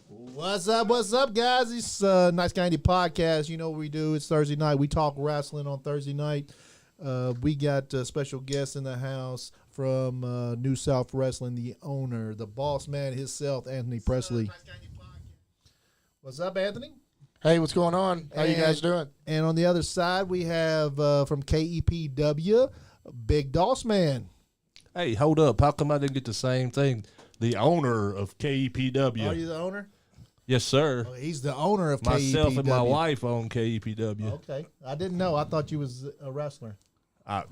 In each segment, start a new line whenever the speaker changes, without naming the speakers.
What's up, guys? It's NiceGuyAndy podcast. You know what we do. It's Thursday night. We talk wrestling on Thursday night. We got special guests in the house from New South Wrestling, the owner, the boss man himself, Anthony Presley. What's up, Anthony?
Hey, what's going on? How you guys doing?
And on the other side, we have from KEPW, Big DOSSMAN.
Hey, hold up. How come I didn't get the same thing? The owner of KEPW.
Are you the owner?
Yes, sir.
Oh, he's the owner of KEPW.
Myself and my wife own KEPW.
Okay. I didn't know. I thought you was a wrestler.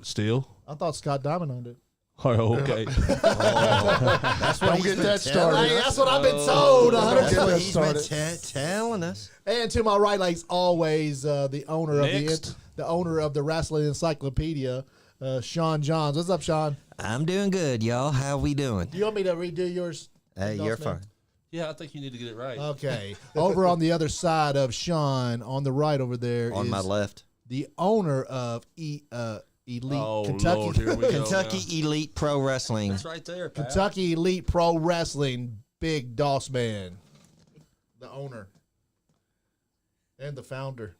Still?
I thought Scott Diamond owned it.
Oh, okay.
That's what Don't get that started.
Hey, that's what I've been told.
That's what he's been telling us.
And to my right, like always, the owner
Next.
of the owner of the Wrestling Encyclopedia, Sean Johns. What's up, Sean?
I'm doing good, y'all. How we doing?
Do you want me to redo yours?
Hey, you're
DOSSMAN?
fine.
Yeah, I think you need to get it right.
Okay. Over on the other side of Sean, on the right over there,
On
is
my left.
the owner of Elite Kentucky.
Lord, here we go
Kentucky
now.
Elite Pro Wrestling.
That's right there, pal.
Kentucky Elite Pro Wrestling, Big DOSSMAN, the owner and the founder.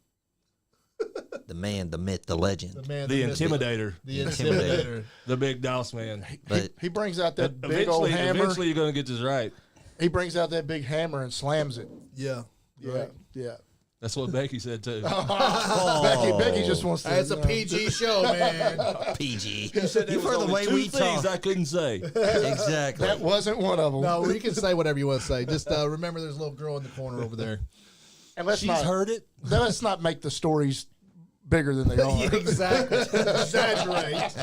The man, the myth, the legend.
The man,
The
myth,
intimidator.
The intimidator.
The big DOS man.
But
He brings out that big old
Eventually,
hammer.
eventually you're going to get this right.
He brings out that big hammer and slams it.
Yeah.
Yeah, yeah.
That's what Becky said, too.
Becky just wants to.
Hey, it's a PG show, man.
PG.
You said there
You
was
heard the
only
way
two
we
things
talk.
I couldn't say.
Exactly.
That wasn't one of them.
No, you can say whatever you want to say. Just remember there's a little girl in the corner over there.
And let's
She's
not,
heard it.
let's not make the stories bigger than they are.
Exactly. Exaggerate.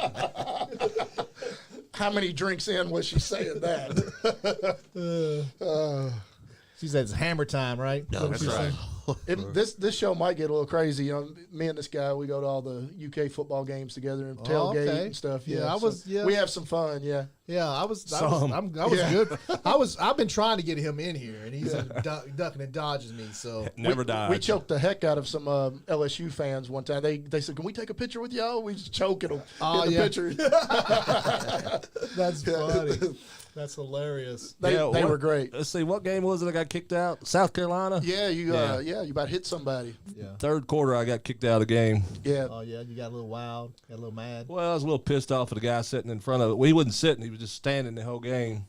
How many drinks in was she saying that?
She said it's hammer time, right?
No,
That's
that's
what
right.
she said?
This show might get a little crazy. Me and this guy, we go to all the UK football games together and tailgate
okay.
and stuff.
Yeah,
Yeah, we have some fun. Yeah.
Yeah, I was
Yeah.
good. I've been trying to get him in here, and he's ducking and dodging me. So
Never died.
We choked the heck out of some LSU fans one time. They said, "Can we take a picture with y'all?" We just choking them in the picture.
that's funny. That's hilarious.
They were great.
Let's see, what game was it I got kicked out? South Carolina?
Yeah, you about hit somebody.
Yeah.
Third quarter, I got kicked out of the game.
Yeah.
Oh yeah, you got a little wild, got a little mad.
Well, I was a little pissed off at the guy sitting in front of it. Well, he wasn't sitting; he was just standing the whole game.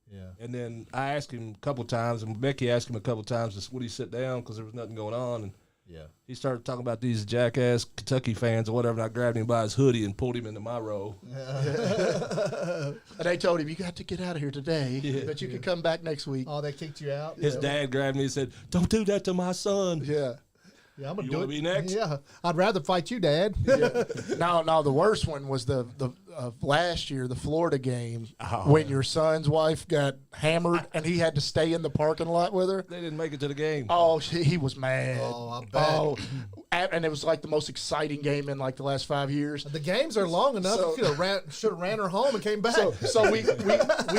Yeah.
And then I asked him a couple of times, and Becky asked him a couple of times, would he sit down because there was nothing going on. And
Yeah.
he started talking about these jackass Kentucky fans or whatever, and I grabbed him by his hoodie and pulled him into my row.
And they told him, "You got to get out of here today, but you can come back next week."
Oh, they kicked you out.
His dad grabbed me and said, "Don't do that to my son."
Yeah.
Yeah, I'm gonna
You
do
wanna
it.
be next?
Yeah, I'd rather fight you, Dad.
No, the worst one was the last year, the Florida game, when your son's wife got hammered and he had to stay in the parking lot with her.
They didn't make it to the game.
Oh, he was mad.
Oh, I bet.
Oh, and it was like the most exciting game in like the last 5 years.
The games are long enough.
So-
You should have ran her home and came back.
So we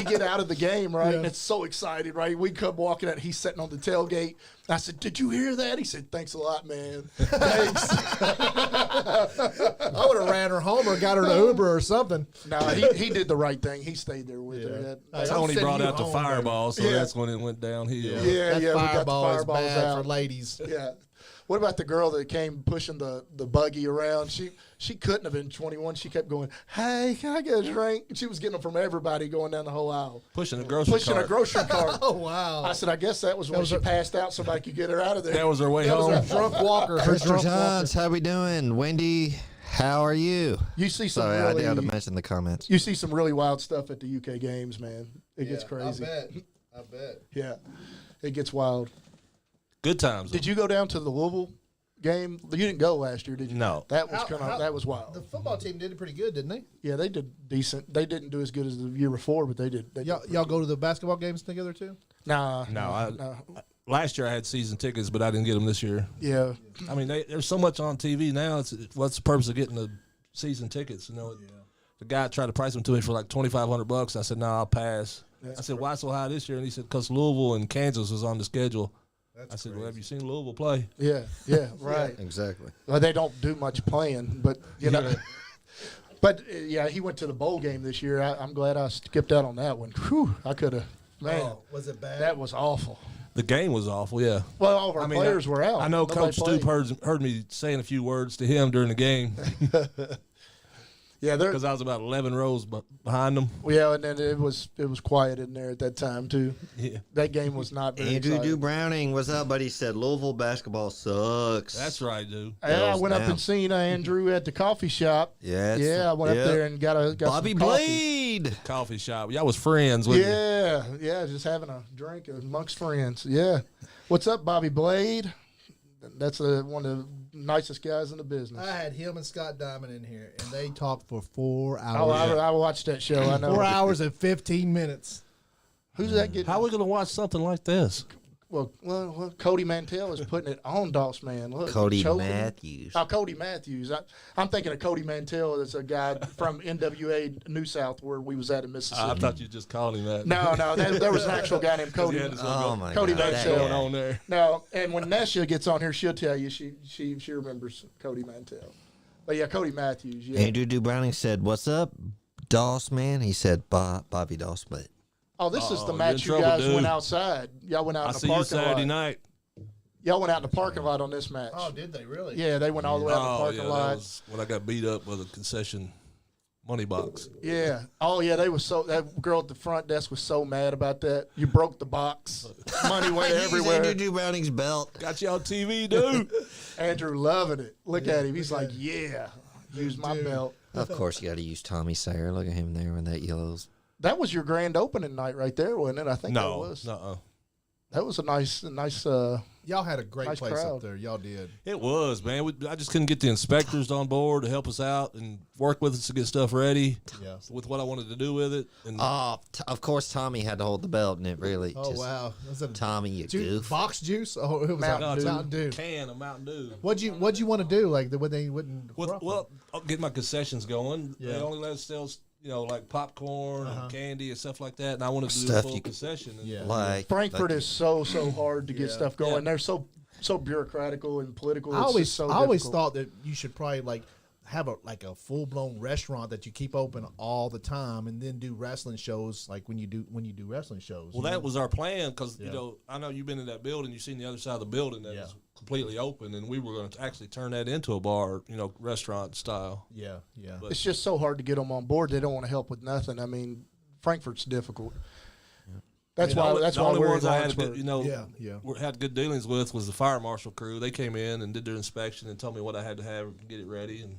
get out of the game, right?
Yeah.
And it's so excited, right? We come walking out. He's sitting on the tailgate. I said, "Did you hear that?" He said, "Thanks a lot, man." Thanks.
I would have ran her home or got her an Uber or something.
No, he did the right thing. He stayed there with her.
Hey, I'm
Tony
sending
brought
you
out the
home,
fireball, so
Yeah.
that's when it went downhill.
Yeah,
That
we got the
fireball is
fireballs
bad
out.
for ladies.
Yeah. What about the girl that came pushing the buggy around? She couldn't have been 21. She kept going, "Hey, can I get a drink?" And she was getting them from everybody going down the whole aisle.
Pushing a grocery
Pushing
cart.
a grocery cart.
Oh wow!
I said, I guess that was when she passed out. Somebody could get her out of there.
That was her way
That
home.
was her drunk walker. Her
Mr.
drunk walker.
Johns, how we doing? Wendy, how are you?
You see some
Sorry,
really,
I had to mention the comments.
you see some really wild stuff at the UK games, man. It gets crazy.
I bet.
Yeah, it gets wild.
Good times.
Did you go down to the Louisville game? You didn't go last year, did you?
No.
That was that was wild.
The football team did it pretty good, didn't they?
Yeah, they did decent. They didn't do as good as the year before, but they did.
Y'all go to the basketball games together too?
Nah.
Last year I had season tickets, but I didn't get them this year.
Yeah.
I mean, there's so much on TV now. What's the purpose of getting the season tickets? You know, the guy tried to price them to me for like $2,500. I said, "No, I'll pass." I said, "Why so high this year?" And he said, "Because Louisville and Kansas was on the schedule." I said, "Well, have you seen Louisville play?"
Yeah, right.
Exactly.
Well, they don't do much playing, but you know. But yeah, he went to the bowl game this year. I'm glad I skipped out on that one. Whew, I could have Man,
was it bad?
that was awful.
The game was awful. Yeah.
Well, all of our players were out.
I know
Nobody
Coach Stoop
played.
heard me saying a few words to him during the game
Yeah,
because I was about 11 rows behind them.
yeah, and then it was quiet in there at that time too.
Yeah.
That game was not very
Andrew
exciting.
Browning, what's up, buddy? Said Louisville basketball sucks.
That's right, dude.
Yeah, I
Bills
went up
down.
and seen Andrew at the coffee shop.
Yeah,
I went up there and got
Bobby
some coffee.
Blade.
Coffee shop. Y'all was friends with me.
Yeah, just having a drink amongst friends. Yeah. What's up, Bobby Blade? That's one of the nicest guys in the business.
I had him and Scott Diamond in here, and they talked for 4
Oh,
hours.
I watched that show. I know.
4 hours and 15 minutes.
Who's that getting?
How are we going to watch something like this?
Well, Cody Mantell is putting it on DOSSMAN. Look,
Cody
choking.
Matthews.
Oh, Cody Matthews. I'm thinking of Cody Mantell as a guy from NWA New South where we was at in Mississippi.
I thought you just called him that.
No, there was an actual guy named Cody.
Oh, my
Cody
God.
Mantell.
that
Going
guy.
on there.
No, and when Nesha gets on here, she'll tell you she remembers Cody Mantell. But yeah, Cody Matthews. Yeah.
Andrew Browning said, what's up, Dossman? He said, Bobby Dossman.
Oh, this is the
you're
match
in
you
trouble,
guys
dude.
went outside. Y'all went out
I
in the
see you
parking
Saturday
lot.
night.
Y'all went out in the parking lot on this match.
Oh, did they really?
Yeah, they went all the way out in the parking
That
lot.
was when I got beat up with a concession money box.
Yeah. Oh, yeah. That girl at the front desk was so mad about that. You broke the box. Money went everywhere.
Andrew Browning's belt.
Got you on TV, dude.
Andrew loving it. Look at him. He's like, yeah, use my belt.
Of course, you got to use Tommy Sayer. Look at him there in that yellows.
That was your grand opening night right there, wasn't it? I think that
No,
was.
no.
That was a nice.
Y'all had a great
Nice
place
crowd.
up there. Y'all did.
It was, man. I just couldn't get the inspectors on board to help us out and work with us to get stuff ready
Yeah.
with what I wanted to do with it. And
Of course, Tommy had to hold the belt, and it really
Oh,
just,
wow. Was it
Tommy, you goof.
box juice? Oh, it was
Mountain
like
Dew.
Mountain Dew.
can of Mountain Dew.
What'd you want to do? Like, when they wouldn't.
Well, I'll get my concessions going.
Yeah.
They only let us sell, like popcorn and candy and stuff like that. And I wanted to do a
Stuff
full
you could-
concession. And
Yeah.
Like
Frankfurt is so hard to get
Yeah.
stuff going.
Yeah.
They're so bureaucratical and political.
I
It's
always,
just so
I always
difficult.
thought that you should probably like have a full blown restaurant that you keep open all the time, and then do wrestling shows like when you do wrestling shows.
Well,
you
that
know?
was our plan because,
Yeah.
I know you've been in that building. You've seen the other side of the building that
Yeah.
is completely open, and we were going to actually turn that into a bar, restaurant style.
yeah.
But-
It's just so hard to get them on board. They don't want to help with nothing. I mean, Frankfurt's difficult. That's
The
why.
only-
That's
the
why
only
we're
ones
in
I had,
Lawrenceburg.
Yeah.
had good dealings with was the fire marshal crew. They came in and did their inspection and told me what I had to have to get it ready and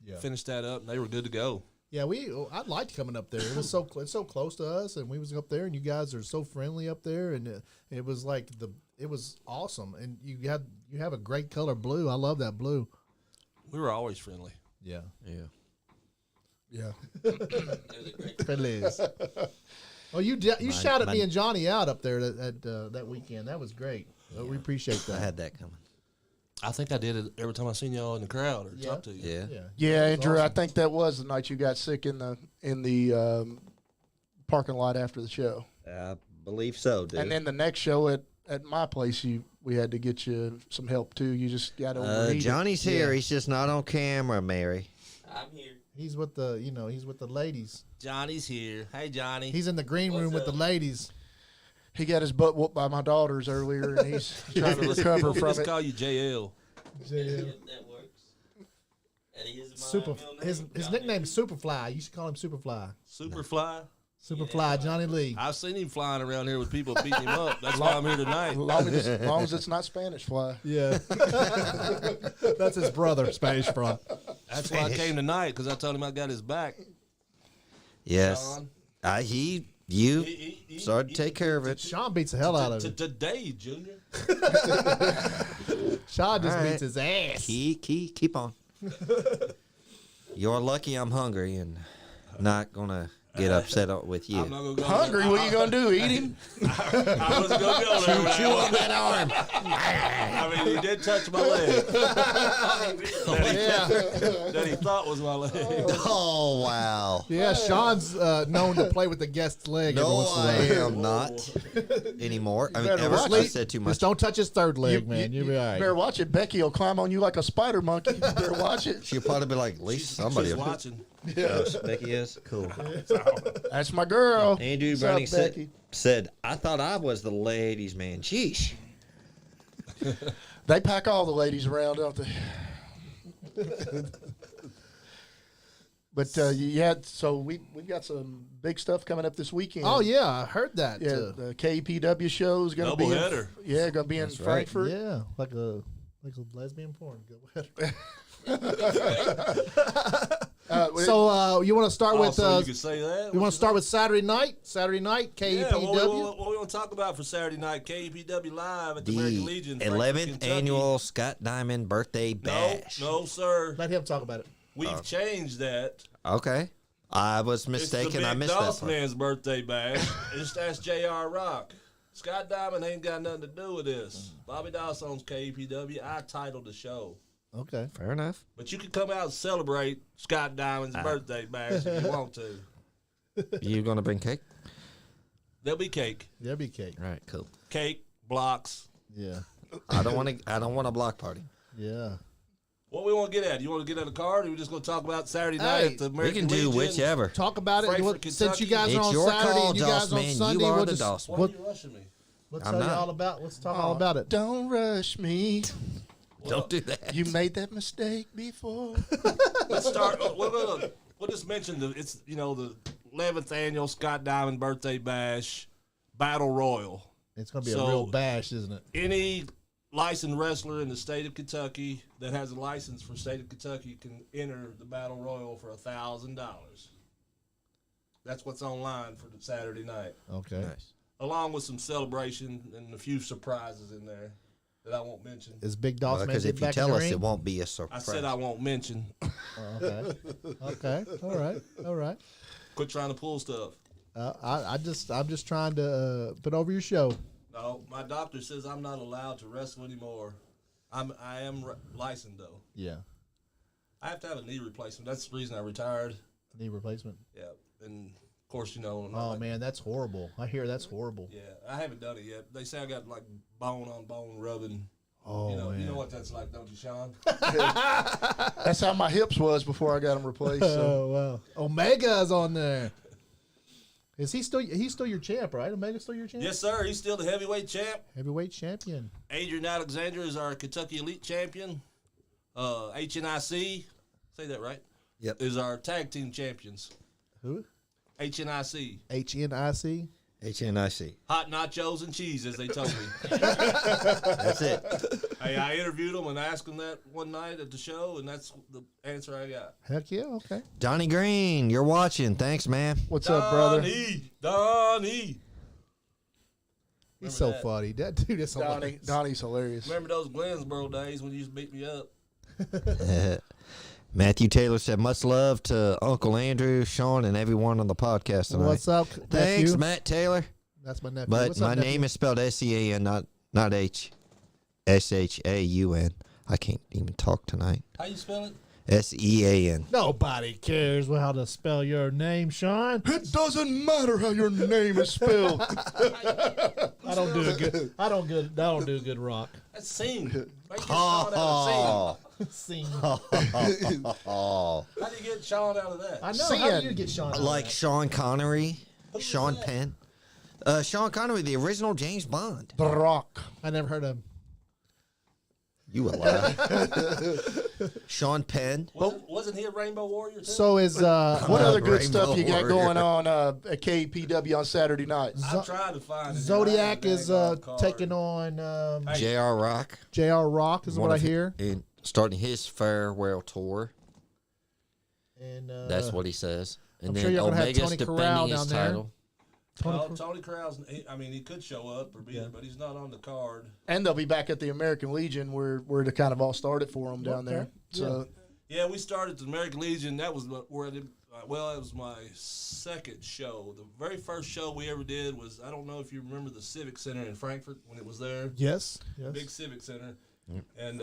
Yeah.
finished that up, and they were good to go.
Yeah, I liked coming up there. It was it's so close to us, and we was up there, and you guys are so friendly up there, and it was like it was awesome, and you have a great color blue. I love that blue.
We were always friendly.
Yeah,
Yeah.
friendly. Well, you shouted me and Johnny out up there that weekend. That was great. We appreciate that.
I had that coming.
I think I did it every time I seen y'all in the crowd or talked to you.
Yeah.
Yeah,
Yeah,
It was
Andrew. I
awesome.
think that was the night you got sick in the parking lot after the show.
I believe so, dude.
And then the next show at my place, we had to get you some help too. You just got overheated.
Johnny's here.
Yeah.
He's just not on camera, Mary.
I'm here.
He's with the ladies.
Johnny's here. Hey, Johnny.
He's in the green room with the ladies.
He got his butt whooped by my daughters earlier, and he's trying to recover from
Let's
it.
call you JL.
That works. That is my
Super.
middle name,
His
Johnny.
nickname's Superfly. You should call him Superfly.
Superfly.
Superfly Johnny Lee.
I've seen him flying around here with people beating him up. That's why I'm here tonight.
As long as it's not Spanish fly.
Yeah, that's his brother, Spanish Fry.
That's why I came tonight, because I told him I got his back.
Yes.
John.
You
He-
started to take care of it.
Sean beats the hell out of him.
Today, Junior.
Sean just
All right.
beats his ass.
Keep on. You're lucky I'm hungry and not gonna get upset with you.
I'm not gonna go
Hungry? What are you gonna do? Eat him?
I wasn't gonna go there. with
Chew
that
on that arm.
one. I mean, he did touch my leg.
Yeah,
That he thought was my leg.
Oh wow.
yeah. Sean's known to play with the guest's leg. every
No,
once in a
I
while.
am not anymore. I mean,
better
ever
watch
since I
Sleep.
said too much.
Just don't touch his third leg, man. You'll be all
Better
right.
watch it. Becky will climb on you like a spider monkey. You better watch it.
She'll probably be like, at least somebody.
She's
will-
watching.
Yes, Becky is cool.
That's my girl.
Andrew
What's
Browning
up,
said,
Becky?
said, I thought I was the ladies' man. Sheesh.
They pack all the ladies around, don't they? But yeah, so we've got some big stuff coming up this weekend.
Oh yeah, I heard that.
Yeah, the KPW show is going to be
Doubleheader.
going to be in Frankfurt.
Yeah, like a lesbian porn. Go So you want to start with?
So you can say that.
You want to start with Saturday night? Saturday night, KEPW.
Yeah, what we want to talk about for Saturday night? KEPW live at the American Legion.
The
Frankfurt,
11th
Kentucky.
annual Scott Diamond birthday bash.
No, sir.
Let him talk about it.
We've changed that.
Okay. I was mistaken. I
It's
missed
the big
that part.
DOSSMAN's birthday bash. Just ask J.R. Rock. Scott Diamond ain't got nothing to do with this. Bobby Doss owns KEPW. I titled the show.
Okay.
Fair enough.
But you can come out and celebrate Scott Diamond's birthday bash if you want to.
You going to bring cake?
There'll be cake.
There'll be cake.
All right, cool.
Cake, blocks.
Yeah.
I don't want a block party.
Yeah.
What we want to get at? You want to get at a card, or we just going to talk about Saturday night
Hey,
at the
We
American
can do
Legion?
whichever.
Talk about it.
Frankfurt,
Since you guys
Kentucky.
are
It's
on
your
Saturday
call,
and you guys on
DOSSMAN.
Sunday,
You are
we'll
the
just
DOSSMAN.
Why
we'll,
are you rushing me?
we'll
I'm
tell you
not.
all about. Let's talk all about it.
Don't rush me.
Don't do that.
You made that mistake before.
Let's start. We'll just mention it's the 11th annual Scott Diamond birthday bash battle royal.
It's going to be
So-
a real bash, isn't it?
Any licensed wrestler in the state of Kentucky that has a license for state of Kentucky can enter the battle royal for $1,000. That's what's online for the Saturday night,
Okay.
Nice.
along with some celebration and a few surprises in there that I won't mention.
Is Big Doss Man
Because
get
if you
back
tell
in the
us,
ring?
it won't be a
I
surprise.
said I won't mention.
Okay. Okay. All right. All right.
Quit trying to pull stuff.
I'm just trying to put over your show.
No, my doctor says I'm not allowed to wrestle anymore. I am licensed though.
Yeah.
I have to have a knee replacement. That's the reason I retired.
Knee replacement.
Yeah, and of course
Oh man, that's horrible. I hear that's horrible.
Yeah, I haven't done it yet. They say I got like bone on bone rubbing.
Oh
You
man.
know what that's like, don't you, Sean?
That's how my hips was before I got them replaced. So.
Oh wow. Omega's on there. Is he still? He's still your champ, right? Omega's still your champ.
Yes, sir. He's still the heavyweight champ.
Heavyweight champion.
Adrian Alexander is our Kentucky Elite champion. HNIC, say that right?
Yep.
Is our tag team champions.
Who?
HNIC.
HNIC.
HNIC.
Hot nachos and cheese, as they told me.
That's it.
Hey, I interviewed him and asked him that one night at the show, and that's the answer I got.
Heck yeah. Okay.
Donnie Green, you're watching. Thanks, man.
What's up, brother?
Donnie.
He's so
that.
funny. That dude is hilarious.
Donnie's hilarious.
Remember those Glensboro days when you used to beat me up?
Matthew Taylor said, much love to Uncle Andrew, Sean, and everyone on the podcast tonight.
What's up,
Thanks,
nephew?
Matt Taylor.
That's my nephew.
But
What's up,
my
nephew?
name is spelled S-E-A-N, not H-S-H-A-U-N. I can't even talk tonight.
How you spell it?
S-E-A-N.
Nobody cares how to spell your name, Sean.
It doesn't matter how your name is spelled.
I don't do a good. I don't do a good rock.
That's sing. Make it Sean out of
Sing.
Oh,
sing. How do you get Sean out of that?
I know.
Sing.
How do you get Sean? out of
like
that?
Sean Connery, Sean Penn. Sean Connery, the original James Bond.
The Rock.
I never heard of him.
You a lie. Sean Penn.
Wasn't he a Rainbow Warrior too?
So is
What other good
Rainbow
stuff you got
Warrior.
going on at KPW on Saturday night?
I'm trying to find it.
Zodiak is
Card.
taking on
J.R. Rock.
J.R. Rock is what I hear.
And starting his farewell tour.
And
That's what he says. And
I'm
then
sure you're gonna have
Omega's
Tony Corral
defending his
down there.
title.
Tony Krause, he could show up or be there, but he's not on the card.
And they'll be back at the American Legion where it kind of all started for them down there. So
Yeah, we started the American Legion. That was where it was my second show. The very first show we ever did was, I don't know if you remember the Civic Center in Frankfurt when it was there.
Yes. Yes.
Big Civic Center. And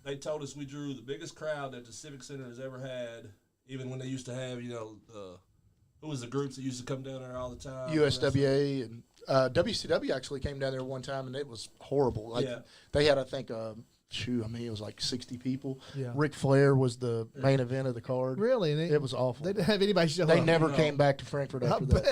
they told us we drew the biggest crowd that the Civic Center has ever had, even when they used to have, who was the groups that used to come down there all the time?
USWA and WCW actually came down there one time, and it was horrible. Like
Yeah.
they had, I think, I mean, it was like 60 people.
Yeah.
Ric Flair was the main event of the card.
Really? And
It was awful.
They didn't have anybody show
They
up.
never came back to Frankfurt
I
after that.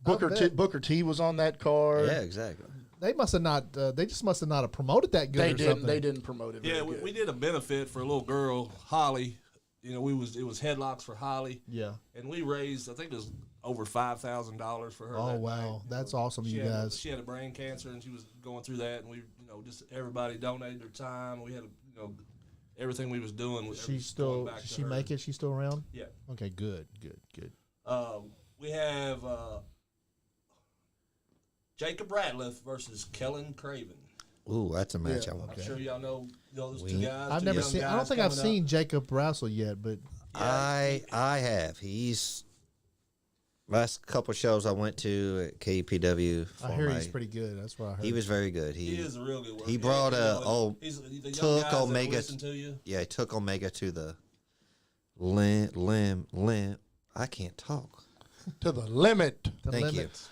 bet.
Booker T was on that card.
Yeah, exactly.
They must have not. They just must have not have promoted that good.
They
or
didn't.
something.
They didn't promote it.
Yeah,
very
we,
good.
we did a benefit for a little girl, Holly. You know, it was headlocks for Holly.
Yeah.
And we raised, I think it was over $5,000 for her.
Oh
that
wow,
night.
that's awesome,
She
you
had,
guys.
She had a brain cancer and she was going through that, and we, just everybody donated their time. We had, everything we was doing.
She's still.
Back to
She
her.
make it. She's still around.
Yeah.
Okay. Good.
We have Jacob Ratliff versus Kellen Craven.
Ooh, that's a match
Yeah.
I want.
I'm sure y'all know those two
We-
guys.
I've
two
never
young
seen. I don't
guys
think I've
coming
seen
up.
Jacob wrestle yet, but
I have. He's last couple shows I went to at KPW.
I hear he's pretty good. That's what I heard.
He was very good.
He is a real good worker.
he brought
he's the young
took
guys that
Omega-
listen to you.
Yeah, he took Omega to the limb. I can't talk.
To the limit.
The
Thank
limits.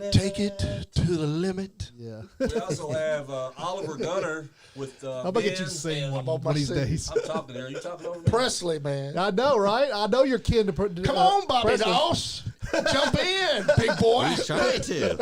Take it to the limit.
Yeah.
We also have Oliver Gunner with
I'm gonna get you to
Ben
sing
and-
one
on
of
my
these
seat.
days.
I'm talking there. Are you talking over me?
Presley, man.
I know, right? I know you're kin to.
Come on, Bobby Doss. Jump in, big boy.
He's trying to.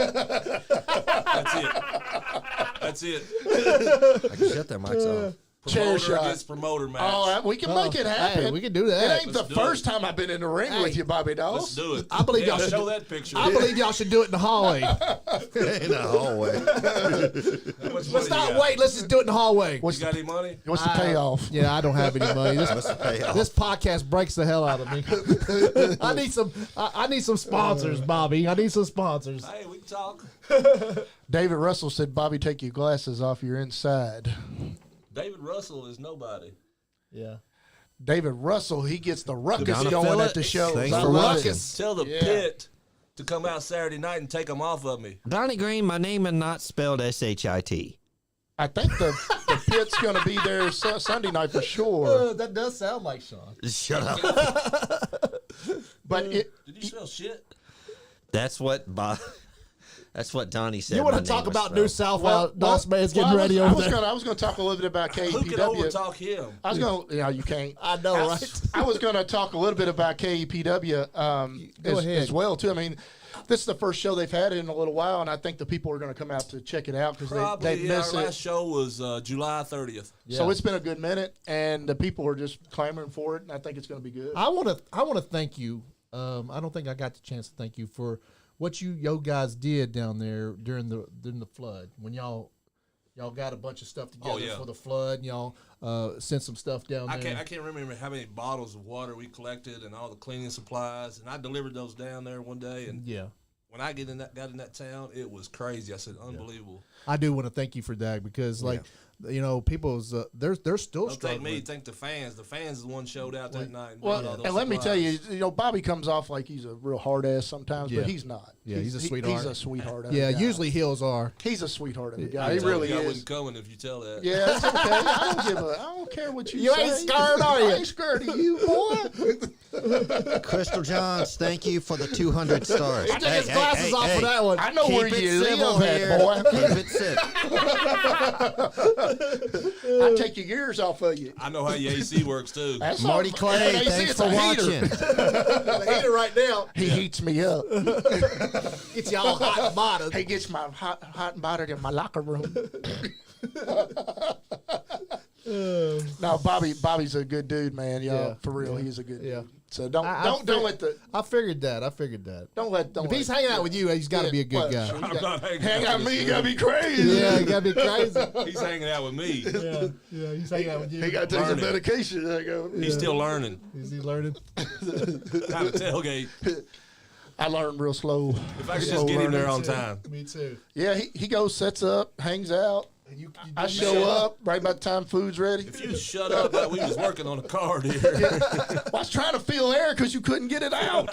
That's it.
I can shut their mics off.
Chair
Promoter
shot.
against promoter match.
Oh, we can make it happen.
Hey, we can do that.
It ain't
Let's
the
do
first
it.
time I've been in the ring with you, Bobby Doss.
Let's do it.
I believe y'all should
show
do-
that picture.
I believe y'all should do it in the hallway.
In the hallway.
How much money
Let's
you
not
got?
wait. Let's just do it in the hallway.
What's
You got any money?
What's the payoff?
Yeah, I don't have any money.
What's the payoff?
This podcast breaks the hell out of me. I need some. I need some sponsors, Bobby. I need some sponsors.
Hey, we can talk.
David Russell said, Bobby, take your glasses off. You're inside.
David Russell is nobody.
Yeah.
David Russell, he gets the ruckus
Gonna
going
fill
at
it.
the show.
Thanks
I
for
love
watching.
it.
Tell the
Yeah.
pit to come out Saturday night and take them off of me.
Donnie Green, my name is not spelled SHIT.
I think the pit's going to be there Sunday night for sure.
That does sound like Sean.
Shut up.
But
Did you smell shit?
That's what Donnie said.
You want
my
to talk
name was
about New
spelled.
South? DOSSMan's getting ready over there.
I was going to talk a little bit about
Who can
KEPW.
overtalk him?
I was going to, you can't.
I know, right?
I was going to talk a little bit about KEPW
Go ahead.
as well, too. I mean, this is the first show they've had in a little while, and I think the people are going to come out to check it out because
Probably,
they
yeah,
miss
our
it.
last show was July 30th.
So it's been a good minute, and the people are just clamoring for it, and I think it's going to be good.
I want to thank you. I don't think I got the chance to thank you for what yo guys did down there during the flood when y'all got a bunch of stuff together
yeah.
for the flood. And y'all sent some stuff down there.
I can't remember how many bottles of water we collected and all the cleaning supplies, and I delivered those down there one day. And
Yeah.
when I got in that town, it was crazy. I said, unbelievable.
I do want to thank you for that because, people's they're still
Don't
struggling.
think me, think the fans. The fans is the one showed out that night. And
Well,
brought all those
and let me tell
supplies.
you, Bobby comes off like he's a real hard ass sometimes,
Yeah.
but he's not.
Yeah, he's a
He's
sweetheart.
a sweetheart. Of
Yeah,
a guy.
usually heels are.
he's a sweetheart of a guy.
I
He
told
really
you I
is.
wasn't coming if you tell that.
Yeah, it's okay. I don't care what you
You
say.
ain't scared, are you?
I ain't scared of you, boy.
Crystal Johns, thank you for the 200 stars.
He took his glasses off for that one.
I know
Keep
where
it
you
civil
live
here.
at, boy.
Keep it civil.
I take your gears off of you.
I know how your AC works too.
That's
Marty
all-
Clay,
Hey,
thanks
it's
for
a heater.
watching.
The heater right now.
He heats me up.
It's y'all hot and bothered.
He gets my hot and bothered in my locker room. No, Bobby's a good dude, man.
Yeah.
For real, he's a good
Yeah.
dude. So don't
I
let the
I figured that. If he's hanging out with you, he's got to be a good guy.
I'm not hanging
hang
out
out
with
me,
this
you gotta
dude.
be crazy.
Yeah, you gotta be crazy.
He's hanging out with me.
Yeah, he's hanging out with you.
He got to take some
Learning.
medication.
He's still learning
Is he learning?
how to tailgate.
I learned real slow.
If I could just get him there on time.
Me too.
Yeah, he goes, sets up, hangs out. I show up right by the time food's ready.
If you shut up, like we was working on a card here.
I was trying to feel air because you couldn't get it out.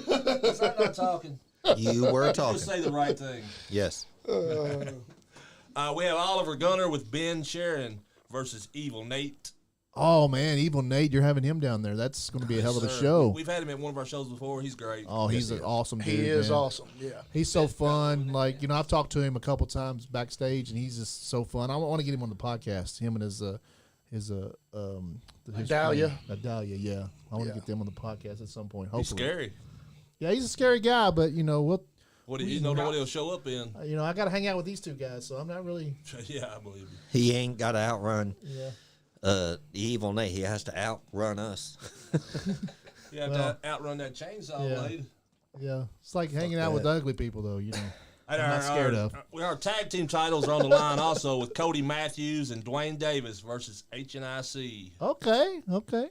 Was I not talking?
You were talking.
Just say the right thing.
Yes.
We have Oliver Gunner with Ben Sharon versus Evil Nate.
Oh man, Evil Nate, you're having him down there. That's going to be a hell of a show.
We've had him at one of our shows before. He's great.
Oh, he's an awesome dude.
He is
man.
awesome. Yeah.
He's so fun. Like, I've talked to him a couple times backstage, and he's just so fun. I want to get him on the podcast. Him and his
Dahlia.
Dahlia, yeah. I want to get them on the podcast at some point. Hopefully.
He's scary.
Yeah, he's a scary guy, but what
You know what he'll show up in.
I got to hang out with these two guys, so I'm not really.
Yeah, I believe you.
He ain't got to outrun
Yeah.
the Evil Nate. He has to outrun us.
You have to outrun that chainsaw
Yeah.
blade.
Yeah, it's like hanging out with ugly people, though. I'm
And
not scared of.
Our tag team titles are on the line also with Cody Matthews and Dwayne Davis versus HNIC.
Okay.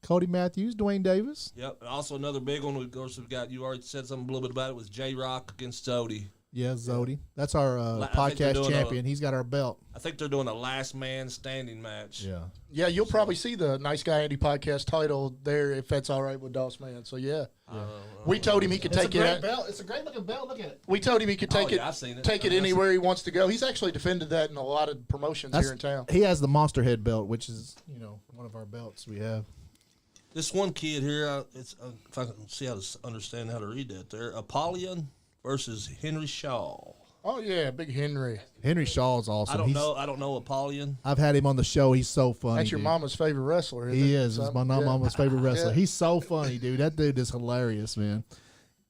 Cody Matthews, Dwayne Davis.
Yep. And also another big one. Of course, we've got, you already said something a little bit about it, was J-Rock against Zodi.
Yeah, Zodi. That's our
I think they're
podcast
doing
champion. He's got our belt.
I think they're doing a last man standing match.
Yeah.
Yeah, you'll probably see the Nice Guy Andy podcast title there if that's all right with DOSSMAN. So yeah, we told him he could take it.
belt. It's a great looking belt. Look at it.
We told him he could take it.
I've seen it.
Take it anywhere he wants to go. He's actually defended that in a lot of promotions here in town.
He has the Monster Head belt, which is one of our belts we have.
This one kid here, it's if I can see how to understand how to read that there, Apollyon versus Henry Shaw.
Oh yeah, Big Henry.
Henry Shaw is awesome.
I don't know Apollyon.
I've had him on the show. He's so funny.
That's your
dude.
mama's favorite wrestler. Isn't
He
it?
is. It's my mama's favorite wrestler.
Yeah.
He's so funny, dude. That dude is hilarious, man.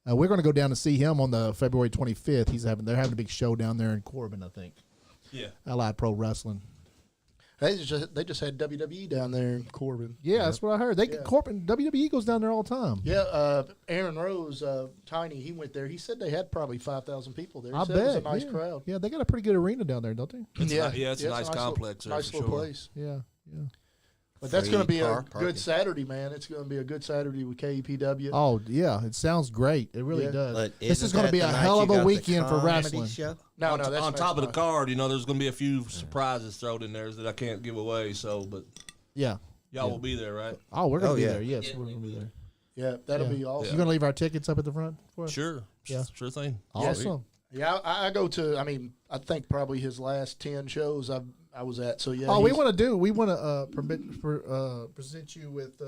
We're going to go down to see him on the February 25th. They're having a big show down there in Corbin, I think.
Yeah.
Allied Pro Wrestling.
They just had WWE down there in Corbin.
Yeah, that's what I heard. Corbin WWE goes down there all the time.
Yeah, Aaron Rose, Tiny, he went there. He said they had probably 5,000 people there. He
I
said
bet.
it was a nice
yeah.
crowd.
Yeah, they got a pretty good arena down there, don't they?
It's a nice complex there
nice
for
little
sure.
place.
Yeah.
But that's going to be a
parking.
good Saturday, man. It's going to be a good Saturday with KEPW.
Oh, yeah. It sounds great. It really
Yeah.
does.
But
This is
isn't
going to
that
be
the
a
night
hell
you
of a
got the
weekend for
comedy
wrestling.
show?
No,
That's
on
top of the card, there's going to be a few surprises thrown in there that I can't give away. So, but
Yeah.
y'all will be there, right?
Oh, we're going to be
yeah.
there. Yes,
Yeah,
we're
we
going to be
will.
there.
Yeah, that'll
Yeah.
be awesome.
You going to leave our tickets up at the front for us?
Sure.
Yeah.
Sure thing.
Awesome.
Yeah, I go to. I mean, I think probably his last 10 shows I was at. So yeah.
Oh, we
he's-
want to present you with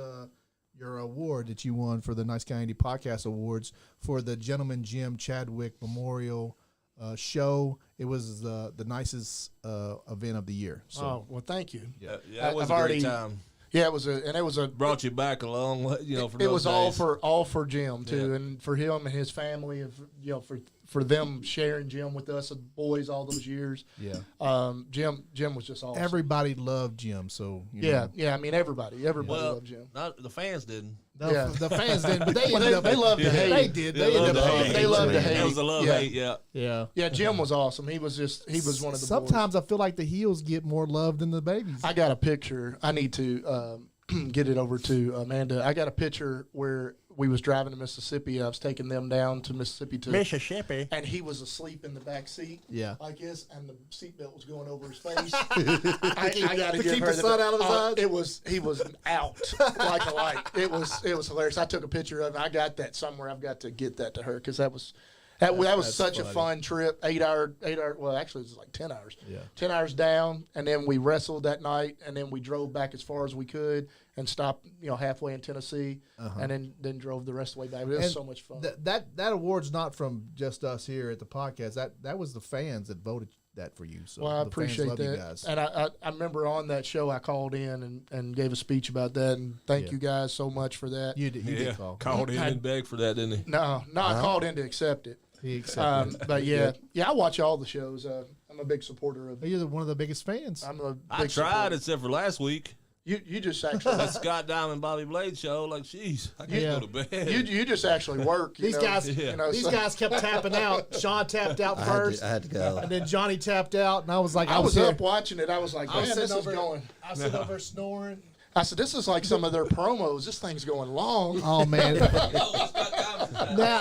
your award that you won for the Nice Guy Andy Podcast Awards for the Gentleman Jim Chadwick Memorial show. It was the nicest event of the year. So
Oh well, thank you.
Yeah, it was
I've
a great
already-
time.
Yeah, it was a.
Brought you back a long way, for
It
those
was
days.
all for Jim too,
Yeah.
and for him and his family, and for them sharing Jim with us, the boys, all those years.
yeah,
Jim was just awesome.
everybody loved Jim. So you
yeah,
know.
yeah. I mean, everybody
Well,
loved Jim.
not the fans didn't.
The, the fans didn't, but they
Well,
ended up.
they loved to hate.
They did. They
They
ended
loved
up.
to hate.
They loved to hate.
It was a love
Yeah.
hate, yeah.
Yeah.
Yeah, Jim was awesome. He was one of the.
Sometimes
boys.
I feel like the heels get more love than the babies.
I got a picture. I need to get it over to Amanda. I got a picture where we was driving to Mississippi. I was taking them down to Mississippi and he was asleep in the back seat.
Yeah.
like this, and the seatbelt was going over his face. I got to
To
give
keep
her
the sun out of his eyes?
He was out like a light. It was hilarious. I took a picture of it. I got that somewhere. I've got to get that to her because that was
That's
such
funny.
a fun trip. 8 hour. Well, actually, it was like 10 hours.
Yeah.
10 hours down, and then we wrestled that night, and then we drove back as far as we could and stopped, halfway in Tennessee, and then drove the rest of the way back. It was
And
so much fun.
That award's not from just us here at the podcast. That was the fans that voted that for you. So
Well, I
the fans
appreciate
love you
that.
guys.
And I remember on that show I called in and gave a speech about that, and thank
Yeah.
you guys so much for that.
You did call.
Called in and begged for that, didn't he?
No, I called in to accept it.
He accepted it.
But yeah, I watch all the shows. I'm a big supporter of.
You're one of the biggest fans.
I'm a big
I tried,
supporter.
except for last week.
You just actually
That Scott Diamond Bobby Blade show. Like, jeez, I can't
Yeah.
go to bed.
you just actually work.
These guys, these guys kept tapping out. Sean tapped out first,
I had to go.
and then Johnny tapped out, and I was like,
I was
here.
up watching it. I was like,
I was
man, this
sitting
is
over,
going.
I was sitting over snoring.
I said, this is like some of their promos. This thing's going long.
Oh man! Now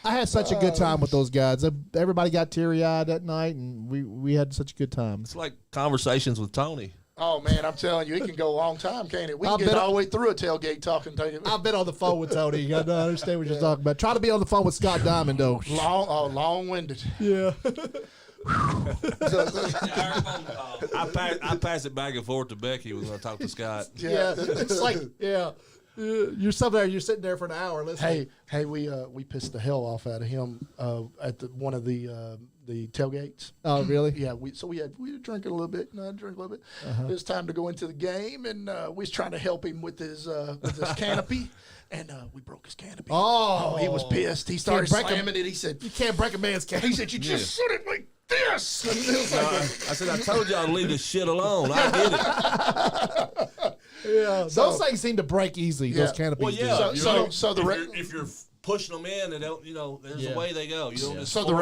I had such a good time with those guys. Everybody got teary eyed that night, and we had such a good time.
It's like conversations with Tony.
Oh man, I'm telling you, it can go a long time, can't it? We can get all the way through a tailgate talking to you.
I've been on the phone with Tony. I don't understand what you're talking about. Try to be on the phone with Scott Diamond, though.
Long-winded.
Yeah.
I pass it back and forth to Becky when I talk to Scott.
Yeah, it's like you're sitting there for an hour listening.
Hey, we pissed the hell off out of him at one of the tailgates.
Oh, really?
Yeah, we were drinking a little bit, and I drank a little bit. It was time to go into the game, and we was trying to help him with his canopy, and we broke his canopy.
Oh,
he was pissed. He started slamming it. He said,
"You can't break a man's canopy."
He said, "You just said it like this." And it was
I said, I told y'all to leave this shit alone. I get it.
Yeah, those things seem to break easily. Those canopies.
Well, yeah.
So
if you're pushing them in, they don't. There's a way they go. You don't just
the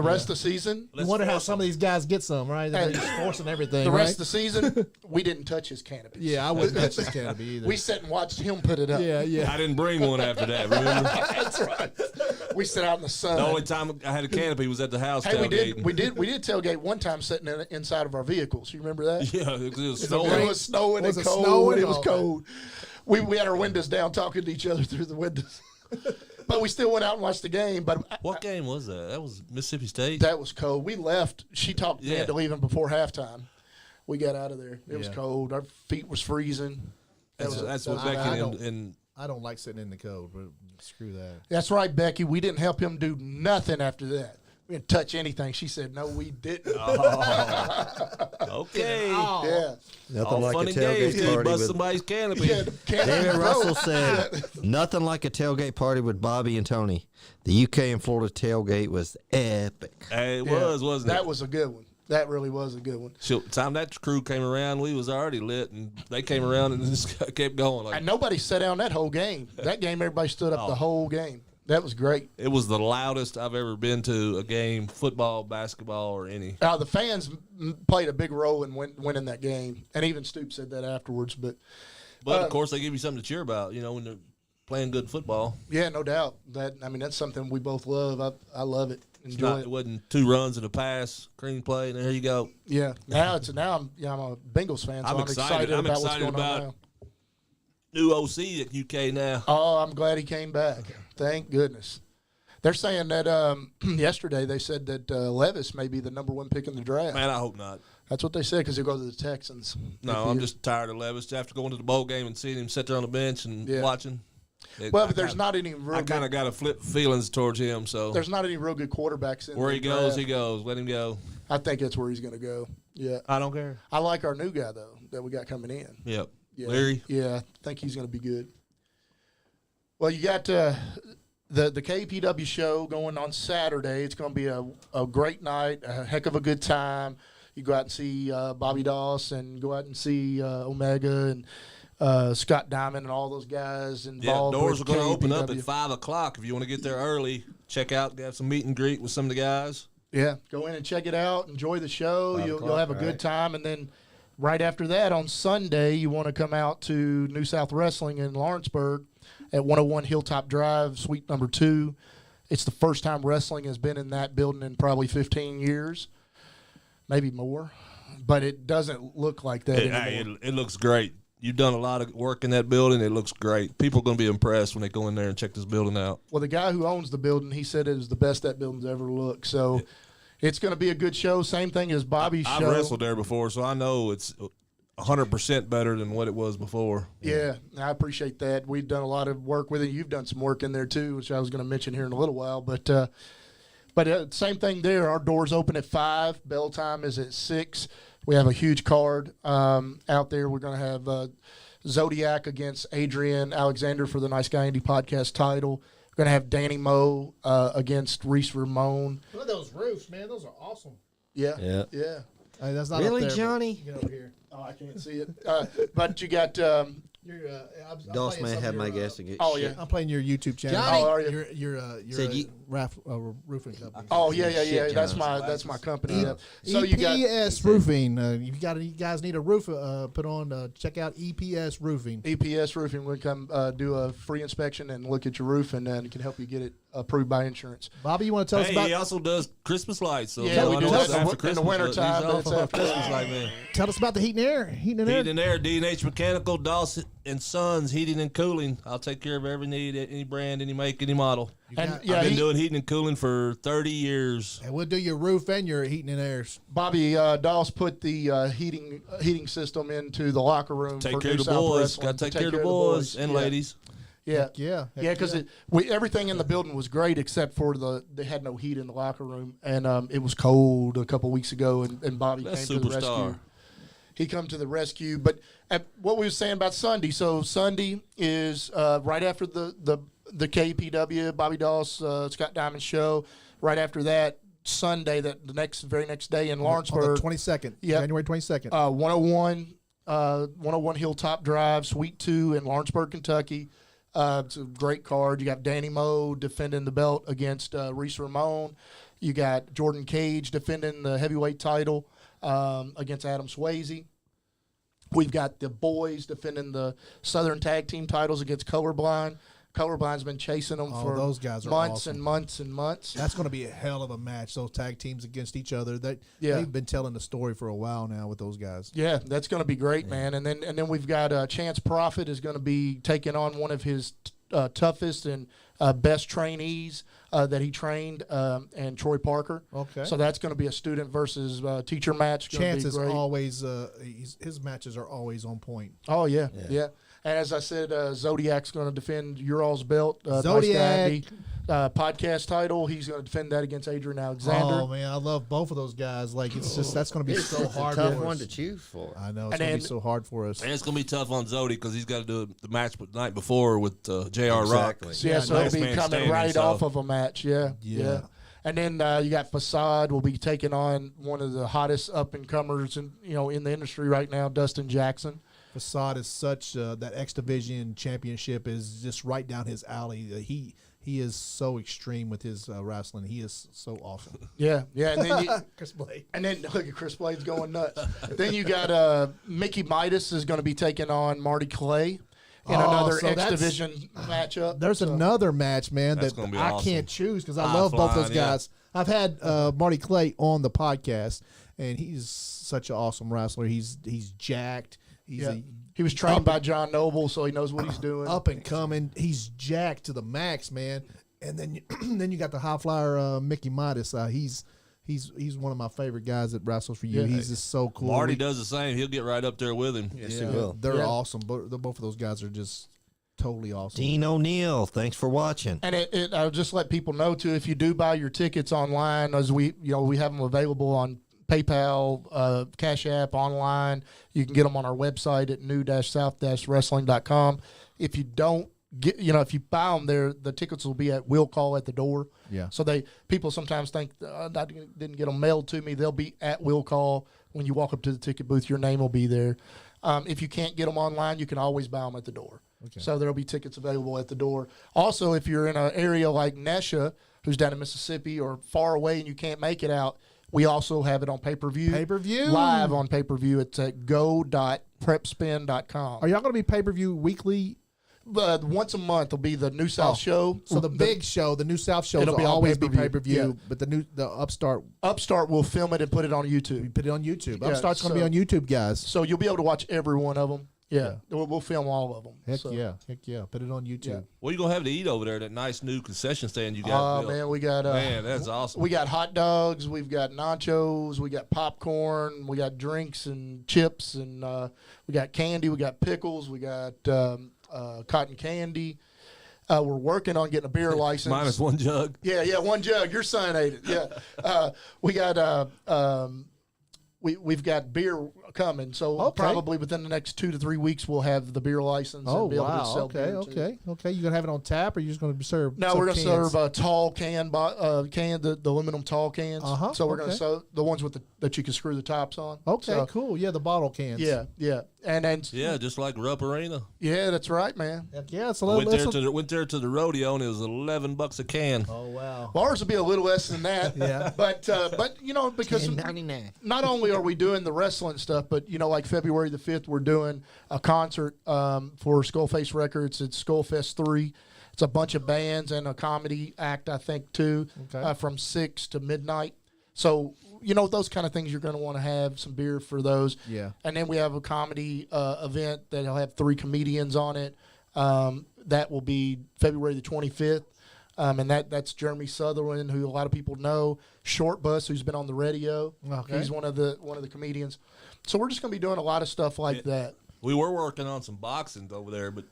rest of the season.
You wonder how some of these guys get some, right? They're just forcing everything.
The rest of the season, we didn't touch his canopy.
Yeah, I wouldn't touch his canopy either.
We sat and watched him put it up.
Yeah.
I didn't bring one after that. Remember?
That's right. We sat out in the sun.
The only time I had a canopy was at the house.
Hey,
tailgating.
we did tailgate one time sitting inside of our vehicles. You remember that?
Yeah, it was
It
snowing.
was snowing
Was
and
it
cold.
snowing?
It was
Oh.
cold. We had our windows down, talking to each other through the windows. But we still went out and watched the game. But
What game was that? That was Mississippi State.
that was cold. We left. She talked me into leaving before halftime. We got out of there. It was cold. Our feet was freezing.
That's what
I
Becky
don't-
and
I don't like sitting in the cold, but screw that.
That's right, Becky. We didn't help him do nothing after that. We didn't touch anything. She said, "No, we didn't."
okay.
Yeah.
Nothing
All
like
fun
a
and games
tailgate
till you
party
bust
with.
somebody's canopy.
Yeah, the canopy
David
broke.
Russell said, "Nothing like a tailgate party with Bobby and Tony. The UK and Florida tailgate was epic."
Hey, it was, wasn't it?
That was a good one. That really was a good one.
So, time that crew came around, we was already lit, and they came around and just kept going. Like,
And nobody sat down that whole game. That game, everybody stood up the whole game. That was great.
it was the loudest I've ever been to a game, football, basketball, or any.
The fans played a big role in winning that game. And even Stoop said that afterwards. But
of course, they give you something to cheer about, when they're playing good football.
yeah, no doubt. That's something we both love. I love it. Enjoy
It
it.
wasn't 2 runs and a pass, clean play, and there you go.
Yeah. Now I'm a Bengals fan, so
I'm
I'm
excited. I'm
about what's
excited
going on
about
now.
New OC at UK now.
Oh, I'm glad he came back. Thank goodness. They're saying that yesterday they said that Levis may be the number 1 pick in the draft.
Man, I hope not.
That's what they said because he'll go to the Texans.
No, I'm just tired of Levis. After going to the bowl game and seeing him sit there on the bench and watching.
But there's not any real
I kind of got to flip feelings towards him. So
there's not any real good quarterbacks in
where
the
he goes,
draft.
he goes. Let him go.
I think that's where he's going to go. Yeah.
I don't care.
I like our new guy, though, that we got coming in.
Yep.
Yeah.
Larry.
Yeah, I think he's going to be good. Well, you got the KPW show going on Saturday. It's going to be a great night, a heck of a good time. You go out and see Bobby Doss and go out and see Omega and Scott Diamond and all those guys involved.
Yeah, doors are
with
going to open up
KPW.
at 5 o'clock. If you want to get there early, check out, have some meet and greet with some of the guys.
Yeah, go in and check it out. Enjoy the show.
5
You'll
o'clock,
have a good
right.
time. And then right after that, on Sunday, you want to come out to New South Wrestling in Lawrenceburg at 101 Hilltop Drive, suite number 2. It's the first time wrestling has been in that building in probably 15 years, maybe more. But it doesn't look like that anymore.
It looks great. You've done a lot of work in that building. It looks great. People are going to be impressed when they go in there and check this building out.
Well, the guy who owns the building, he said it was the best that building's ever looked. So it's going to be a good show. Same thing as Bobby's
I've
show.
wrestled there before, so I know it's 100% better than what it was before.
Yeah, I appreciate that. We've done a lot of work with it. You've done some work in there too, which I was going to mention here in a little while. But same thing there. Our doors open at 5. Bell time is at 6. We have a huge card out there. We're going to have Zodiak against Adrian Alexander for the Nice Guy Andy podcast title. We're going to have Dani Moe against Reese Ramon.
Look at those roofs, man. Those are awesome.
Yeah.
Yeah.
Yeah.
Hey, that's not
Really,
up there,
Johnny?
Get over here.
Oh, I can't see it. But you got
You're, I'm playing
DOSSMAN
some
had
of
my
your,
guess to get
oh,
shit.
yeah.
I'm playing your YouTube channel.
Johnny! Oh, are you?
You're
Said
a
you-
–
roofing company.
oh, yeah.
Shit,
That's
Johnny.
my company. So you got
EPS Roofing. You guys need a roof put on. Check out EPS Roofing.
EPS Roofing will come do a free inspection and look at your roof, and then it can help you get it approved by insurance.
Bobby, you want to tell us
Hey,
about?
he also does Christmas lights. So
Yeah,
you know,
we
I
do
know
that
it's after
in the
Christmas,
winter
but
time,
he's
but
off
it's
on
after.
Christmas light, man.
Tell us about the heat and air. Heating and air.
Heat and air, D&H Mechanical, Dawson and Sons, heating and cooling. I'll take care of every need, any brand, any make, any model.
And
I've been doing heating and cooling for 30 years.
And we'll do your roof and your heating and airs.
Bobby Doss put the heating system into the locker room.
Take
for
care of
New
the
South
boys.
Wrestling
Got to
to
take care of the boys and
Yeah.
ladies.
Yeah,
Heck yeah. Heck
yeah, because everything in the building was great except for they had no heat in the locker room, and it was cold a couple weeks ago, and Bobby
That's
came to the
superstar.
rescue. He come to the rescue, but what we were saying about Sunday. So Sunday is right after the KPW Bobby Doss Scott Diamond show. Right after that, Sunday, the very next day in Lawrenceburg,
On the 22nd.
Yep.
January 22nd.
101 Hilltop Drive, Suite 2 in Lawrenceburg, Kentucky. It's a great card. You got Danny Moe defending the belt against Reese Ramon. You got Jordan Cage defending the heavyweight title against Adam Swayze. We've got the boys defending the Southern Tag Team titles against Colorblind. Colorblind's been chasing them for
those guys are
months
awesome.
and months and months.
That's going to be a hell of a match. Those tag teams against each other.
Yeah.
They've been telling the story for a while now with those guys.
Yeah, that's going to be great, man. And then we've got Chance Prophet is going to be taking on one of his toughest and best trainees that he trained, and Troy Parker.
Okay.
So that's going to be a student versus teacher match. Gonna
Chance
be
is
great.
always his matches are always on point.
Oh yeah. And as I said, Zodiac's going to defend Ural's belt.
Zodiac.
Nice Guy, podcast title. He's going to defend that against Adrian Alexander.
Oh man, I love both of those guys. Like it's just that's going to be so hard.
Tough
for
one
us.
to choose for.
I know it's
And
going to be
then-
so hard for us.
And it's going to be tough on Zodi because he's got to do the match the night before with J.R.
Exactly.
Rock.
So,
Yeah,
so
Last
it'll be
man
coming
standing,
right
so-
off of a match. Yeah.
Yeah.
And then you got Facade will be taking on one of the hottest up and comers in the industry right now, Dustin Jackson.
Facade is such that X Division championship is just right down his alley. He is so extreme with his wrestling. He is so awesome.
Yeah, and then
Chris Blake.
look at Chris Blade's going nuts. Then you got Mickey Midas is going to be taking on Marty Clay in another
so
X
that's-
Division matchup.
There's another match, man,
That's
that
gonna be
I
awesome.
can't choose because I
High
love both
flying,
those
yeah.
guys. I've had Marty Clay on the podcast, and he's such an awesome wrestler. He's jacked. He's
He was trained by John Noble, so he knows what he's doing.
up and coming. He's jacked to the max, man. And then then you got the high flyer Mickey Midas. He's one of my favorite guys that wrestles for you.
Yeah.
He's just so cool.
Marty does the same. He'll get right up there with him.
Yes,
Yeah,
he will.
they're
Yeah.
awesome. Both of those guys are just totally awesome.
Dean O'Neill, thanks for watching.
And I'll just let people know too, if you do buy your tickets online, as we have them available on PayPal, Cash App, online. You can get them on our website at new-south-wrestling.com. If you don't if you buy them there, the tickets will be at will call at the door.
Yeah.
So people sometimes think I didn't get them mailed to me. They'll be at will call when you walk up to the ticket booth. Your name will be there. If you can't get them online, you can always buy them at the door.
Okay.
So there'll be tickets available at the door. Also, if you're in an area like Nesha, who's down in Mississippi or far away and you can't make it out, we also have it on pay-per-view.
Pay-per-view.
Live on pay-per-view. It's at go.prepspin.com.
Are y'all going to be pay-per-view weekly?
Once a month will be the New South show.
So the big show, the New South show,
It'll
will
be on
always be
pay-per-view.
pay-per-view.
Yeah.
But the Upstart,
Upstart will film it and put it on YouTube.
we put it on YouTube.
Yeah,
Upstart's going to
so-
be on YouTube, guys.
So you'll be able to watch every one of them. Yeah. We'll film all of them.
Heck
So,
yeah. Put it on YouTube.
Yeah.
What are you going to have to eat over there, that nice new concession stand you got?
Oh,
built?
man, we got
Man, that's awesome.
we got hot dogs, we've got nachos, we got popcorn, we got drinks and chips, and we got candy, we got pickles, we got cotton candy. We're working on getting a beer license.
Minus one jug.
Yeah, one jug. Your son ate it. Yeah, we got we've got beer coming, so
Okay.
probably within the next 2 to 3 weeks we'll have the beer license.
Oh,
and be able to
wow.
sell
Okay.
beer, too.
You going to have it on tap or you just going to serve?
No, we're going to
cans?
serve a tall can, the aluminum tall cans.
Uh-huh,
So we're going to
okay.
serve the ones with that you can screw the tops on.
Okay,
So,
cool. Yeah, the bottle cans.
Yeah, and then
Yeah, just like Rupp Arena.
yeah, that's right, man.
Heck yeah. So
Went
let's.
there to the rodeo and it was $11 a can.
Oh, wow.
Well, ours will be a little less than that.
Yeah.
but because
$10.99.
not only are we doing the wrestling stuff, but like February the 5th, we're doing a concert for Skullface Records. It's Skullfest 3. It's a bunch of bands and a comedy act, I think, too,
Okay.
from 6 to midnight. So, you know, those kind of things you're going to want to have some beer for those.
Yeah.
And then we have a comedy event that'll have 3 comedians on it. That will be February the 25th. And that's Jeremy Sutherland, who a lot of people know. Short Bus, who's been on the radio.
Okay.
He's one of the comedians. So we're just going to be doing a lot of stuff like that.
We were working on some boxing over there, but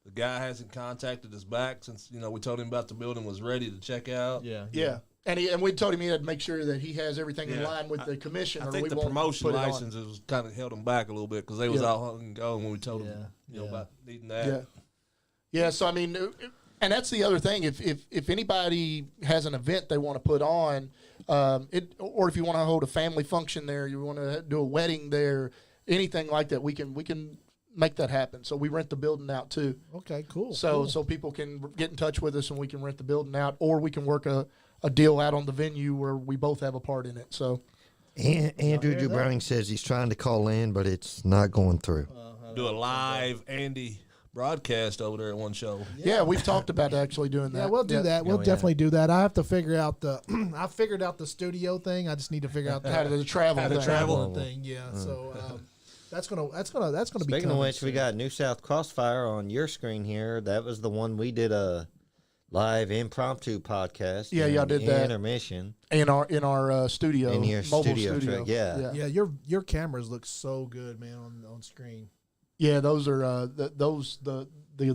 the guy hasn't contacted us back since, you know, we told him about the building was ready to check out.
Yeah. And we told him he had to make sure that he has everything in
Yeah.
line with the commission.
I
or
think
we
the
won't
promotion
put it on.
licenses kind of held them back a little bit because they was
Yeah.
all hung and going when we told them, you know,
Yeah.
about needing that.
Yeah. Yeah, so I mean, and that's the other thing. If anybody has an event they want to put on, or if you want to hold a family function there, you want to do a wedding there, anything like that, we can make that happen. So we rent the building out too.
Okay, cool.
So
cool.
people can get in touch with us and we can rent the building out, or we can work a deal out on the venue where we both have a part in it. So
Andrew
hear that?
Dubrowning says he's trying to call in, but it's not going through.
Do a live Andy broadcast over there at one show.
yeah, we've talked about actually doing that.
Yeah, we'll do that. We'll
yeah.
definitely do that. I have to figure out the. I figured out the studio thing. I just need to figure out
How to travel.
How to
thing.
travel.
thing. Yeah. So that's gonna be.
Speaking
coming
of which, we
soon.
got New South Crossfire on your screen here. That was the one we did a live impromptu podcast.
Yeah, y'all did that.
Intermission
in our studio,
in your
mobile
studio. Truck. Yeah.
Yeah, your cameras look so good, man, on screen.
Yeah, those are the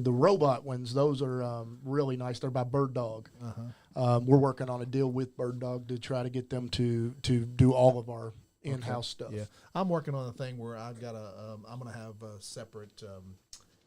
robot ones. Those are really nice. They're by Bird Dog. We're working on a deal with Bird Dog to try to get them to do all of our in-house stuff.
Yeah, I'm working on a thing where I've got I'm gonna have separate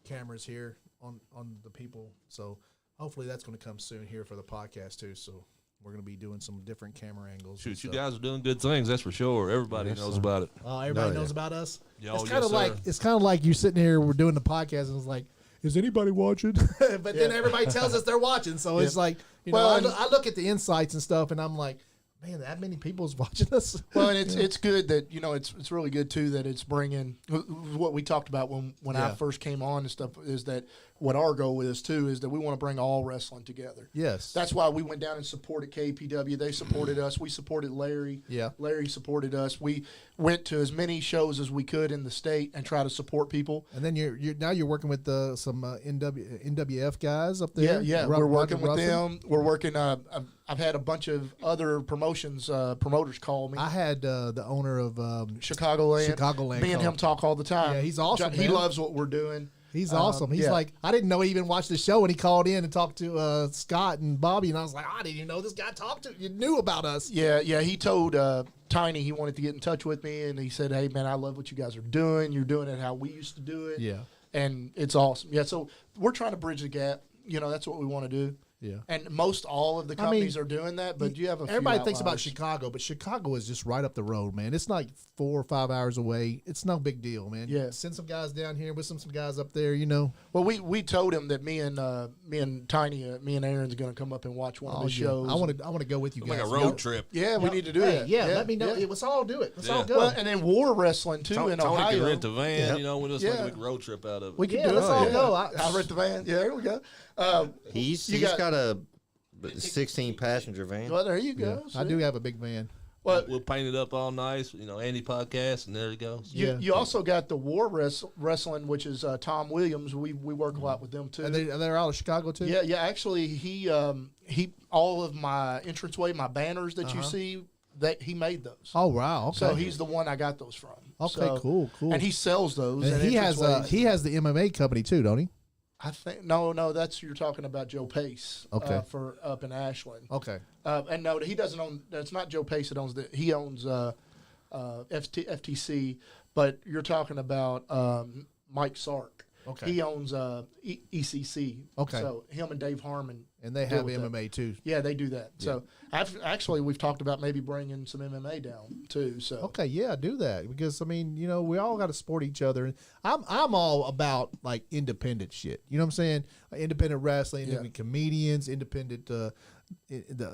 cameras here on the people. So hopefully that's gonna come soon here for the podcast too. So we're gonna be doing some different camera angles.
Shoot, you guys are doing good things, that's for sure. Everybody knows about it.
Oh, everybody
Oh,
knows
yeah.
about us.
Yo,
It's
yes,
kind of like
sir.
it's kind of like you sitting here. We're doing the podcast, and it's like, is anybody watching? But then everybody tells us they're watching, so it's like, you know,
Well,
I look at the insights and stuff, and I'm like, man, that many people's watching us.
Well, and it's good that, you know, it's really good too that it's bringing what we talked about when I first came on and stuff, is that what our goal is too is that we want to bring all wrestling together.
Yes,
That's why we went down and supported KPW. They supported us. We supported Larry.
Yeah.
Larry supported us. We went to as many shows as we could in the state and try to support people.
and then you're working with some NWF guys up there.
Yeah,
Ru-
we're
Roger
working with
Ruffin.
them. We're working. I've had a bunch of other promoters call me.
I had the owner of
Chicagoland.
Chicagoland
Me and
call.
him talk all the time.
Yeah, he's awesome,
He
man.
loves what we're doing.
He's awesome. He's
yeah.
like, I didn't know he even watched the show, and he called in and talked to Scott and Bobby, and I was like, I didn't even know this guy talked to you, knew about us.
Yeah. He told Tiny he wanted to get in touch with me, and he said, "Hey, man, I love what you guys are doing. You're doing it how we used to do it.
Yeah.
And it's awesome. Yeah, so we're trying to bridge the gap. You know, that's what we want to do.
Yeah.
And most all of the companies are doing that, but you have a few
Everybody thinks about
outliers.
Chicago, but Chicago is just right up the road, man. It's like 4 or 5 hours away. It's no big deal, man.
Yeah.
Send some guys down here with some guys up there, you know.
Well, we told him that me and Tiny, me and Aaron's going to come up and watch one of the shows.
I want to go with you
Like
guys.
a road trip.
Yeah, we need to do
Hey,
that.
yeah, let me know. Let's all do it. Let's all go.
Well, and then War Wrestling too in
Tony
Ohio.
can rent a van, you know, we'll just make
Yeah.
a big road trip out of it.
We can
Yeah,
do
let's
it.
all
Yeah.
go.
I rent the van. Yeah, there we go.
He's
You
got a 16 passenger van.
Well, there you go.
I do have a big van.
Well,
We'll paint it up all nice, you know, Andy podcast, and there it goes.
you also got the War Wrestling, which is Tom Williams. We work a lot with them too.
And they're out of Chicago too.
Yeah. Actually, he all of my entranceway, my banners that you see, that he made those.
Oh wow. Okay.
So he's the one I got those from.
Okay,
So-
cool.
And he sells those.
And he has the MMA company too, don't he?
I think no, that's you're talking about Joe Pace.
Okay.
For up in Ashland.
Okay.
And no, he doesn't own. That's not Joe Pace that owns the. He owns FTC, but you're talking about Mike Sark.
Okay.
He owns ECC.
Okay.
So him and Dave Harmon.
And they
deal
have
with that.
MMA too.
Yeah, they do that. So actually, we've talked about maybe bringing some MMA down too. So
Okay, yeah, do that because I mean, you know, we all got to support each other. And I'm all about like independent shit. You know what I'm saying? Independent wrestling, independent comedians, independent the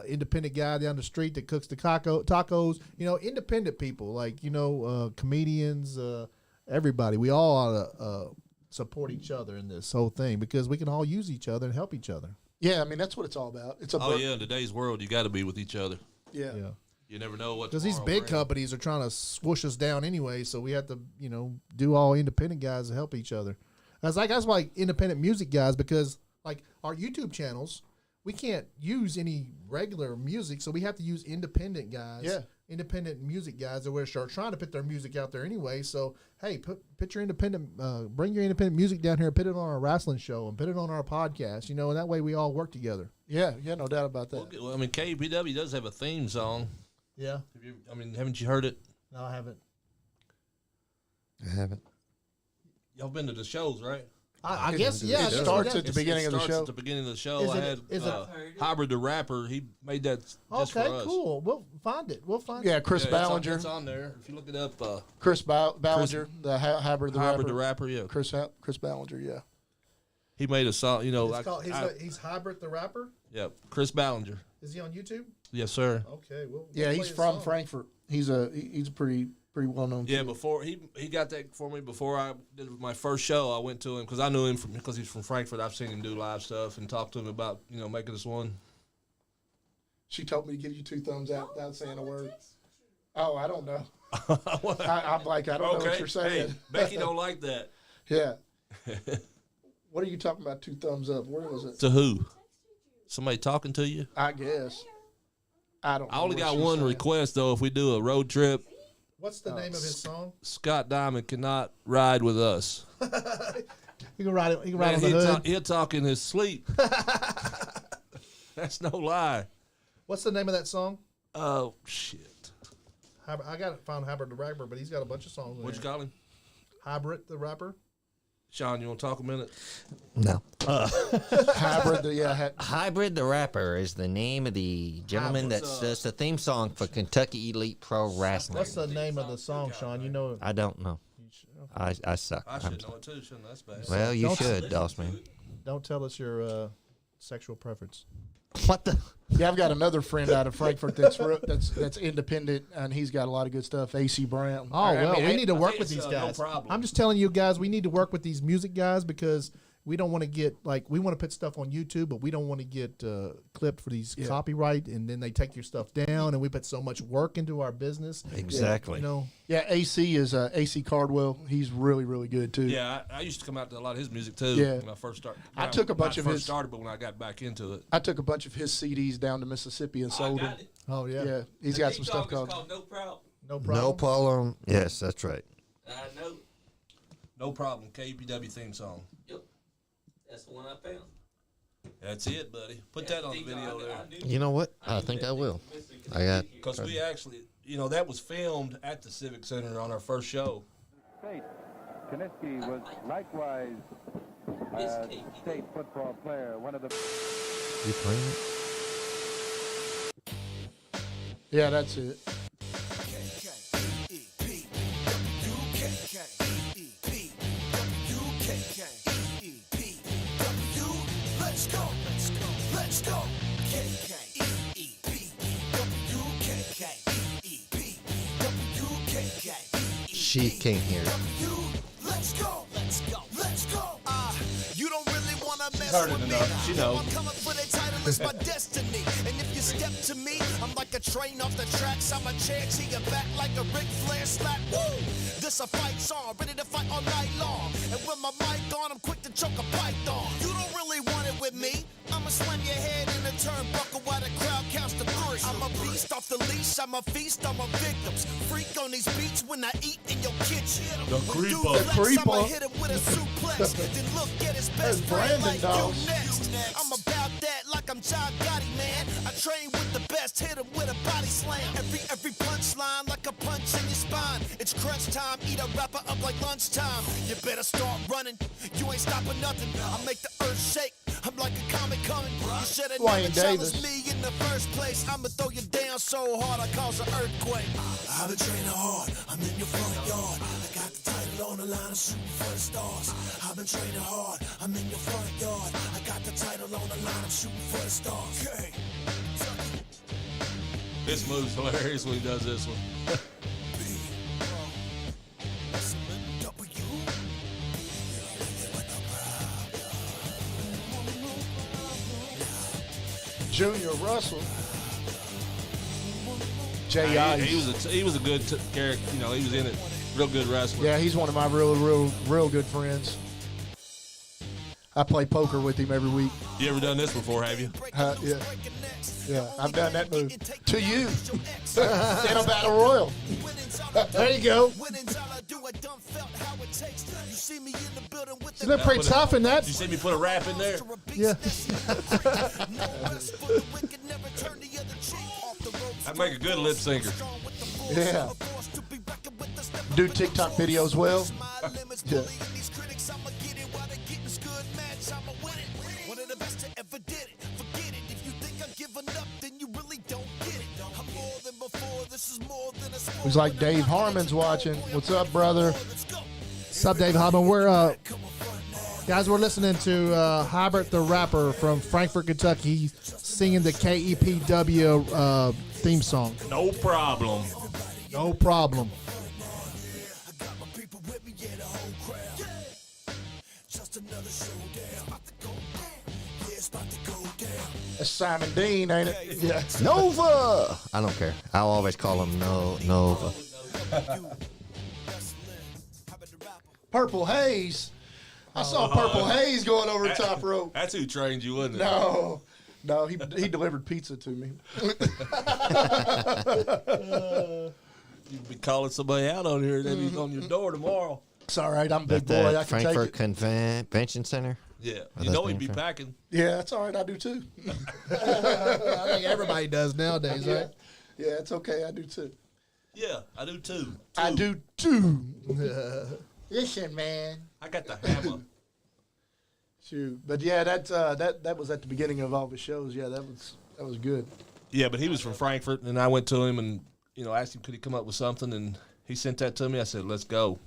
independent guy down the street that cooks the tacos. You know, independent people like comedians, everybody. We all ought to support each other in this whole thing because we can all use each other and help each other.
Yeah, I mean, that's what it's all about. It's a
Oh yeah, in today's world, you got to be with each other.
yeah.
You never know what.
Because these
tomorrow
big
brings.
companies are trying to swoosh us down anyway, so we have to, do all independent guys to help each other. That's why independent music guys, because like our YouTube channels, we can't use any regular music, so we have to use independent guys.
Yeah.
Independent music guys that we're trying to put their music out there anyway. So hey, put your independent, bring your independent music down here, and put it on our wrestling show, and put it on our podcast. And that way we all work together.
Yeah, no doubt about that.
Well, I mean, KBW does have a theme song.
Yeah.
Haven't you heard it?
No, I haven't.
I haven't.
Y'all been to the shows, right?
I guess yeah.
It starts at the
It
beginning of the
starts
show.
At the beginning of the show,
Is it
Hybrid the Rapper. He made that just
okay?
for us.
Cool. We'll find it.
Yeah, Chris
Yeah,
Ballinger.
It's on there. If you look it up,
Chris Ballinger, the Hybrid the
Hybrid the
Rapper.
Rapper. Yeah,
Chris Ballinger, yeah.
he made a song.
He's Hybrid the Rapper.
Yeah, Chris Ballinger.
Is he on YouTube?
Yes, sir.
Okay. Well.
Yeah,
we'll
he's
play
from
his song.
Frankfurt. He's a pretty well known.
Yeah, before he got that for me before I did my first show. I went to him because I knew him because he's from Frankfurt. I've seen him do live stuff and talked to him about making this one.
She told me to give you 2 thumbs out without saying a word. Oh, I don't know. I'm like, I don't know what you're saying.
Hey, Becky don't like that.
Yeah. What are you talking about? 2 thumbs up. Where was it?
To who? Somebody talking to you?
I guess. I don't know.
I only
what
got
she's
one
saying.
request though. If we do a road trip,
What's the name of his song?
Scott Diamond cannot ride with us.
You can ride it. You can
Man,
ride on the hood.
he'll talk in his sleep. That's no lie.
What's the name of that song?
Oh shit!
I got to find Hybrid the Rapper, but he's got a bunch of songs.
What you call him?
Hybrid the Rapper.
Sean, you want to talk a minute?
No.
Hybrid the Rapper is the name of the gentleman that does the theme song for Kentucky Elite Pro Wrestling.
What's the name of the song, Sean? You know.
I don't know. I suck.
I should know it too. Shouldn't I? That's bad.
Well, you
Don't-
should, Dossman.
Don't tell us your sexual preference.
What the?
Yeah, I've got another friend out of Frankfurt that's independent, and he's got a lot of good stuff. AC Brown.
Oh well, we need to work
think
with
it's,
these
no
guys.
problem.
I'm just telling you guys, we need to work with these music guys because we don't want to get we want to put stuff on YouTube, but we don't want to get clipped for these copyright, and then they take your stuff down, and we put so much work into our business.
Exactly.
Yeah, AC is AC Cardwell. He's really, really good too.
Yeah, I used to come out to a lot of his music too.
Yeah.
When I first started.
I took a bunch of his-
started, but when I got back into it,
I took a bunch of his CDs down to Mississippi and sold them.
it.
Oh yeah.
Yeah, he's got some stuff called.
No Problem.
No problem.
No problem. Yes, that's right.
I know.
no problem. KPW theme song.
Yep. That's the one I found.
That's it, buddy. Put that on the video there.
You know what? I think I will. I got.
Because we actually, that was filmed at the Civic Center on our first show.
State. Kaniski was likewise a state football player, one of the...
You playing it?
Yeah, that's it.
She can't hear it.
You don't really wanna mess
Heard it
with me.
enough. She knows.
I'm coming for the title, it's my destiny. And if you step to me, I'm like a train off the tracks. I'm a chair to your back like a Ric Flair slap. Woo! This a fight song, ready to fight all night long. And with my mic on, I'm quick to choke a python. You don't really want it with me. I'ma slam your head in the turnbuckle while the crowd counts to 3. I'm a beast off the leash, I'm a feast on my victims. Freak on these beats when I eat in your kitchen.
The
Dude,
creeper.
flex,
creeper.
I'ma hit him with a suplex. Then look at his best friend
Brandon,
like
dog.
you next. I'm about that like I'm John Gotti, man. I train with the best, hit him with a body slam. Every punchline like a punch in your spine. It's crunch time, eat a rapper up like lunchtime. You better start running, you ain't stopping nothing. I make the earth shake, I'm like a comet coming. You should've
Dwayne
never challenged
Davis.
me in the first place. I'ma throw you down so hard I cause an earthquake. I've been training hard, I'm in your front yard. I got the title on the line, I'm shooting for the stars. I've been training hard, I'm in your front yard. I got the title on the line, I'm shooting for the stars. Okay.
This move's hilarious when he does this one.
Junior Russell. Jay Ice.
He was a good character. You know, he was in it. Real good wrestler.
Yeah, he's one of my real good friends. I play poker with him every week.
You ever done this before, have you?
Yeah. Yeah, I've done that move. To you. In a battle royal.
There you go. You look pretty tough in that.
You see me put a rap in there?
Yeah.
I'd make a good lip syncer.
Yeah. Do TikTok videos well. Yeah. Looks like Dave Harmon's watching. What's up, brother?
What's up, Dave Harmon? We're we're listening to Hybrid the rapper from Frankfort, Kentucky. He's singing the KEPW theme song.
No problem.
No problem.
That's Simon Dean, ain't it? Yeah.
Nova. I don't care. I'll always call him Nova.
Purple Haze. I saw Purple Haze going over the top rope.
That's who trained you, wasn't it?
No, he delivered pizza to me.
You'd be calling somebody out on here, and then he's on your door tomorrow.
It's all right. I'm a big
At
boy.
the
I can
Frankfurt
take it.
Convention Center.
Yeah,
Oh,
you know
that's
he'd be
being fair.
packing.
Yeah, that's all right. I do too.
I think everybody does nowadays, right?
Yeah, it's okay. I do too.
Yeah, I do too.
I do too. Listen, man.
I got the hammer.
Shoot, but yeah, that was at the beginning of all the shows. Yeah, that was good.
Yeah, but he was from Frankfurt, and I went to him and asked him could he come up with something, and he sent that to me. I said, "Let's go."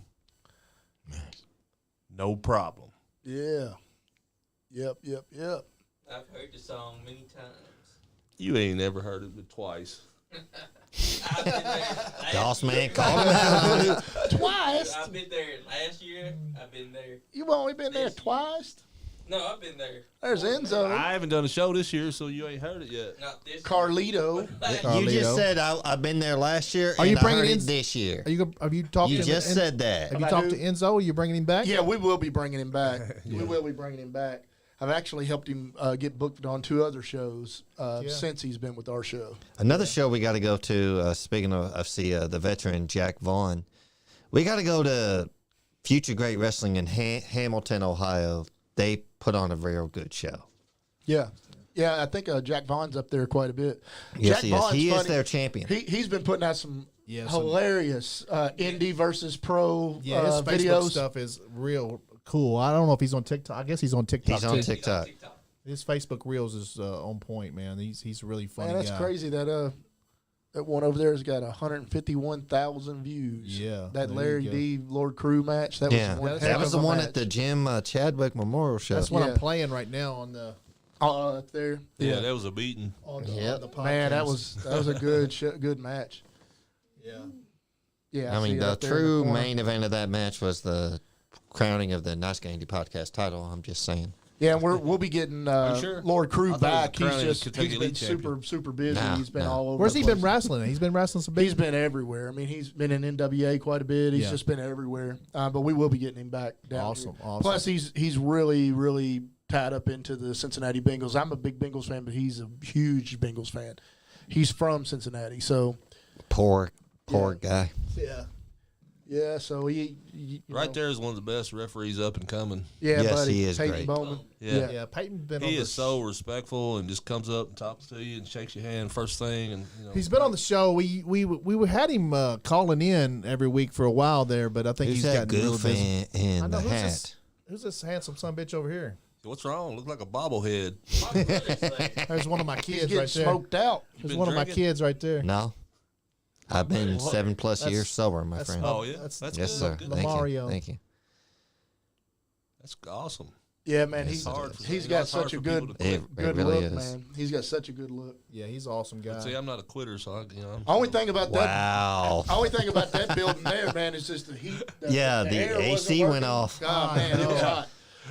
No problem.
Yeah. Yep.
I've heard the song many times.
You ain't never heard it but twice.
I've been there
DOSSMAN called him out.
Twice.
I've been there last year. I've been there.
You've only been there twice.
No, I've been there.
There's Enzo.
I haven't done a show this year, so you ain't heard it yet.
Not this
Carlito.
You just said I've been there last year.
Are you
and
bringing
I heard
in
it this year?
Have you talked
You
to
just said that.
Have you talked to Enzo? Are you bringing him back?
Yeah, we will be bringing him back. We will be bringing him back. I've actually helped him get booked on 2 other shows since he's been with our show.
Another show we got to go to. Speaking of the veteran Jack Vaughn, we got to go to Future Great Wrestling in Hamilton, Ohio. They put on a real good show.
Yeah. I think Jack Vaughn's up there quite a bit.
Yes,
Jack
he is.
Vaughn's
He is
funny.
their champion.
He's been putting out some hilarious indie versus pro
Yeah, his Facebook
videos.
stuff is real cool. I don't know if he's on TikTok. I guess he's on TikTok.
He's on
too.
TikTok.
His Facebook reels is on point, man. He's really funny.
Man, that's
guy.
crazy that that one over there has got 151,000 views.
Yeah,
that
there
Larry
you go.
D Lord Crew match. That
Yeah,
was one.
that was the one
match.
at the Jim Chadwick Memorial Show.
That's what
Yeah.
I'm playing right now on the
up there.
Yeah, that was a beating.
on
Yep.
the podcast.
Man, that was a good good match.
yeah.
Yeah,
I mean,
see
the
up there in
true
corner.
main event of that match was the crowning of the NiceGuyAndy podcast title. I'm just saying.
Yeah, and we'll be getting
sure?
Lord
I
Crew
thought it was
back.
the crowning of
He's
Kentucky
been
Elite champion.
super busy.
No,
He's been
no.
all over.
Where's
the
he been
place.
wrestling? He's been wrestling some big.
He's been everywhere. I mean, he's been in NWA quite a bit. He's
Yeah.
just been everywhere. But we will be getting him back down
Awesome,
here.
awesome.
Plus, he's really tied up into the Cincinnati Bengals. I'm a big Bengals fan, but he's a huge Bengals fan. He's from Cincinnati, so
Poor guy.
yeah. So he you
Right
know,
there is one of the best referees up and coming.
Yeah,
Yes,
buddy.
he is
Peyton
great.
Bowman.
Yeah.
Yeah, Peyton's been on
He
the
is so respectful and just comes up and talks to you and shakes your hand first thing. And
He's been on the show. We had him calling in every week for a while there, but I think
Who's
he's
that
gotten really
goof
busy.
in
I know,
the
who's
hat?
this- Who's this handsome son bitch over here?
What's wrong? Looks like a bobblehead.
My brother's like,
There's one of my
He's
kids
getting
right there.
smoked out.
There's
been
one of my
drinking?
kids right there.
No. I've been
What?
7+
That's-
years sober, my
that's
friend.
not-
Oh yeah,
That's-
that's
Yes,
good.
sir.
Good.
Thank
Mario.
you. Thank you.
That's awesome.
Yeah, man.
Yes,
He's
it
hard for-
he's
you know,
got
it's hard
such a
for
good
people to quit.
It
good
really
look,
is.
man. He's got such a good look.
Yeah, he's an awesome guy.
See, I'm not a quitter, so I'm
Only thing about that
Wow.
only thing about that building there, man, is just the heat.
Yeah, the
air wasn't
AC went
working.
off.
God, man, it was hot.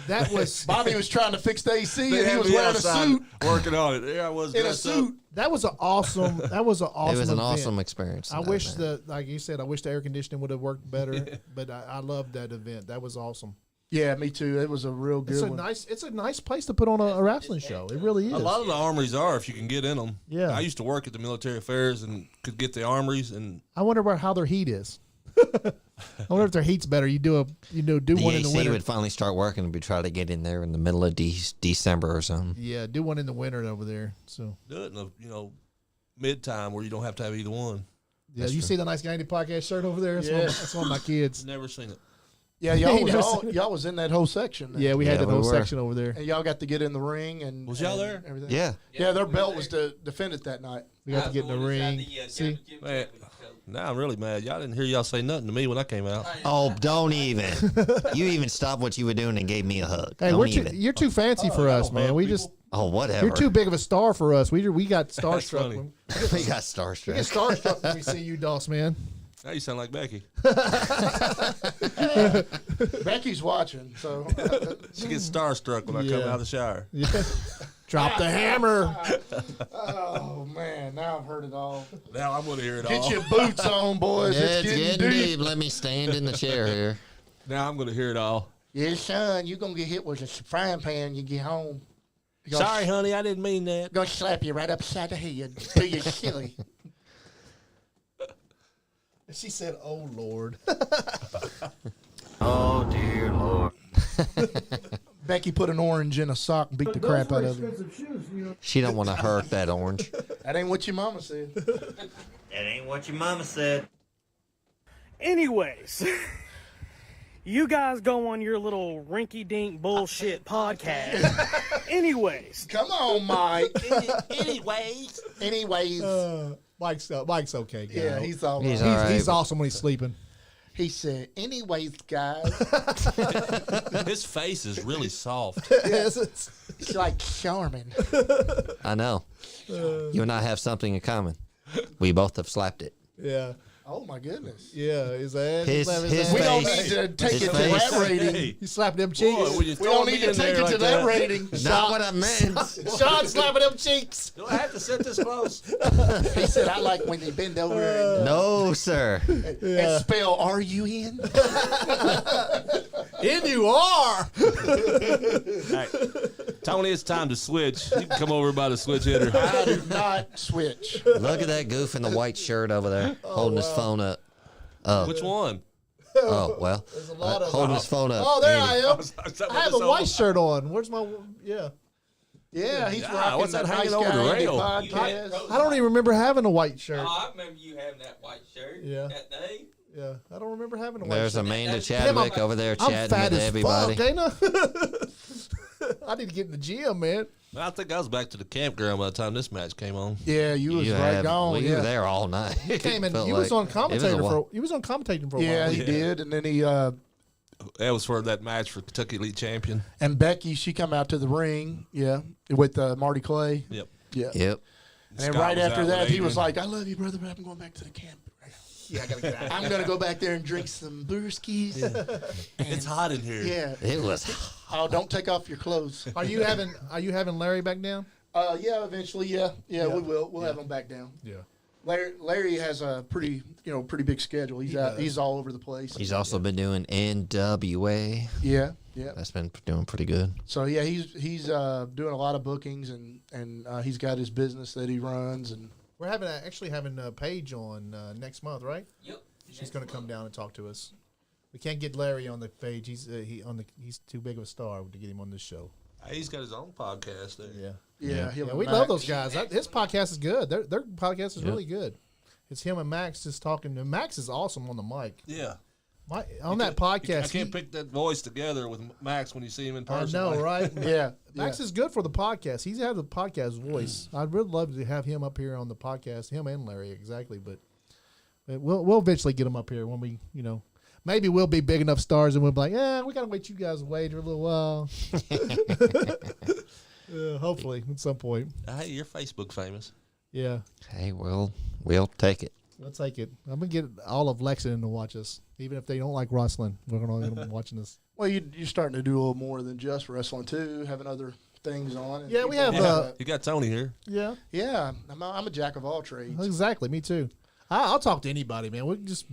That was
Bobby was trying to fix the AC,
They
and he
had
was
me
wearing a
outside
suit.
working on it. There I was
In a
dressed up.
suit.
that was an awesome. That was an awesome.
It was an
event.
awesome experience.
I wish like you said, I wish the air conditioning would have worked better. But I loved that event. That was awesome.
Yeah, me too. It was a real good one.
It's a nice place to put on a wrestling show. It really is.
A lot of the armories are if you can get in them.
Yeah.
I used to work at the military affairs and could get the armories, and
I wonder how their heat is. I wonder if their heat's better. You do one
the
in the
AC
winter.
would finally start working and we try to get in there in the middle of December or something.
Yeah, do one in the winter over there. So
do it in a mid time where you don't have to have either one.
yeah, you see the Nice Guy Andy podcast shirt over there? That's one of my kids.
Never seen it.
Yeah, y'all was in that whole section.
Yeah, we had
Yeah,
that whole
we were.
section over there.
And y'all got to get in the ring and
Was y'all
and
there?
Everything.
Yeah.
Yeah, their belt was to defend it that night.
We got to get in the ring. See,
Man, now I'm really mad. Y'all didn't hear y'all say nothing to me when I came out.
Oh, don't even. You even stopped what you were doing and gave me a hug.
hey,
Don't even.
you're too fancy for us, man. We just
Oh, whatever.
you're too big of a star for us. We got starstruck.
funny.
When,
We got
we get
starstruck.
starstruck when we see you, Doss man.
Now you sound like Becky.
Becky's watching, so
She gets starstruck when I come
Yeah.
out of the shower.
Yeah. Drop the hammer.
oh man, now I've heard it all.
Now I'm going to hear it
Get
all.
your boots on, boys.
Yeah,
it's getting deep.
Let me stand in the chair here.
Now I'm going to hear it all.
Yeah, son, you're gonna get hit with a frying pan when you get home. Gonna
Sorry, honey, I didn't mean that.
Gonna slap you right upside the head. Do you silly?
She said, "Oh Lord."
Oh, dear Lord.
Becky put an orange in a sock and beat the crap out of it.
She don't want to hurt that orange.
That ain't what your mama said.
That ain't what your mama said.
Anyways, you guys go on your little rinky-dink bullshit podcast. Anyways.
Come on, Mike.
Anyways.
Mike's okay, guy.
Yeah, he's all
He's
right.
all right.
He's awesome when he's sleeping.
He said, anyways, guys.
His face is really soft.
Yes,
It's like Charmin.
I know. You and I have something in common. We both have slapped it.
yeah.
Oh, my goodness.
Yeah, his ass.
His
We don't
face.
need to take
His
it to
face.
that rating.
Hey,
He slapped them cheeks.
boy, when you
We
throw
don't
me
need to
in
take
there
it
like
to that rating.
Not what I meant.
Sean slapping them cheeks.
Do I have to sit this close?
He said, I like when they bend over and,
No, sir.
and spell R-U-N.
In you are.
Hey, Tony, it's time to switch. You can come over by the switch hitter.
I do not switch.
Look at that goof in the white shirt over there, holding his phone up.
Which one?
Oh, well.
There's a lot of
Holding his phone up.
Oh, there
Andy.
I am. I have a white shirt on. Where's my? Yeah.
Yeah, he's
Yeah,
rocking
what's that
the
hanging
Nice
over the
Guy Andy
rail?
podcast.
I don't even remember having a white shirt.
Oh, I remember you having that white shirt
Yeah.
that day.
Yeah, I don't remember having a white
There's
shirt.
Amanda
Damn,
Chadwick over there
I'm
chatting
fat
with
as
everybody.
fuck, ain't I? I need to get in the gym, man.
I think I was back to the campground by the time this match came on.
Yeah, you was
You
right
have-
gone.
well, you
yeah.
were there all night.
He came in.
Felt
He was
like-
on commentator
it was a
for.
while.
He was on commentating for a
Yeah,
while.
he did, and then he
That was for that match for Kentucky Elite Champion.
and Becky, she come out to the ring, yeah, with Marty Clay.
Yep.
Yeah.
Yep.
And
Scott
right
was
after
out with
that, he was
Adrian.
like, "I love you, brother, but I'm going back to the camp. Yeah, I gotta get out. I'm gonna go back there and drink some brewskis.
It's hot in here.
Yeah.
It was.
Oh, don't take off your clothes.
Are you having Larry back down?
Yeah, eventually, yeah, we will. We'll have him back down.
Yeah.
Larry has a pretty big schedule. He's all over the place.
He's also been doing NWA.
Yeah.
That's been doing pretty good.
So yeah, he's doing a lot of bookings and he's got his business that he runs and
We're actually having Paige on next month, right?
Yep.
She's going to come down and talk to us. We can't get Larry on the page. He's too big of a star to get him on this show.
He's got his own podcast there.
Yeah.
yeah, him and
We
Max.
love those guys. His podcast is good. Their podcast is really good. It's him and Max just talking. And Max is awesome on the mic.
Yeah.
On that podcast,
I can't pick that voice together with Max when you see him in
I
person.
know,
Like,
right?
Yeah,
Max is good for the podcast. He's had the podcast voice. I'd really love to have him up here on the podcast. Him and Larry, exactly. But we'll eventually get him up here when we, maybe we'll be big enough stars and we'll be like, yeah, we gotta wait you guys wait for a little while. Hopefully at some point.
Hey, you're Facebook famous.
Yeah.
Hey, we'll take it.
We'll take it. I'm gonna get all of Lexington to watch us, even if they don't like wrestling. We're gonna get them watching us.
Well, you're starting to do a little more than just wrestling too, having other things on. And
Yeah, we
people-
have.
You got Tony here.
Yeah,
Yeah, I'm a jack of all trades.
exactly. Me too. I'll talk to anybody, man. We just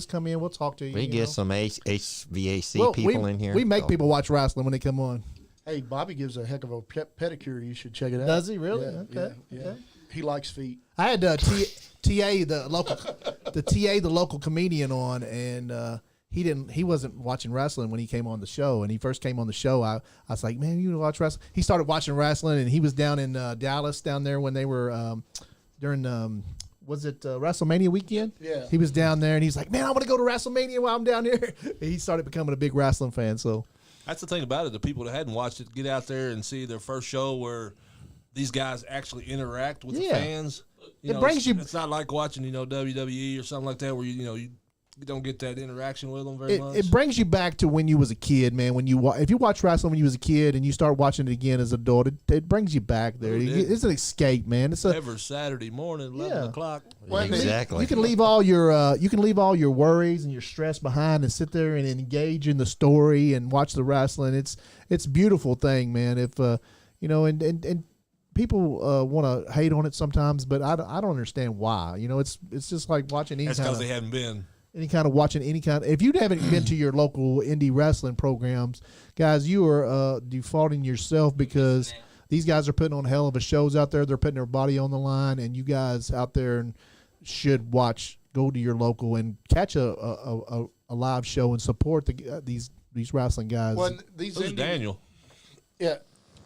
come in. We'll talk to you.
We
you
get
know.
some HVAC
Well,
people
we,
in here.
We make
Oh.
people watch wrestling when they come on.
Hey, Bobby gives a heck of a pedicure. You should check it out.
Does he really?
Yeah,
Okay,
Yeah,
okay.
He likes feet.
I had TA the local comedian on, and he wasn't watching wrestling when he came on the show. And he first came on the show, I was like, man, you watch wrestling? He started watching wrestling, and he was down in Dallas down there when they were during was it WrestleMania weekend?
Yeah.
He was down there, and he's like, man, I want to go to WrestleMania while I'm down here. He started becoming a big wrestling fan. So
That's the thing about it. The people that hadn't watched it, get out there and see their first show where these guys actually interact with the
Yeah.
fans.
It brings you-
It's not like watching, WWE or something like that where you don't get that interaction with them very much.
it brings you back to when you was a kid, man. When if you watch wrestling when you was a kid and you start watching it again as an adult, it brings you back there. It's an escape, man. It's a
Every Saturday morning, 11 o'clock.
Exactly.
You can leave all your worries and your stress behind and sit there and engage in the story and watch the wrestling. It's a beautiful thing, man. If and people want to hate on it sometimes, but I don't understand why. It's just like watching
That's because they haven't been.
any kind of watching any kind. If you haven't been to your local indie wrestling programs, guys, you are defaulting yourself because these guys are putting on a hell of a shows out there. They're putting their body on the line, and you guys out there should go to your local and catch a live show and support these wrestling guys.
Well, these
Who's Daniel?
Yeah.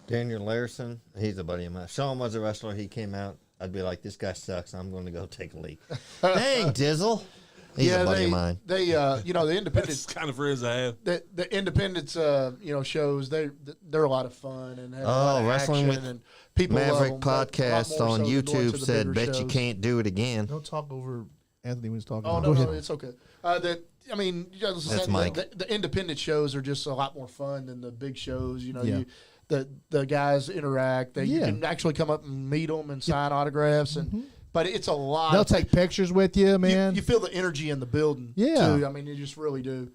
Daniel Larson, he's a buddy of mine. Sean was a wrestler. He came out. I'd be like, this guy sucks. I'm going to go take a leak. Dang, Dizzle. He's a buddy of mine.
They the independent
It's kind of friends I have.
the independence shows they're a lot of fun and have a lot of
Wrestling
action
with
and people love
Maverick
them, but a lot
podcast
more
on
so than going
YouTube
to the
said,
bigger
bet you
shows.
can't do it again.
Don't talk over Anthony when he's talking.
Oh
Go
no,
ahead.
it's okay. The independent shows are just a lot more fun than the big shows.
Yeah.
The guys interact. You
Yeah.
can actually come up and meet them and sign autographs but it's a lot.
They'll take pictures with you, man.
You feel the energy in the building.
Yeah.
Too. I mean, you just really do.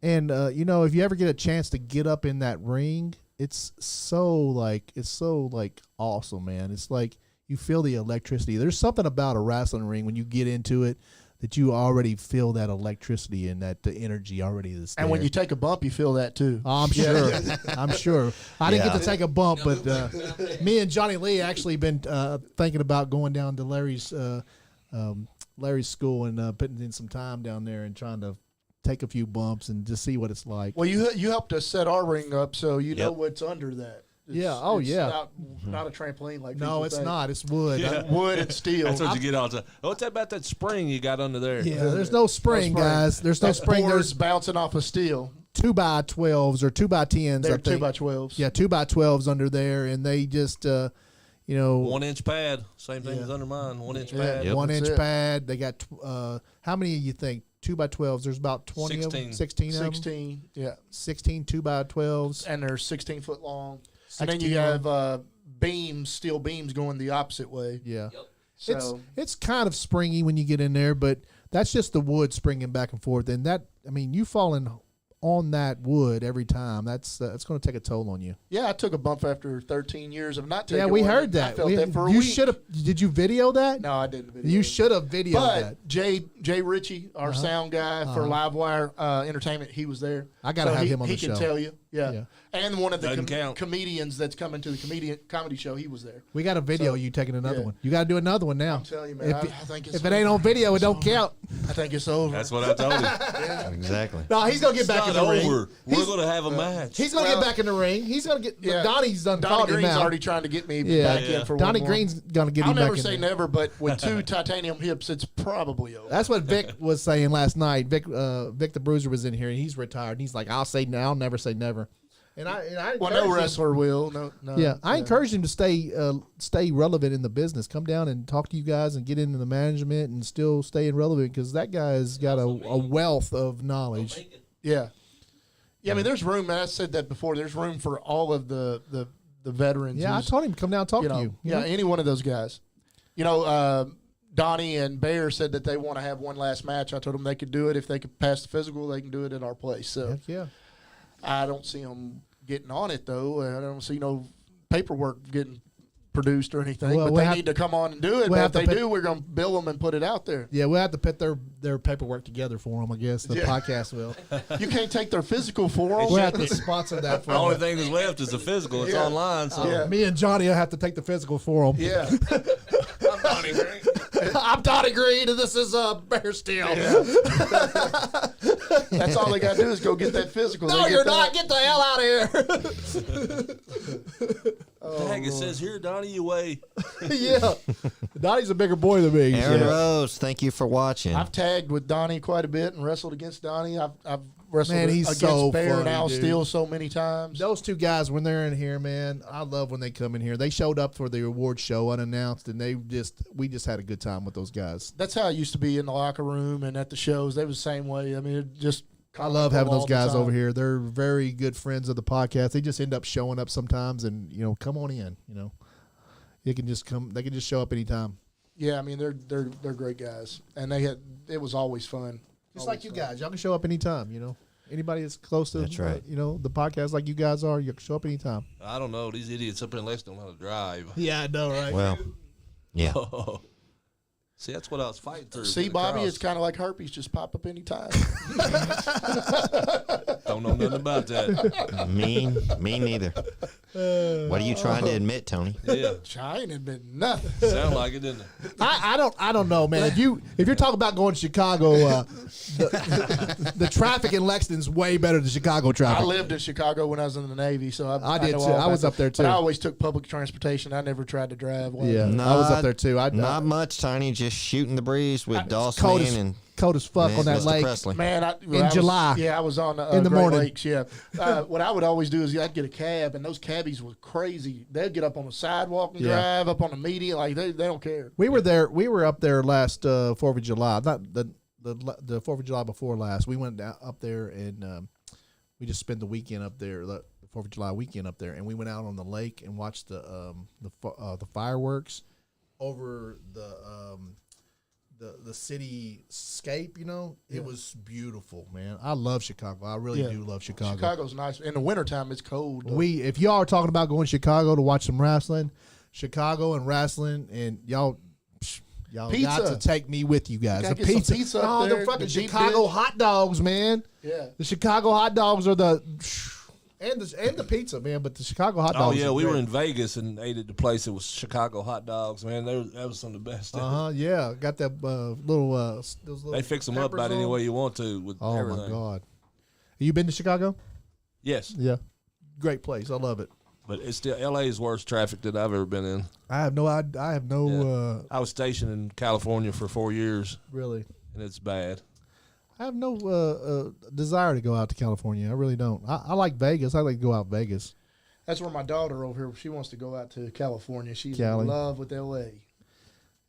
And if you ever get a chance to get up in that ring, it's so awesome, man. It's like you feel the electricity. There's something about a wrestling ring when you get into it that you already feel that electricity and that the energy already is there.
And when you take a bump, you feel that too.
Oh, I'm sure. I'm sure. I didn't get
Yeah.
to take a bump, but me and Johnny Lee actually been thinking about going down to Larry's school and putting in some time down there and trying to take a few bumps and just see what it's like.
Well, you helped us set our ring up, so you know
Yep.
what's under that. Not a trampoline like
No,
people
it's
think.
not. It's wood.
Yeah.
Wood and steel.
That's what you get all the time. What's that about that spring you got under there?
Yeah, there's no spring,
spring.
guys. There's no
That's
spring.
boards
There's
bouncing off of steel.
2x12s or 2x10s.
They're
I think.
2x12s.
Yeah, 2x12s under there, and they just
1 inch pad. Same thing
Yeah.
as under mine. 1 inch
Yeah.
pad.
Yep.
1 inch
That's it.
pad. They got how many you think? 2x12s. There's about 20 of them. 16 of them.
16. Yeah.
16 2x12s.
And they're 16 foot long. And then
16
you
of
have steel beams going the opposite way.
Yeah.
So
It's kind of springy when you get in there, but that's just the wood springing back and forth. And you falling on that wood every time. It's going to take a toll on you.
yeah, I took a bump after 13 years of not taking
Yeah, we
one.
heard
I
that.
felt that for a
You
week.
should have. Did you video that?
No, I didn't. Video
You
it.
should have videoed
But
that.
Jay Ritchie, our sound guy for Livewire Entertainment, he was there.
I gotta have him on
he
the
can
show.
tell you. Yeah.
Yeah.
And one of the
Doesn't count.
comedians that's coming to the comedy show, he was there.
We got a video
So,
you taking another
yeah.
one. You got to do another one now.
I'm telling you, man. I think it's
If it ain't on video, it don't
over.
count.
I think it's over.
That's what I told him.
Exactly.
No, he's gonna get
It's
back in
not
the ring.
over. We're going to have a match.
He's gonna get back in the ring. He's gonna get.
Yeah.
Donnie's done
Donnie
called him
Green's
out.
already trying to get me
Yeah.
back in for one
Donnie
more.
Green's gonna get
I'll
him back
never
in
say
there.
never, but with 2 titanium hips, it's probably over.
That's what Vic was saying last night. Vic the Bruiser was in here and he's retired. And he's like, I'll never say never. And I
Well,
encouraged
no
him-
wrestler will. No.
Yeah, I encouraged him to stay relevant in the business. Come down and talk to you guys and get into the management and still stay relevant because that guy's got a wealth of knowledge.
Yeah. Yeah, I mean, there's room. And I said that before. There's room for all of the veterans.
Yeah, I
who's,
told him to come down and talk to you.
Yeah, any one of those guys. Dani and Bear said that they want to have one last match. I told them they could do it. If they could pass the physical, they can do it at our place. So
Heck yeah.
I don't see them getting on it, though. I don't see no paperwork getting produced or anything.
Well,
but
we'll
they
have-
need to come on and do it.
we'll
But
have
if
to
they
put-
do, we're going to bill them and put it out there.
Yeah, we'll have to put their paperwork together for them, I guess. The podcast will.
You can't take their physical for them.
We'll have to sponsor that for
The only
them.
thing that's left is the physical. It's online, so
Yeah.
Me and Johnny will have to take the physical for them.
Yeah.
I'm Donnie Green.
I'm Donnie Green, and this is Bear Steel.
That's all they got to do is go get that physical.
No,
They get
you're
that.
not. Get the hell out of here.
Dang, it says here, Donnie, you weigh.
Yeah. Donnie's a bigger boy than me.
Aaron
so-
Rose, thank you for watching.
I've tagged with Dani quite a bit and wrestled against Dani. I've wrestled
Man, he's
against
so
Bear and
funny,
Al
dude.
Steele so many times.
Those two guys, when they're in here, man, I love when they come in here. They showed up for the award show unannounced, and we just had a good time with those guys.
That's how it used to be in the locker room and at the shows. They was the same way. I mean, it just
I love having
all
those
the
guys
time.
over here. They're very good friends of the podcast. They just end up showing up sometimes, and come on in. They can just come. They can just show up anytime.
Yeah, I mean they're great guys, and it was always fun.
Just like you guys, y'all can show up anytime. Anybody that's close to
That's right.
the podcast like you guys are, you can show up anytime.
I don't know. These idiots up here in Lexington don't know how to drive.
Yeah, I know, right?
Well, yeah.
See, that's what I was fighting through.
See,
getting
Bobby,
across.
it's kind of like herpes, just pop up anytime.
Don't know nothing about that.
Me neither. What are you trying to admit, Tony?
Yeah,
China had been nothing.
sound like it, didn't it?
I don't know, man. If you're talking about going to Chicago, the traffic in Lexington's way better than Chicago traffic.
I lived in Chicago when I was in the Navy, so I
did
know
too.
all
I
about
was
that.
up there, too.
But I always took public transportation. I never tried to drive.
Yeah, I was up there too.
Not much, Tiny. Just shooting the breeze with
cold
DOSSMAN
as,
and
cold as fuck on that
Mr.
lake.
Presley.
Man,
July.
Yeah, I was on
In the
Great
morning.
Lakes. Yeah, what I would always do is I'd get a cab, and those cabbies were crazy. They'd get up on the sidewalk and
Yeah.
drive up on the median, like they don't care.
We were there. We were up there last 4th of July. Not the 4th of July before last. We went up there and we just spent the weekend up there. The 4th of July weekend up there, and we went out on the lake and watched the fireworks over the cityscape. It was beautiful, man. I love Chicago. I really do love Chicago.
Chicago's nice. In the wintertime, it's cold. though.
If y'all are talking about going to Chicago to watch some wrestling, Chicago and wrestling, and y'all got
Pizza.
to take me with you guys.
Gotta
The
get some pizza up
oh,
there,
the fucking
the deep
Chicago
dish.
hot dogs, man.
Yeah.
The Chicago hot dogs are and the pizza, man. But the Chicago hot
Oh
dogs.
yeah, we were in Vegas and ate at the place that was Chicago hot dogs. Man, that was some of the best.
Yeah, got that little. Those little
They fix them up about
peppers
any
on.
way you want to with
Oh
everything.
my god, you been to Chicago?
Yes,
Yeah, great place. I love it.
but it's still LA's worst traffic that I've ever been in.
I have no.
I was stationed in California for 4 years,
Really.
and it's bad.
I have no desire to go out to California. I really don't. I like Vegas. I like to go out Vegas.
That's where my daughter over here. She wants to go out to California. She's
Cali.
in love with L.A.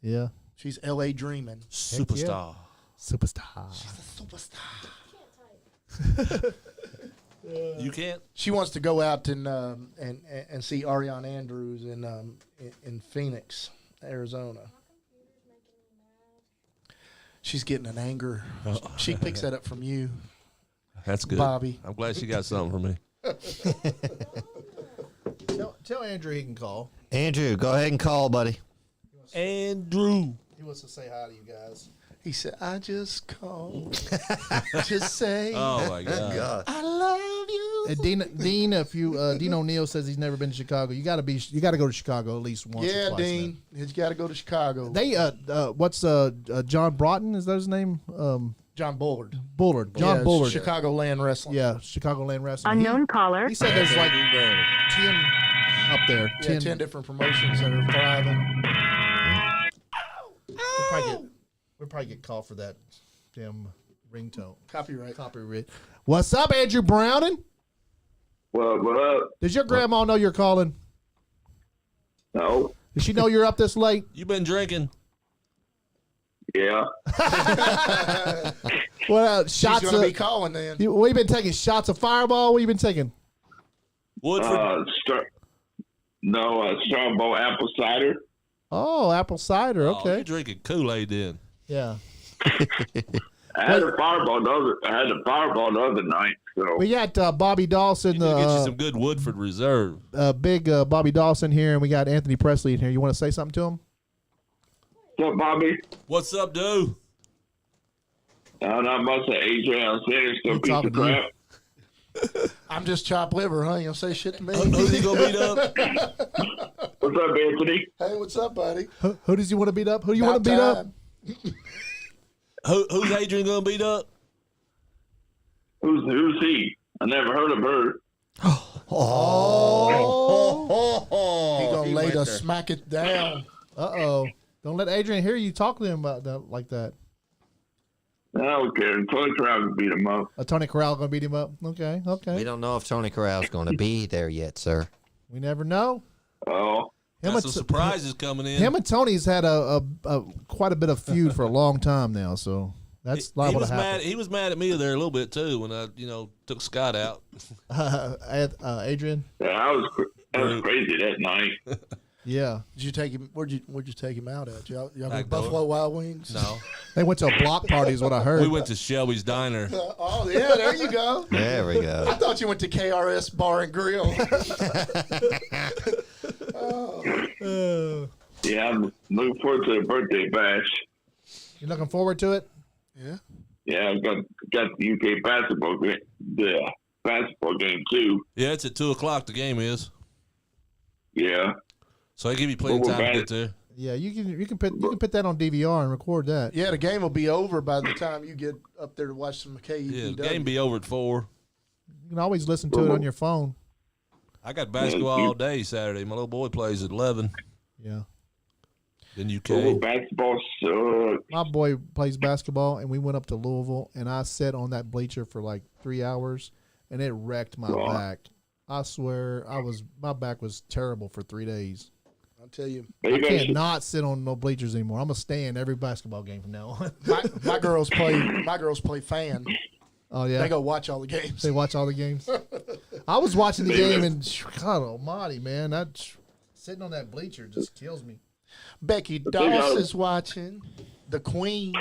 Yeah.
She's L.A. dreaming.
Superstar.
Superstar.
Superstar.
You can't.
She wants to go out and see Ariane Andrews in Phoenix, Arizona. She's getting an anger. She picks that up from you,
That's good,
Bobby.
I'm glad she got something for me.
Tell Andrew he can call.
Andrew, go ahead and call, buddy.
Andrew.
He wants to say hi to you guys.
He said, "I just called to say
Oh my God.
I love you."
And Dean, if you Dean O'Neill says he's never been to Chicago, you got to go to Chicago at least once.
Yeah,
or twice,
Dean,
man.
you got to go to Chicago.
They what's John Broughton? Is that his name?
John Bullard.
Bullard. John
Yeah,
Bullard.
Chicagoland Wrestling.
Yeah, Chicagoland Wrestling.
Unknown caller.
He said there's like 10 up there.
Yeah, 10 different promotions that are thriving.
We'll probably get called for that damn ringtone.
Copyright.
What's up, Andrew Browning?
What up?
Does your grandma know you're calling?
No.
Does she know you're up this late?
You been drinking?
Yeah.
What shots?
She's going to be calling then.
What you been taking? Shots of Fireball? What you been taking?
Woodford.
Strongbow apple cider.
Oh, apple cider.
Oh,
Okay.
you're drinking Kool-Aid then.
Yeah.
I had a fireball the other night. So
We got Bobby Dawson,
You need to get you
the
some good Woodford Reserve.
big Bobby Dawson here, and we got Anthony Presley in here. You want to say something to him?
what's up, Bobby?
What's up, dude?
Not much of Adrian. I'm saying still
He
piece
talking
of
to you.
crap.
I'm just chopped liver, huh? You don't say shit to me.
Who's he gonna beat up?
What's up, Anthony?
Hey, what's up, buddy?
Who does he want to beat up? Who do you want to beat
About
up?
time.
Who's Adrian gonna beat up?
Who's he? I never heard of her.
He gonna lay to smack it down.
Uh-oh. Don't let Adrian hear you talk to him about that like that.
I don't care. Tony Corral can beat him up.
Tony Corral going to beat him up? Okay.
We don't know if Tony Corral's going to be there yet, sir.
We never know.
Oh,
Got some surprises coming in.
Him and Tony's had a quite a bit of feud for a long time now, so that's liable to happen.
He was mad at me there a little bit too when I, took Scott out.
Adrian?
yeah, I was crazy that night.
Yeah.
Did you take him? Where'd you take him out at? Y'all go to
Back door.
Buffalo Wild Wings?
No,
They went to a block party is what I heard.
we went to Shelby's Diner.
Oh yeah, there you go.
There we
I
go.
thought you went to KRS Bar and Grill.
Yeah, I'm looking forward to the birthday bash.
You looking forward to it?
Yeah.
Yeah, I've got the UK basketball game, too.
Yeah, it's at 2:00. The game is.
Yeah.
So they give you plenty of
Well, we're
time to
back.
get there.
Yeah, you can put that on DVR and record that.
Yeah, the game will be over by the time you get up there to watch some KEPW.
Yeah, the game be over at 4.
You can always listen to it on your phone.
I got basketball all day Saturday. My little boy plays at 11
Yeah.
in UK.
Louisville basketball sucks.
My boy plays basketball, and we went up to Louisville, and I sat on that bleacher for like 3 hours, and it wrecked my
Oh.
back. I swear, my back was terrible for 3 days.
I'll tell you.
I cannot sit on no bleachers anymore. I'm gonna stay in every basketball game from now on.
My girls play fan.
Oh yeah,
They go watch all the games.
They watch all the games. I was watching the game, and God Almighty, man, that sitting on that bleacher just kills me.
Becky Doss is watching. The Queen.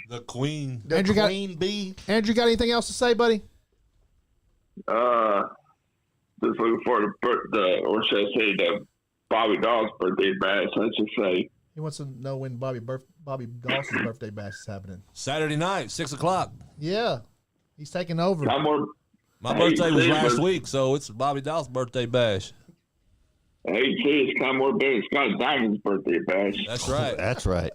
The Queen.
The
Andrew
Queen Bee.
Andrew, got anything else to say, buddy?
Just looking for or should I say the Bobby Daw's birthday bash, let's just say.
He wants to know when Bobby Dawson's birthday bash is happening.
Saturday night, 6:00.
Yeah, he's taking over.
My birthday was last week, so it's Bobby Dawson's birthday bash.
I hate to say it's kind of more big than Scott Diamond's birthday bash.
That's right.
That's right.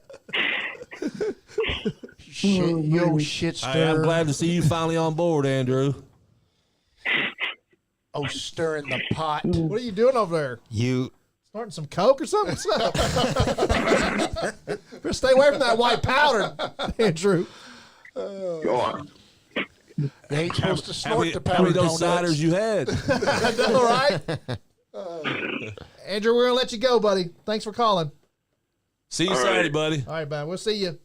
Shit
Hey,
stir.
I'm glad to see you finally on board, Andrew.
Oh, stirring the pot.
What are you doing over there?
You
Snorting some coke or something? What's up? Better stay away from that white powder, Andrew.
Go on.
You ain't supposed to
How
snort the powder
many of those
donuts.
ciders you had?
All right. Andrew, we're gonna let you go, buddy. Thanks for calling.
See you
All
Saturday,
right.
buddy.
All right, man. We'll see you.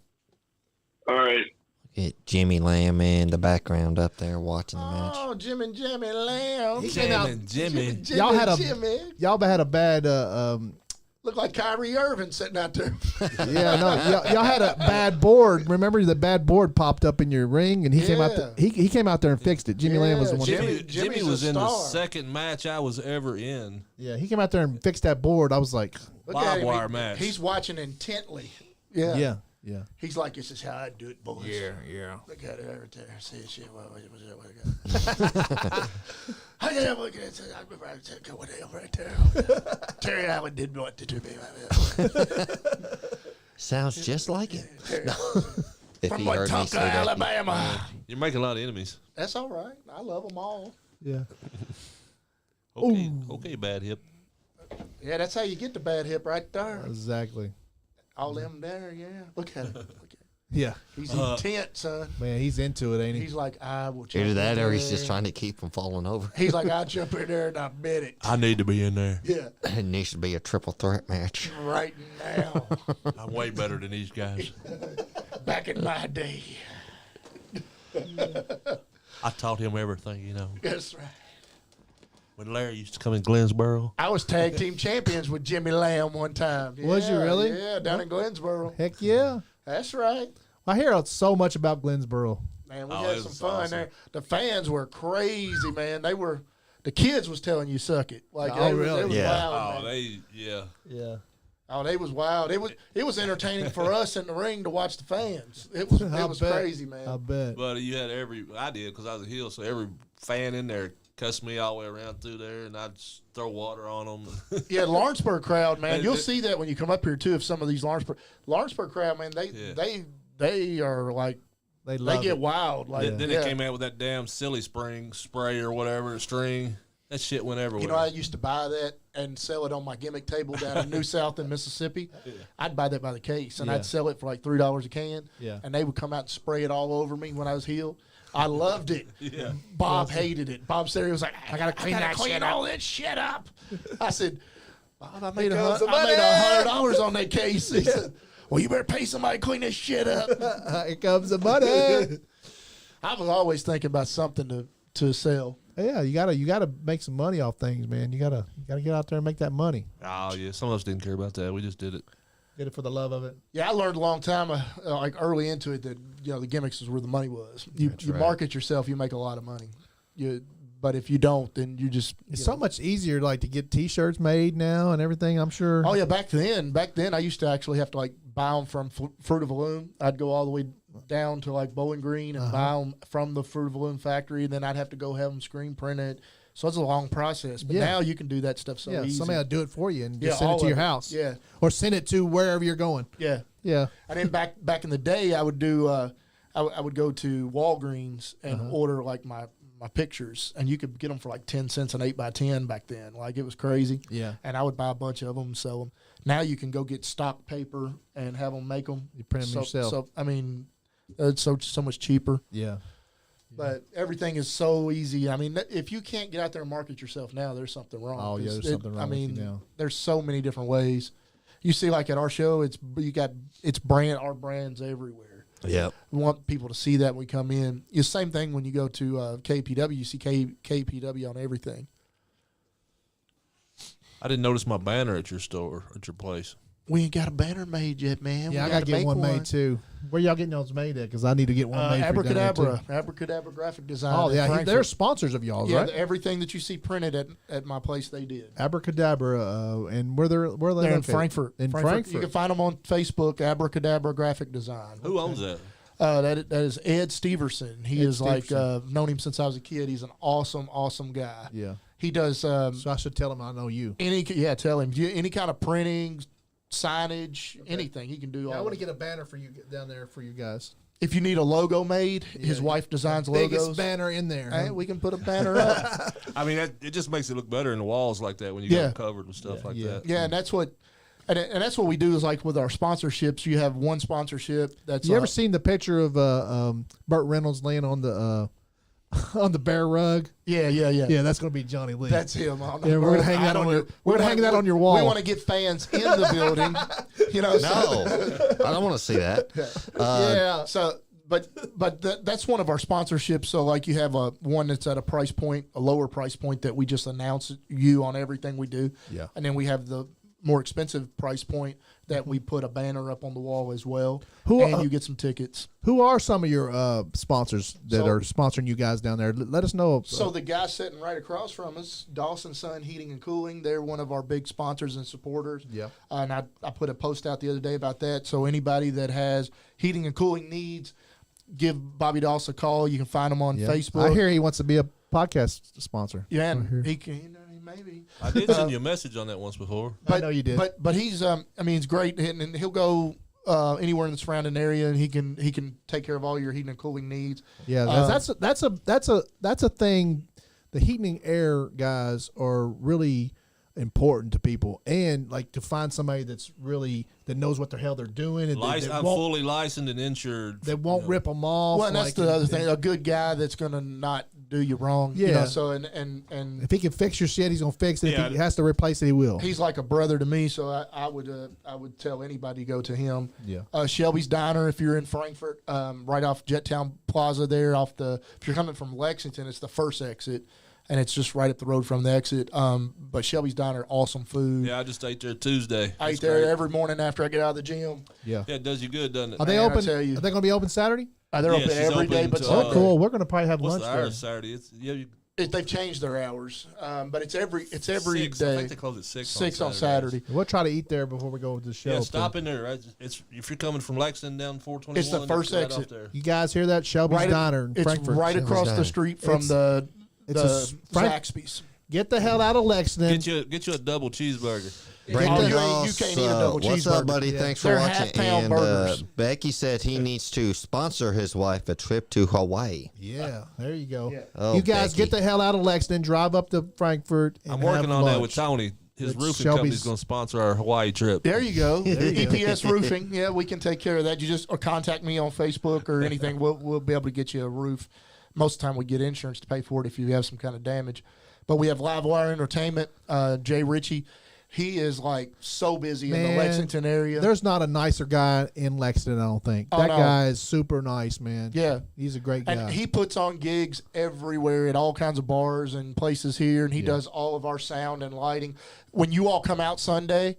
All right.
get Jimmy Lamb in the background up there watching the match.
Oh, Jimmy Lamb.
He came out.
Jimmy.
Y'all had
Jimmy.
y'all had a bad
Look like Kyrie Irving sitting out there.
yeah, no, y'all had a bad board. Remember the bad board popped up in your ring, and he came out. He came out there and fixed it. Jimmy Lamb was the one.
Jimmy
Jimmy's
was
a
in the
star.
second match I was ever in.
Yeah, he came out there and fixed that board. I was like,
Look at
Barbed
him.
wire match.
He's watching intently. Yeah.
yeah.
He's like, this is how I do it, boys.
yeah.
Look at it right there. See shit. What I got look at it. I'm going right there. Terry Allen did what to me.
Sounds just like it. If
From
he heard me
Wetumpka,
say that,
Alabama.
You're making a lot of enemies.
That's all right. I love them all.
Yeah.
Okay, bad hip.
Yeah, that's how you get the bad hip right there.
Exactly.
All them there, yeah. Look at him.
Yeah.
He's intent, son.
Man, he's into it, ain't he?
He's like, I will jump
either that
in
or he's
there.
just trying to keep from falling over.
He's like, I'll jump in there and I bet it.
I need to be in there.
Yeah,
It needs to be a triple threat match.
right now.
I'm way better than these guys.
Back in my day.
I taught him everything, you know.
That's right.
When Larry used to come in Glensboro.
I was tag team champions with Jimmy Lamb one time.
Was you really?
Yeah, down in Glensboro.
Heck yeah.
That's right.
I hear so much about Glensboro.
Man, we
Oh,
had
it
some
was
fun
awesome.
there. The fans were crazy, man. The kids was telling you suck it. Like,
Oh,
it was,
really?
It was
Yeah.
wild,
Oh,
man.
Yeah.
Oh, they was wild. It was entertaining for us in the ring to watch the fans. It was
bet.
crazy, man.
I bet.
But you had I did because I was a heel, so every fan in there cussed me all the way around through there, and I'd just throw water on them.
Yeah, Lawrenceburg crowd, man.
They-
You'll
they-
see that when you come up here too. If some of these Lawrenceburg crowd, man, they are like
They
they get
it.
wild. Like
Then
yeah.
they came out with that damn silly spray or whatever, string. That shit went everywhere.
You know, I used to buy that and sell it on my gimmick table down in New South in Mississippi. I'd buy that by the case, and
Yeah.
I'd sell it for like $3 a can.
Yeah.
And they would come out and spray it all over me when I was healed. I loved it.
Yeah.
Bob hated it. Bob Stereo was like, I gotta clean all that shit up. I said, Bob, I made $100 on that case. He said, well, you better pay somebody to clean this shit up.
Here comes the money.
I was always thinking about something to sell.
Yeah, you gotta make some money off things, man. You gotta get out there and make that money.
Oh yeah, some of us didn't care about that. We just did it.
Get it for the love of it.
Yeah, I learned a long time, like early into it, that the gimmicks is where the money was. You
right.
market yourself, you make a lot of money. But if you don't, then you just
It's so much easier, like to get T-shirts made now and everything. I'm sure.
Oh yeah, back then I used to actually have to like buy them from Fruit of the Loom. I'd go all the way down to like Bowling Green and buy them from the Fruit of the Loom factory, and then I'd have to go have them screen printed. So it's a long process. But now you can do that stuff so easy.
Somebody will do it for you and
Yeah,
just send it
all
to
of
your
it.
house.
Yeah.
Or send it to wherever you're going.
Yeah.
Yeah.
And then back in the day, I would do I would go to Walgreens and order like my pictures, and you could get them for like 10 cents an 8x10 back then. Like, it was crazy.
Yeah.
And I would buy a bunch of them and sell them. Now you can go get stock paper and have them make them.
You print them yourself.
So I mean, it's so much cheaper.
Yeah.
But everything is so easy. I mean, if you can't get out there and market yourself now, there's something wrong.
Oh, yeah,
'Cause
there's something wrong with you now.
there's so many different ways. You see, like at our show, it's our brands everywhere.
Yep.
We want people to see that when we come in. It's the same thing when you go to KPW. You see KPW on everything.
I didn't notice my banner at your store, at your place.
We ain't got a banner made yet, man.
Yeah,
We
I gotta
gotta
get
make
one made too. Where y'all getting yours made at? Because I need to get one made. for down there, too.
Abracadabra graphic design.
Oh
in
yeah,
Frankfurt.
they're sponsors of y'all's,
Yeah,
right?
everything that you see printed at my place, they did.
Abracadabra, and where are they
They're in
located?
Frankfurt.
In Frankfurt.
You can find them on Facebook, Abracadabra Graphic Design.
Who owns that?
That is Ed Steverson. He
Ed
is like,
Steverson.
known him since I was a kid. He's an awesome guy.
Yeah.
He does
So I should tell him I know you.
tell him. Any kind of printing, signage, anything. He can do all
I want to
of it.
get a banner for you down there for you guys.
If you need a logo made, his wife designs
Biggest
logos.
banner in there.
Hey, we can put a banner up.
I mean, it just makes it look better in the walls like that when you
Yeah.
got them covered with stuff like that.
Yeah, and that's what. And that's what we do is like with our sponsorships. You have one sponsorship that's.
You ever seen the picture of Burt Reynolds laying on the on the bear rug?
Yeah.
Yeah, that's gonna be Johnny Lee.
That's him.
Yeah, we're gonna hang that on your. We're gonna hang that on your wall.
We want to get fans in the building.
No, I don't want to see that.
Yeah. So, but that's one of our sponsorships. So, like, you have one that's at a lower price point that we just announce you on everything we do.
Yeah.
And then we have the more expensive price point that we put a banner up on the wall as well.
And
you get some tickets.
Who are some of your sponsors that
So-
are sponsoring you guys down there? Let us know.
So the guy sitting right across from us, Dawson Sun Heating and Cooling, they're one of our big sponsors and supporters.
Yeah.
And I put a post out the other day about that. So anybody that has heating and cooling needs, give Bobby Doss a call. You can find him on Facebook.
I hear he wants to be a podcast sponsor.
Yeah,
I hear.
and he can, maybe.
I did send you a message on that once before.
I know you did.
But he's I mean, he's great, and he'll go anywhere in the surrounding area, and he can take care of all your heating and cooling needs.
Yeah, that's a thing. The heating and air guys are really important to people, and like to find somebody that knows what the hell they're doing. And
I'm fully licensed and insured.
They won't rip them off.
Well, and that's the other thing. A good guy that's gonna not do you wrong.
Yeah.
You know, so and
if he can fix your shit, he's gonna fix it.
Yeah.
If he has to replace it, he will.
he's like a brother to me. So I would tell anybody to go to him.
Yeah.
Shelby's Diner, if you're in Frankfurt, right off Jettown Plaza there, if you're coming from Lexington, it's the first exit. and it's just right up the road from the exit. But Shelby's Diner, awesome food.
Yeah, I just ate there Tuesday.
I eat there every morning after I get out of the gym.
Yeah.
Yeah, it does you good, doesn't it?
Are they
Man, I
open?
tell you.
Are they going to be open Saturday?
They're
Yeah,
open
she's
every day,
open
but
to,
Sunday.
Cool. We're going to probably have
What's
lunch
the
there.
hours Saturday?
They've changed their hours, but it's every
6.
day.
I think they close at 6.
6 on Saturday.
We'll try to eat there before we go to the show.
Yeah, stop in there. Right? It's if you're coming from Lexington down 421.
It's the first
right
exit.
off there.
You guys hear that? Shelby's Diner in
It's
Frankfurt.
right across the street from the Zaxby's.
Get the hell out of Lexington.
Get you a double cheeseburger.
Brendan
you
Ross,
can't eat a double
what's up,
cheeseburger.
buddy?
Yeah.
Thanks for
They're
watching.
half-pound
And
burgers.
Becky said he needs to sponsor his wife a trip to Hawaii.
Yeah, there you go.
Yeah.
Oh,
You guys
Becky.
get the hell out of Lexington, drive up to Frankfurt. And
I'm working
have
on that
lunch.
with Tony. His
It's
roofing
Shelby's-
company's going to sponsor our Hawaii trip.
There you go.
There you go.
EPS Roofing. Yeah, we can take care of that. You just or contact me on Facebook or anything. We'll be able to get you a roof. Most of the time we get insurance to pay for it if you have some kind of damage. But we have Live Wire Entertainment. Jay Ritchie. He is like so busy in the
Man,
Lexington area.
There's not a nicer guy in Lexington, I don't think.
Oh,
That
no.
guy is super nice, man.
Yeah.
He's a great guy.
And he puts on gigs everywhere at all kinds of bars and places here, and he does all of our sound and lighting. When you all come out Sunday,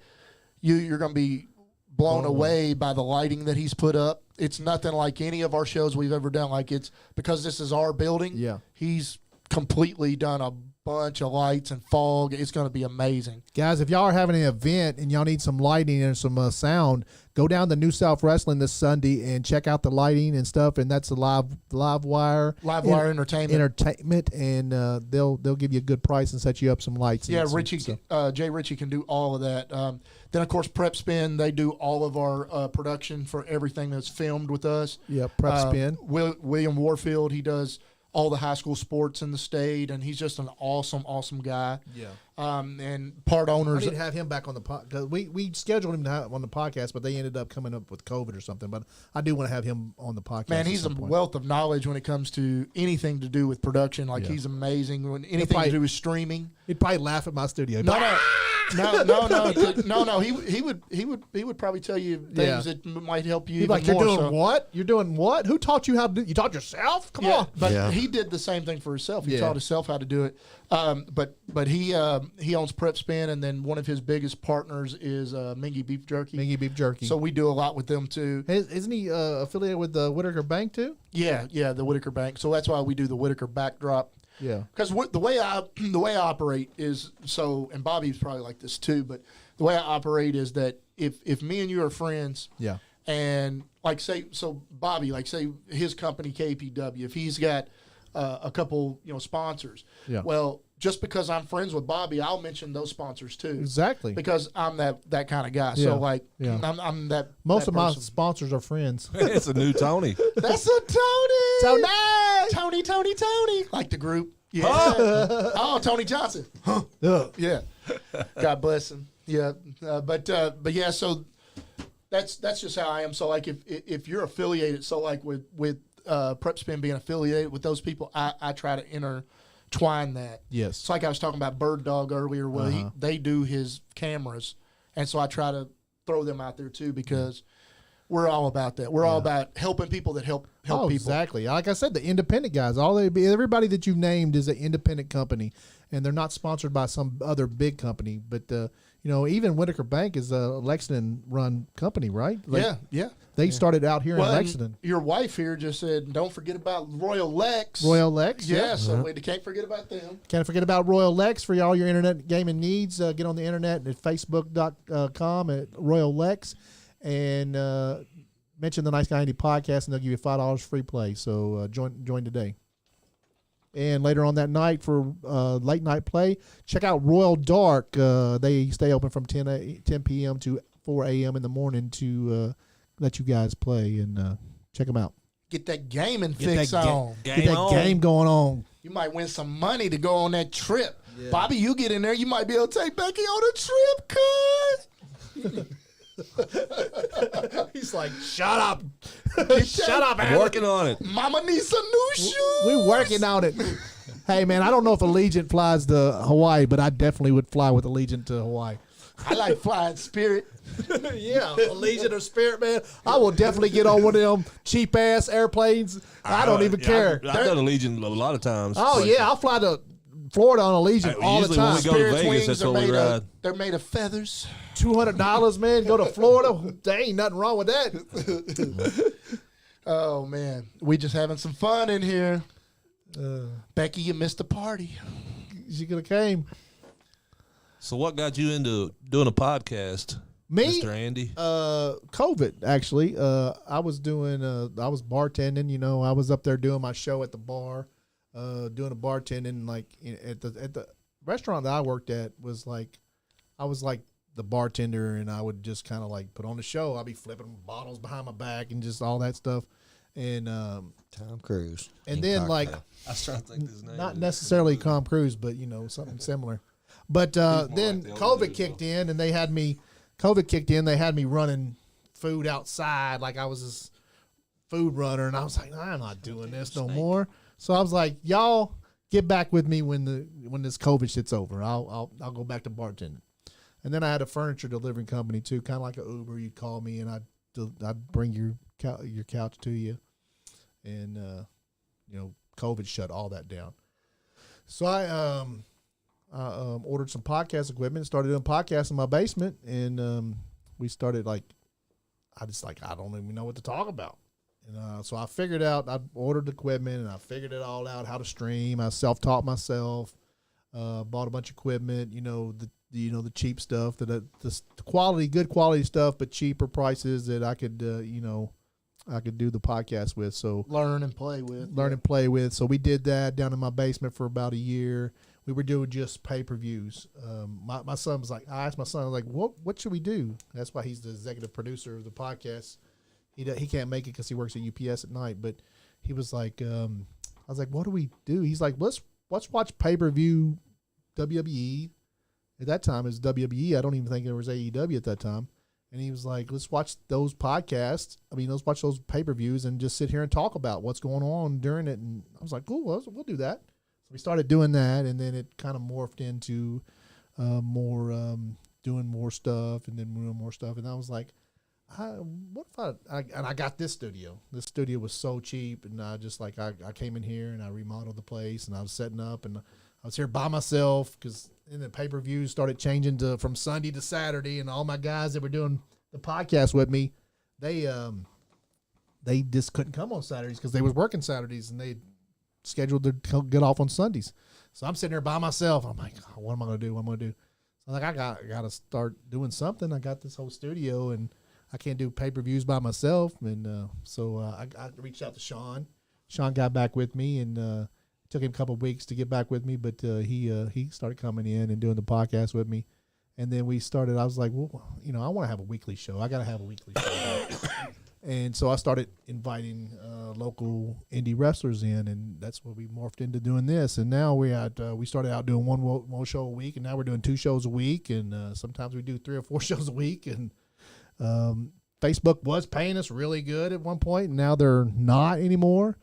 you're going to be blown away by the lighting that he's put up. It's nothing like any of our shows we've ever done. Like it's because this is our building.
Yeah.
He's completely done a bunch of lights and fog. It's going to be amazing.
Guys, if y'all are having an event and y'all need some lighting and some sound, go down to New South Wrestling this Sunday and check out the lighting and stuff. And that's the Live Wire Entertainment, and they'll give you a good price and set you up some lights.
Yeah,
and
Richie,
stuff.
Jay Ritchie can do all of that. Then of course Prep Spin, they do all of our production for everything that's filmed with us.
Yeah, Prep Spin.
William Warfield, he does all the high school sports in the state, and he's just an awesome guy.
Yeah.
And part
I
owners.
need to have him back on the podcast. We scheduled him to have on the podcast, but they ended up coming up with COVID or something. But I do want to have him on the podcast.
Man,
at
he's a
some point.
wealth of knowledge when it comes to anything to do with production. Like he's amazing when anything
probably-
to do with streaming.
He'd probably laugh at my studio.
No. He would probably tell you things that might help you.
He's
even
like, you're
more,
doing
so.
what? You're doing what? Who taught you how to do? You taught yourself? Come on.
But he did the same thing for himself. He taught himself how to do it. But he owns Prep Spin, and then one of his biggest partners is Mingy Beef Jerky.
Mingy Beef Jerky.
So we do a lot with them too.
Isn't he affiliated with the Whitaker Bank too?
Yeah, the Whitaker Bank. So that's why we do the Whitaker backdrop.
Yeah.
Because the way I operate is so, and Bobby's probably like this too. But the way I operate is that if me and you are friends, and like say Bobby, like say his company KPW, if he's got a couple sponsors, well, just because I'm friends with Bobby, I'll mention those sponsors too.
Exactly.
Because I'm that kind of guy. So like I'm that.
Most
that
of my
person.
sponsors are friends.
It's a new Tony.
That's a Tony.
Tony.
Like the group. Yeah. Oh, Tony Johnson. Huh. Yeah. God bless him. Yeah. But yeah. So that's just how I am. So like if you're affiliated, so like with Prep Spin being affiliated with those people, I try to intertwine that.
Yes.
It's like I was talking about Bird Dog earlier. Well, they do his cameras, and so I try to throw them out there too because. We're all about that. We're all about helping people that help people.
Exactly. Like I said, the independent guys, everybody that you've named is an independent company, and they're not sponsored by some other big company. But even Whitaker Bank is a Lexington-run company, right?
Yeah.
They started out here in Lexington.
Your wife here just said, "Don't forget about Royal Lex."
Royal Lex,
yeah. So we can't forget about them.
Can't forget about Royal Lex for all your internet gaming needs. Get on the internet at facebook.com at Royal Lex. And mention the Nice Guy Andy podcast, and they'll give you $5 free play. So join today. And later on that night for late night play, check out Royal Dark. They stay open from 10 p.m. to 4 a.m. in the morning to let you guys play, and check them out.
Get that gaming fix on.
Get that game going on.
You might win some money to go on that trip. Yeah. Bobby, you get in there, you might be able to take Becky on a trip, cuz.
He's like, shut up.
Shut up,
I'm working on it.
Mama needs some new shoes.
We're working on it. Hey, man, I don't know if Allegiant flies to Hawaii, but I definitely would fly with Allegiant to Hawaii.
I like flying Spirit.
Yeah, Allegiant or Spirit, man. I will definitely get on one of them cheap-ass airplanes. I don't even care.
I've done Allegiant a lot of times.
Oh, yeah, I'll fly to Florida on Allegiant all the
usually when
time.
we go to
Spirit
Vegas,
wings
that's
are
what we
made
ride.
of, they're made of feathers.
$200, man. Go to Florida. There ain't nothing wrong with that.
Oh man, we just having some fun in here. Becky, you missed the party.
She could have came.
So what got you into doing a podcast,
Me,
Mr. Andy?
COVID actually. I was bartending. You know, I was up there doing my show at the bar, doing a bartending. Like at the restaurant that I worked at was like, I was like the bartender, and I would just kind of like put on the show. I'd be flipping bottles behind my back and just all that stuff. And
Tom Cruise.
and then like
I was trying to think his name.
not necessarily Tom Cruise, but you know, something similar. But then
like the
COVID
old
kicked in, and they had me. COVID kicked in. They had me running food outside, like I was this food runner, and I was like, I'm not doing this no more. So I was like, y'all get back with me when this COVID shit's over. I'll go back to bartending. And then I had a furniture delivering company too, kind of like an Uber. You'd call me, and I'd bring your couch to you. And you know, COVID shut all that down. So I ordered some podcast equipment, started doing podcasts in my basement, and we started I don't even know what to talk about. And so I figured out, I ordered equipment, and I figured it all out, how to stream. I self-taught myself, bought a bunch of equipment, the cheap stuff, the quality, good quality stuff, but cheaper prices that I could, I could do the podcast with. So
Learn and play with.
So we did that down in my basement for about a year. We were doing just pay-per-views. My son was like, I asked my son, I was like, what should we do? That's why he's the executive producer of the podcast. He can't make it because he works at UPS at night. But he was like, I was like, what do we do? He's like, let's watch pay-per-view WWE. At that time, it was WWE. I don't even think there was AEW at that time. And he was like, let's watch those podcasts. Let's watch those pay-per-views and just sit here and talk about what's going on during it. And I was like, cool, we'll do that. So we started doing that, and then it kind of morphed into doing more stuff, and then doing more stuff. And I was like, what if I got this studio. This studio was so cheap, and I just I came in here and I remodeled the place, and I was setting up, and I was here by myself because then the pay-per-views started changing from Sunday to Saturday, and all my guys that were doing the podcast with me, they just couldn't come on Saturdays because they was working Saturdays, and they scheduled to get off on Sundays. So I'm sitting there by myself. I'm like, what am I going to do? What am I going to do? So I'm like, I got to start doing something. I got this whole studio, and I can't do pay-per-views by myself. And so I reached out to Sean. Sean got back with me, and took him a couple of weeks to get back with me, but he started coming in and doing the podcast with me. And then we started, I was like, well, I want to have a weekly show. I got to have a weekly show. And so I started inviting local indie wrestlers in, and that's what we morphed into doing this. And now we started out doing one show a week, and now we're doing 2 shows a week, and sometimes we do 3 or 4 shows a week. And Facebook was paying us really good at one point, and now they're not anymore.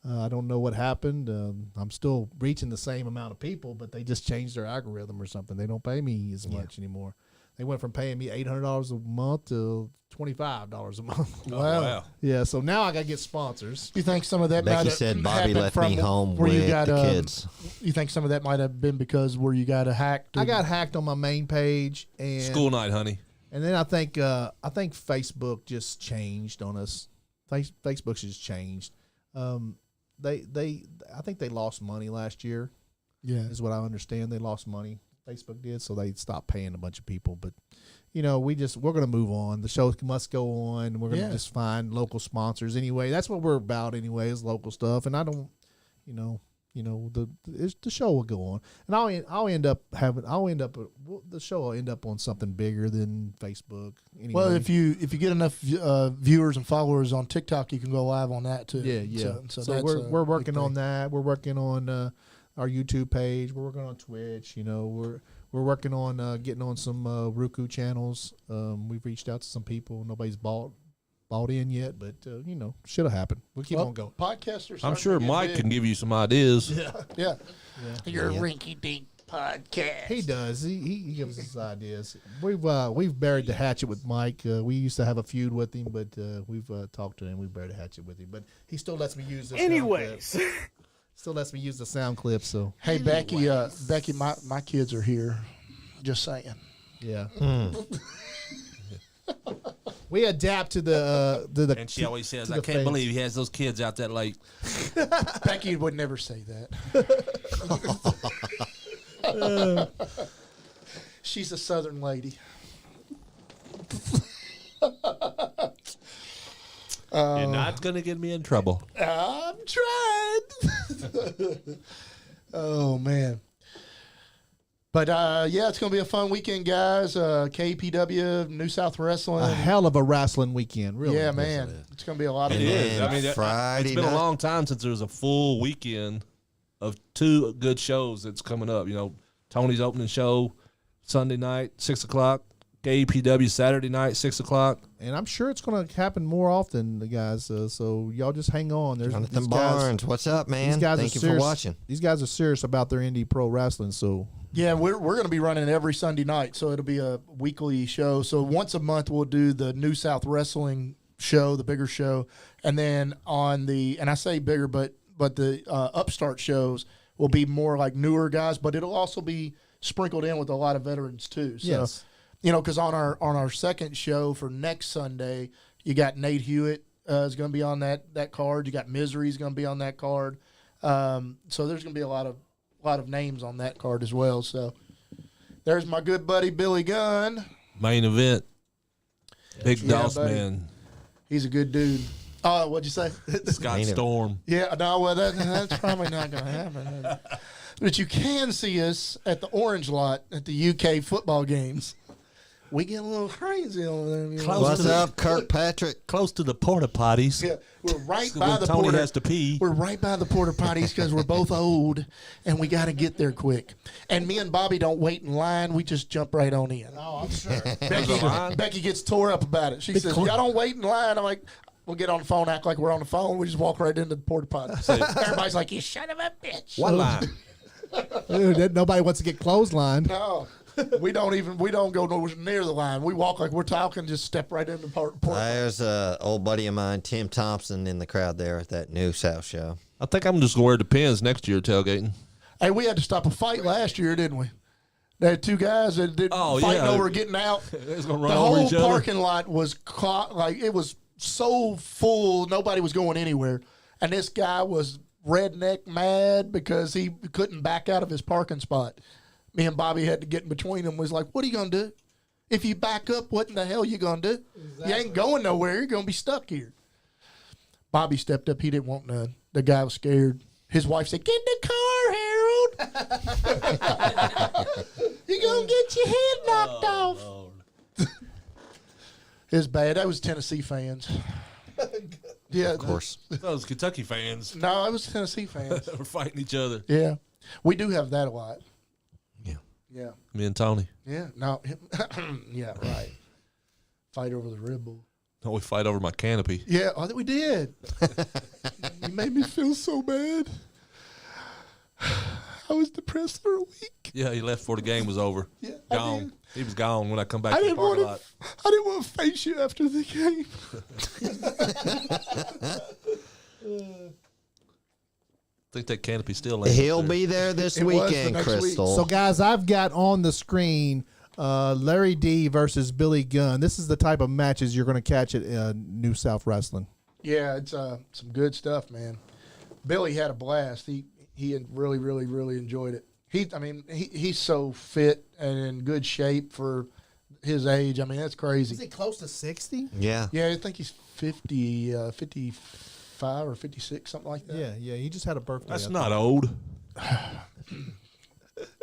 I don't know what happened. I'm still reaching the same amount of people, but they just changed their algorithm or something. They don't pay me as much anymore. They went from paying me $800 a month to $25 a month.
Wow.
Yeah, so now I got to get sponsors.
You think some of that
Becky said Bobby left me home
where
with
you got,
the kids.
You think some of that might have been because where you got hacked?
I got hacked on my main page. And
School night, honey.
And then I think Facebook just changed on us. Facebook's just changed. I think they lost money last year.
Yeah,
is what I understand. They lost money. Facebook did, so they stopped paying a bunch of people. But we're going to move on. The show must go on. We're going to just find local sponsors anyway. That's what we're about anyway, is local stuff. And I don't, the show will go on, and the show will end up on something bigger than Facebook. Anyway.
Well, if you get enough viewers and followers on TikTok, you can go live on that too.
Yeah. So we're working on that. We're working on our YouTube page. We're working on Twitch. We're working on getting on some Roku channels. We've reached out to some people. Nobody's bought in yet, but should have happened. We'll keep on going.
Podcasters.
I'm sure Mike can give you some ideas.
Yeah.
Your rinky-dink podcast.
He does. He gives us ideas. We've buried the hatchet with Mike. We used to have a feud with him, but we've talked to him. We buried the hatchet with him, but he still lets me use this.
Anyways.
Still lets me use the sound clip. So
Hey, Becky, my kids are here. Just saying.
yeah. We adapt to the
And she always says,
to
I
the
can't
fans.
believe he has those kids out that late.
Becky would never say that. She's a Southern lady.
You're not going to get me in trouble.
I'm trying. Oh, man. But, yeah, it's going to be a fun weekend, guys. KPW, New South Wrestling.
a hell of a wrestling weekend, really.
Yeah, man. It's going to be a lot of
It
fun.
is. I mean,
Friday
it's been
night.
a long time since there was a full weekend of 2 good shows that's coming up. You know, Tony's opening show Sunday night, 6 o'clock. KPW Saturday night, 6 o'clock.
And I'm sure it's going to happen more often, guys. So y'all just hang on. There's
Jonathan
these guys-
Barnes, what's up, man?
These guys
Thank
are
you
serious,
for watching.
These guys are serious about their indie pro wrestling. So
Yeah, we're going to be running every Sunday night, so it'll be a weekly show. So once a month we'll do the New South Wrestling show, the bigger show, and then on the, and I say bigger, but the upstart shows will be more like newer guys, but it'll also be sprinkled in with a lot of veterans too. So,
yes,
you know, because on our second show for next Sunday, you got Nate Hewitt is going to be on that card. You got Misery's going to be on that card. So there's going to be a lot of names on that card as well. So there's my good buddy Billy Gunn.
Main event. Big
Yeah,
DOSSMAN.
He's a good dude. Oh, what'd you say?
Scott Storm.
Yeah, no, well, that's probably not going to happen. But you can see us at the Orange Lot at the UK football games. We get a little crazy over there. You know?
Close
What's
to the-
up, Kirkpatrick?
Close to the porta potties.
Yeah, we're right
When
by the
Tony
porta.
has to pee.
We're right by the porta potties because we're both old and we got to get there quick. And me and Bobby don't wait in line; we just jump right on in.
oh, I'm sure.
Becky gets tore up about it. She says, "Y'all don't wait in line." I'm like, "We'll get on the phone, act like we're on the phone. We just walk right into the porta potty." Everybody's like, "You son of a bitch!"
One line.
Dude, nobody wants to get clotheslined.
No, we don't go nowhere near the line. We walk like we're talking, just step right into the porta potty.
There's a old buddy of mine, Tim Thompson, in the crowd there at that New South show.
I think I'm just going to wear the pins next year tailgating.
Hey, we had to stop a fight last year, didn't we? There had 2 guys that did fighting over getting out.
It was going to
The
run over
whole
each other.
parking lot was caught, like it was so full, nobody was going anywhere. And this guy was redneck mad because he couldn't back out of his parking spot. Me and Bobby had to get in between them. Was like, "What are you gonna do? If you back up, what in the hell you gonna do? You ain't going nowhere. You're gonna be stuck here." Bobby stepped up. He didn't want none. The guy was scared. His wife said, "Get in the car, Harold. You're gonna get your head knocked off." It was bad. That was Tennessee fans. Yeah,
Of course.
Those Kentucky fans
No, it was Tennessee fans.
that were fighting each other.
Yeah, we do have that a lot.
Yeah.
Yeah,
Me and Tony.
yeah. No, yeah, right. Fight over the Red Bull.
Oh, we fight over my canopy.
Yeah, I think we did. You made me feel so bad. I was depressed for a week.
Yeah, he left before the game was over.
Yeah, I
Gone.
did.
He was gone when I come back
I
to the
didn't
parking
want
lot.
to. I didn't want to face you after the game.
I think that canopy's still laying
He'll
there.
be there this
It was the
weekend,
next week.
Crystal.
So, guys, I've got on the screen Larry D versus Billy Gunn. This is the type of matches you're going to catch at New South Wrestling.
Yeah, it's some good stuff, man. Billy had a blast. He had really enjoyed it. He's so fit and in good shape for his age. I mean, that's crazy.
Is he close to 60?
Yeah.
Yeah, I think he's 50, 55 or 56, something like that.
Yeah. He just had a birthday.
That's
I
not old.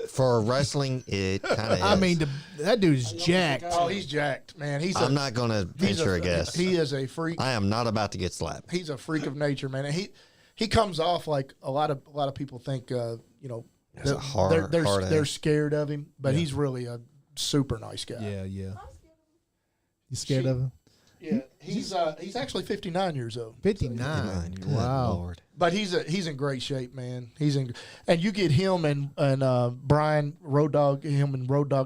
For wrestling, it kind of is.
I mean, that dude's jacked.
Oh, he's jacked, man.
I'm not going to venture a guess.
He is a freak.
I am not about to get slapped.
He's a freak of nature, man. And he comes off like a lot of people think, you know,
He's a hard
they're
ass.
scared of him, but he's really a super nice guy.
Yeah. You scared of him?
Yeah, he's actually 59 years old.
59.
Good
Wow.
Lord.
But he's in great shape, man. And you get him and Brian Road Dogg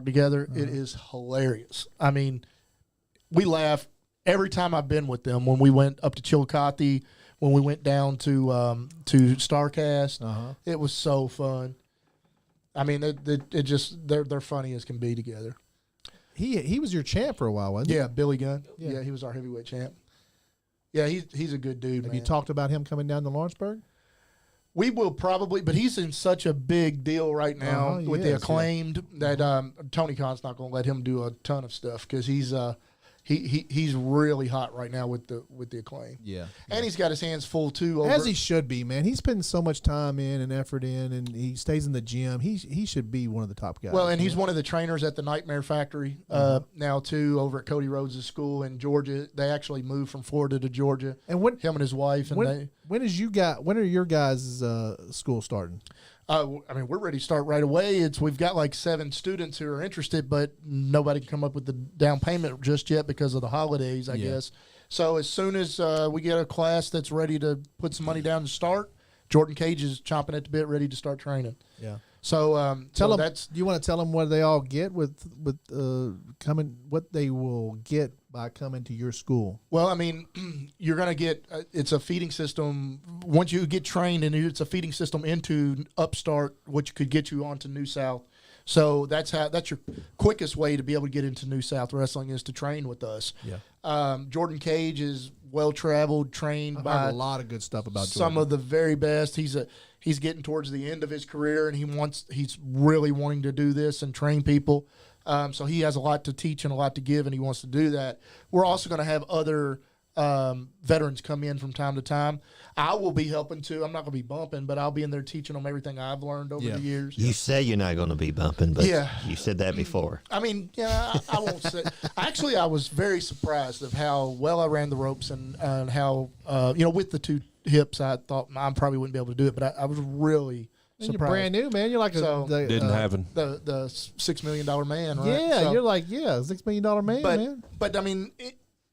together. It is hilarious. I mean, we laugh every time I've been with them. When we went up to Chillicothe, when we went down to Starcast.
Uh-huh.
It was so fun. I mean, it just they're funny as can be together.
He was your champ for a while, wasn't he?
Yeah, Billy Gunn.
Yeah.
Yeah, he was our heavyweight champ. Yeah, he's a good dude.
Have
man.
you talked about him coming down to Lawrenceburg?
We will probably, but he's in such a big deal right now
He
with
is,
the Acclaimed that Tony Khan's not going to let him do a ton of stuff because he's really hot right now with the Acclaim.
Yeah.
And he's got his hands full too.
As he should be, man. He's putting so much time in and effort in, and he stays in the gym. He should be one of the top guys.
Well, and he's one of the trainers at the Nightmare Factory now too, over at Cody Rhodes' school in Georgia. They actually moved from Florida to Georgia.
And when
him and his wife and
when are your guys' school starting?
I mean, we're ready to start right away. We've got like 7 students who are interested, but nobody can come up with the down payment just yet because of the holidays, I guess. So as soon as we get a class that's ready to put some money down to start, Jordan Cage is chomping at the bit, ready to start training.
Yeah.
So
tell them. Do you want to tell them what they all get with coming? What they will get by coming to your school?
Well, I mean, you're going to get it's a feeding system. Once you get trained, and it's a feeding system into Upstart, which could get you onto New South. So that's your quickest way to be able to get into New South Wrestling is to train with us.
Yeah.
Jordan Cage is well traveled, trained
I've
by
heard a lot of good stuff about
some
Jordan.
of the very best. He's getting towards the end of his career, and he's really wanting to do this and train people. So he has a lot to teach and a lot to give, and he wants to do that. We're also going to have other veterans come in from time to time. I will be helping too. I'm not going to be bumping, but I'll be in there teaching them everything I've learned over the years.
You say you're not going to be bumping, but you said that before.
I mean, I won't say. Actually, I was very surprised of how well I ran the ropes and how with the 2 hips, I thought I probably wouldn't be able to do it, but I was really surprised.
You're brand new, man. You're like
didn't happen.
The $6 million man, right?
Yeah, so, you're like $6 million man, man.
But I mean,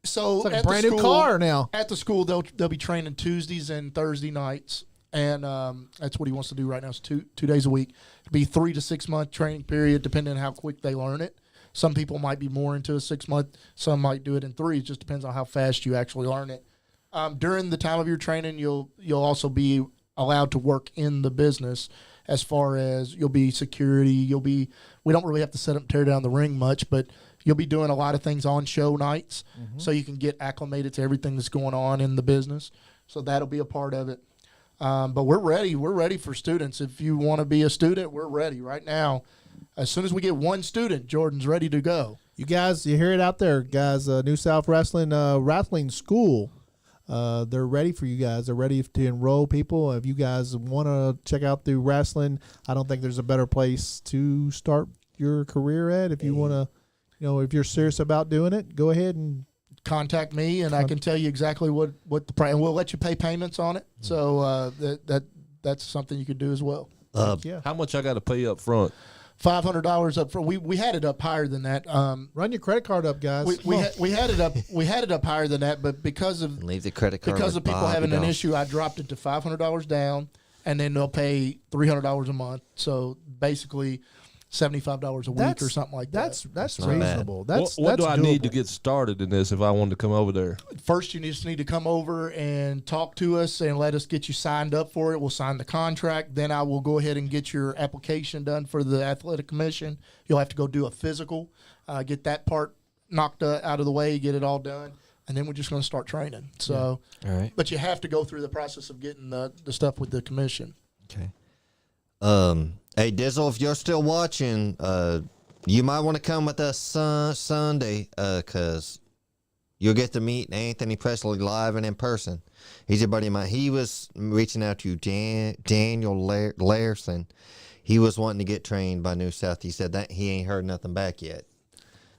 so
it's like
at
a brand
the
new
school,
car now.
At the school, they'll be training Tuesdays and Thursday nights, and that's what he wants to do right now. Is two days a week. It'll be 3 to 6 month training period, depending on how quick they learn it. Some people might be more into a 6 month. Some might do it in 3. It just depends on how fast you actually learn it. During the time of your training, you'll also be allowed to work in the business. As far as you'll be security, we don't really have to set up and tear down the ring much, but you'll be doing a lot of things on show nights, so you can get acclimated to everything that's going on in the business. So that'll be a part of it. But we're ready. We're ready for students. If you want to be a student, we're ready right now. As soon as we get 1 student, Jordan's ready to go.
You guys, you hear it out there, guys. New South Wrestling School. They're ready for you guys. They're ready to enroll people. If you guys want to check out the wrestling, I don't think there's a better place to start your career at. If you want to, if you're serious about doing it, go ahead and
contact me, and I can tell you exactly what the price. And we'll let you pay payments on it. So that's something you could do as well.
How much I got to pay up front?
$500 up front. We had it up higher than that.
Run your credit card up, guys.
We had it up. We had it up higher than that, but because of
leave the credit card
because of people having an issue, I dropped it to $500 down, and then they'll pay $300 a month. So basically, $75 a week or something like that.
That's reasonable.
What do I need to get started in this if I wanted to come over there?
First, you just need to come over and talk to us and let us get you signed up for it. We'll sign the contract. Then I will go ahead and get your application done for the athletic commission. You'll have to go do a physical, get that part knocked out of the way, get it all done, and then we're just going to start training. So,
all right.
But you have to go through the process of getting the stuff with the commission.
Okay. Hey, Dizzle, if you're still watching, you might want to come with us Sunday, because you'll get to meet Anthony Presley live and in person. He's a buddy of mine. He was reaching out to Daniel Larson. He was wanting to get trained by New South. He said that he ain't heard nothing back yet.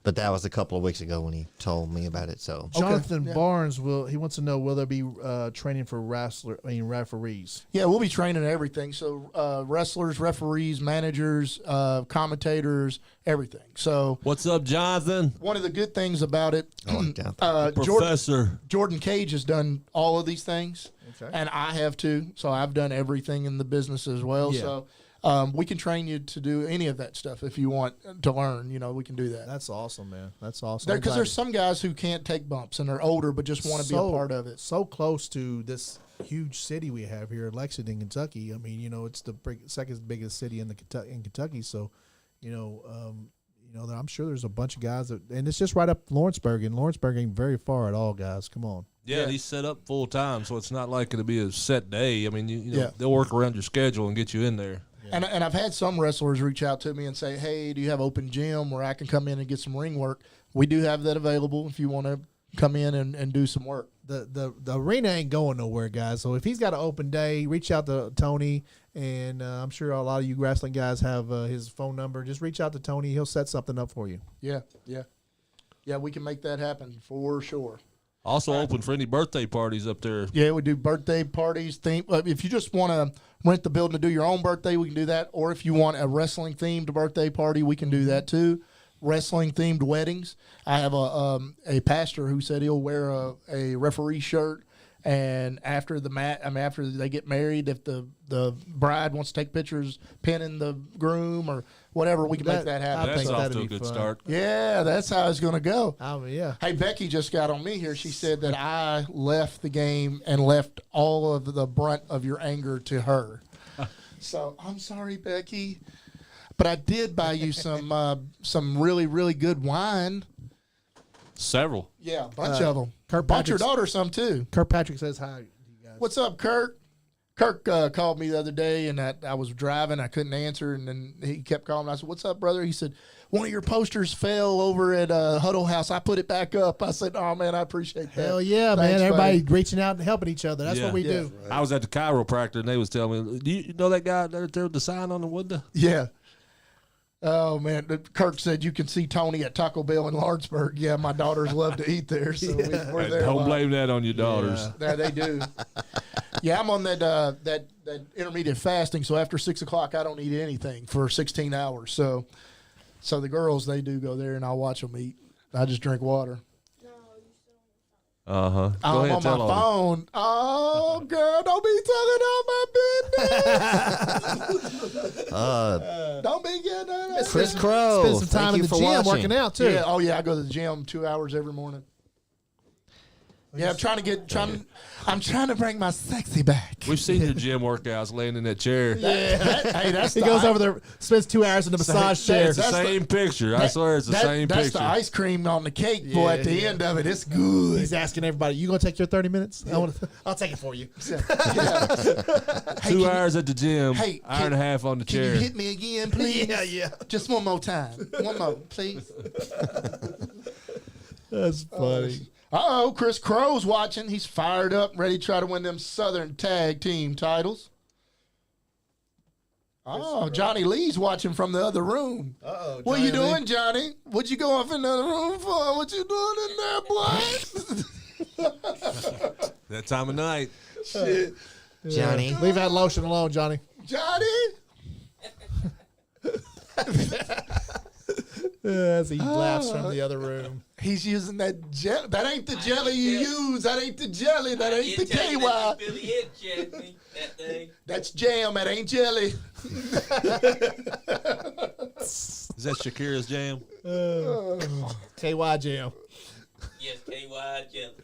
But that was a couple of weeks ago when he told me about it. So
Jonathan Barnes he wants to know, will there be training for referees?
Yeah, we'll be training everything. So wrestlers, referees, managers, commentators, everything. So
what's up, Jonathan?
One of the good things about it,
Professor
Jordan Cage has done all of these things, and I have too. So I've done everything in the business as well.
Yeah.
So We can train you to do any of that stuff if you want to learn. We can do that.
That's awesome, man. That's awesome.
Because there's some guys who can't take bumps and they're older but just want to be a part of it.
So close to this huge city we have here in Lexington, Kentucky. I mean, it's the second biggest city in Kentucky. So, I'm sure there's a bunch of guys and it's just right up Lawrenceburg, and Lawrenceburg ain't very far at all, guys. Come on.
Yeah, he's set up full time, so it's not like it'll be a set day. I mean,
Yeah.
they'll work around your schedule and get you in there.
And I've had some wrestlers reach out to me and say, hey, do you have open gym where I can come in and get some ring work? We do have that available if you want to come in and do some work.
The arena ain't going nowhere, guys. So if he's got an open day, reach out to Tony, and I'm sure a lot of you wrestling guys have his phone number. Just reach out to Tony. He'll set something up for you.
Yeah, we can make that happen for sure.
Also open for any birthday parties up there.
Yeah, we do birthday parties. If you just want to rent the building to do your own birthday, we can do that. Or if you want a wrestling-themed birthday party, we can do that too. Wrestling-themed weddings. I have a pastor who said he'll wear a referee shirt, and after after they get married, if the bride wants to take pictures pinning the groom or whatever, we can make that happen.
That's off to a good start.
Yeah, that's how it's going to go.
Yeah.
Hey, Becky just got on me here. She said that I left the game and left all of the brunt of your anger to her. So I'm sorry, Becky, but I did buy you some really, really good wine.
Several.
Yeah, a bunch of them.
Kurt
Bought your
Patrick's-
daughter some too.
Kirkpatrick says hi. You guys.
What's up, Kirk? Kirk called me the other day, and I was driving. I couldn't answer, and then he kept calling. I said, what's up, brother? He said, one of your posters fell over at Huddle House. I put it back up. I said, oh, man, I appreciate that.
Hell yeah,
Thanks,
man. Everybody
buddy.
reaching out and helping each other. That's what we do.
I was at the chiropractor, and they was telling me, do you know that guy there with the sign on the window?
Yeah. Oh, man. Kirk said you can see Tony at Taco Bell in Lawrenceburg. Yeah, my daughters love to eat there, so we're there.
Don't blame that on your daughters.
Yeah, they do. Yeah, I'm on that intermediate fasting, so after 6 o'clock, I don't eat anything for 16 hours. So the girls, they do go there, and I'll watch them eat. I just drink water.
Uh-huh.
I'm on my phone. Oh, girl, don't be telling all my business. Don't be getting that.
Chris Crow,
Spend some time
thank
in
you
the
for
gym
watching.
working out too.
Yeah. Oh, yeah. I go to the gym 2 hours every morning. Yeah, I'm trying to bring my sexy back.
We've seen your gym workouts laying in that chair.
Hey, that's
He goes over there, spends 2 hours in the massage chair.
It's the same picture. I swear it's the same
That's
picture.
the ice cream on the cake, boy. At the end of it, it's good.
He's asking everybody, "You gonna take your 30 minutes? I'll take it for you."
Hey,
2 hours at the gym,
Hey,
hour and a half on the
Can
chair.
you hit me again, please?
Yeah.
Just one more time. One more, please.
That's funny.
Uh-oh, Chris Crow's watching. He's fired up, ready to try to win them Southern Tag Team titles. Oh, Johnny Lee's watching from the other room.
Uh-oh.
What you
Johnny Lee.
doing, Johnny? What you go off in the other room for? What you doing in there, boy?
That time of night.
Shit.
Johnny.
Leave that lotion alone, Johnny.
Johnny?
As he laughs from the other room.
He's using that jelly. That ain't the jelly you use. That ain't the jelly. That ain't the KY. That's jam. That ain't jelly.
Is that Shakira's jam?
KY Jam.
Yes, KY jelly.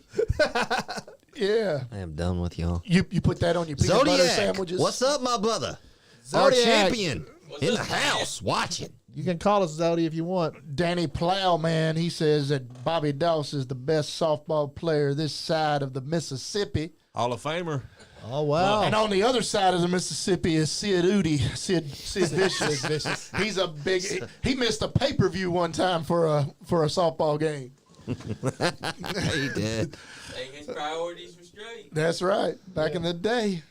Yeah.
I am done with y'all.
You put that on your peanut butter
Zodiac,
sandwiches.
what's up, my brother?
Zodiac.
Our champion in
up,
the house, watching.
You can call us Zodi if you want.
Danny Plowman, he says that Bobby Doss is the best softball player this side of the Mississippi.
Hall of Famer.
Oh, wow.
And on the other side of the Mississippi is Sid Udi, Sid Vicious. He's a big. He missed a pay-per-view one time for a softball game.
He did.
Hey, his priorities were straight.
That's right. Back in the day.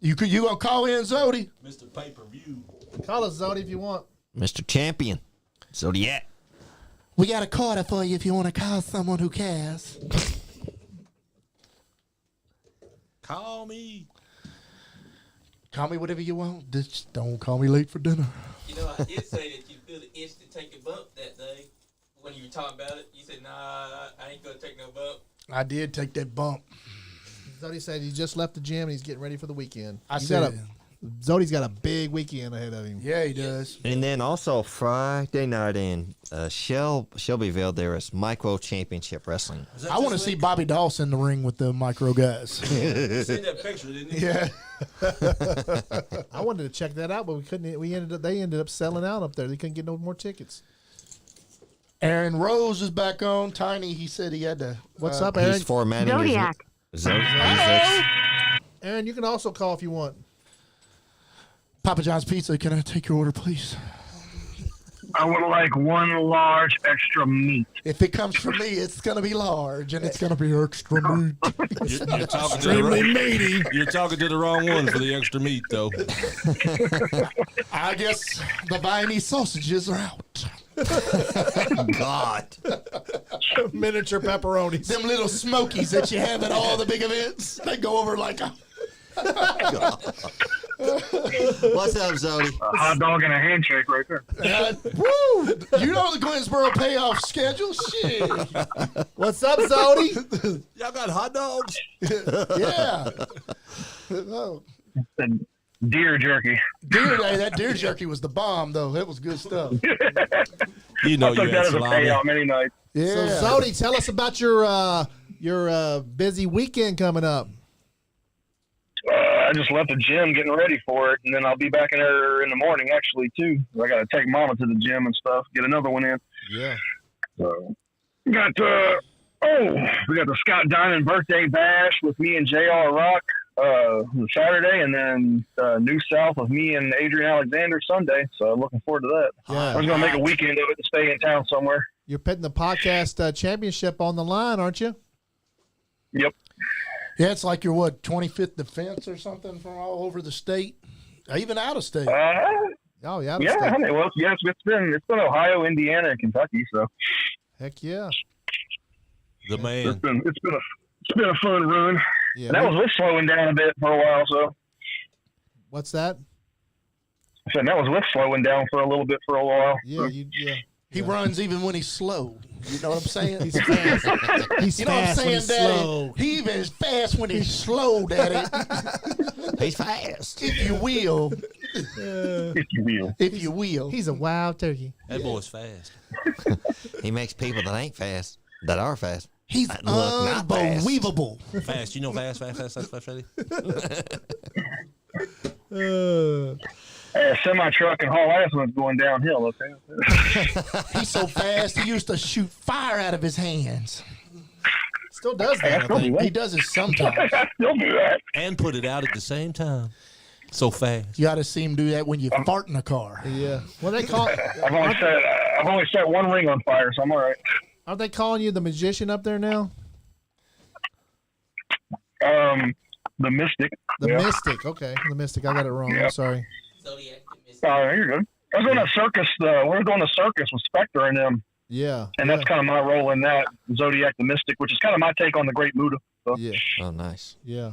You gonna call in Zodi?
Mr. Pay-Per-View.
Call us Zodi if you want.
Mr. Champion, Zodiac.
We got a quarter for you if you want to call someone who cares.
Call me.
Call me whatever you want. Just don't call me late for dinner.
You know, I did say that you feel the itch to take a bump that day. When you were talking about it, you said, nah, I ain't going to take no bump.
I did take that bump.
Zodi said he just left the gym and he's getting ready for the weekend.
I
You
said,
gotta Zodi's got a big weekend ahead of him.
Yeah, he does.
And then also Friday night in Shelbyville, there is Micro Championship Wrestling.
I want to see Bobby Dawson in the ring with the micro guys.
You seen that picture, didn't you?
Yeah.
I wanted to check that out, but we couldn't. They ended up selling out up there. They couldn't get no more tickets.
Aaron Rose is back on. Tiny, he said he had to.
What's up, Aaron?
He's formatting
Zodiac.
Aaron, you can also call if you want.
Papa John's Pizza, can I take your order, please?
I would like one large extra meat.
If it comes from me, it's going to be large, and it's going to be extra meat.
You're talking to the wrong, you're talking to the wrong one for the extra meat, though.
I guess the Viney sausages are out.
God.
Miniature pepperonis.
Them little smokies that you have at all the big events, they go over like a...
What's up, Zodi?
A hot dog and a handshake right there.
Woo! You know the Greensboro payoff schedule? Shit.
What's up, Zodi?
Y'all got hot dogs?
Yeah. Oh.
And deer jerky.
That deer jerky was the bomb, though. That was good stuff.
You know
I took
you
that
had
as a
salami.
payout many nights.
Yeah.
So, Zodi, tell us about your busy weekend coming up.
I just left the gym getting ready for it, and then I'll be back in there in the morning, actually, too. I got to take Mama to the gym and stuff, get another one in.
Yeah.
So, we got the Scott Diamond birthday bash with me and JR Rock Saturday, and then New South with me and Adrian Alexander Sunday. So I'm looking forward to that.
Yeah.
I was going to make a weekend of it to stay in town somewhere.
You're putting the podcast championship on the line, aren't you?
Yep.
Yeah, it's like your, 25th defense or something from all over the state, even out of state.
Oh, yeah.
Yeah, I mean, well, yes, it's been Ohio, Indiana, and Kentucky. So
Heck yeah.
The man.
it's been a fun run.
Yeah.
And that was with slowing down a bit for a while. So
What's that?
I said that was with slowing down for a little bit for a while.
Yeah,
So.
He runs even when he's slow. You know what I'm saying?
He's fast. He's
you know what I'm
fast when
saying,
he's
Daddy?
slow.
He even is fast when he's slow, Daddy.
He's fast.
If you will. If you will.
He's a wild turkey.
That boy's fast.
He makes people that ain't fast that are fast.
He's
Look, not fast.
unbelievable.
Fast. You know fast, Freddy?
Hey, a semi-truck and haul ass one's going downhill, okay?
He's so fast, he used to shoot fire out of his hands.
Still does
Hey, I
that, I
still do
think.
that.
He does it sometimes.
I still do that.
And put it out at the same time. So fast.
You got to see him do that when you fart in a car.
Yeah. What they call?
I've only set one ring on fire, so I'm all right.
Aren't they calling you the magician up there now?
The Mystic.
The
Yeah.
Mystic. Okay, the Mystic. I got it wrong.
Yeah.
I'm sorry.
Zodiac.
You're good. I was on a circus. We were going to circus with Spectre and them,
Yeah.
and that's kind of my role in that. Zodiac the Mystic, which is kind of my take on the Great Muda. So.
Yeah.
Oh, nice.
Yeah.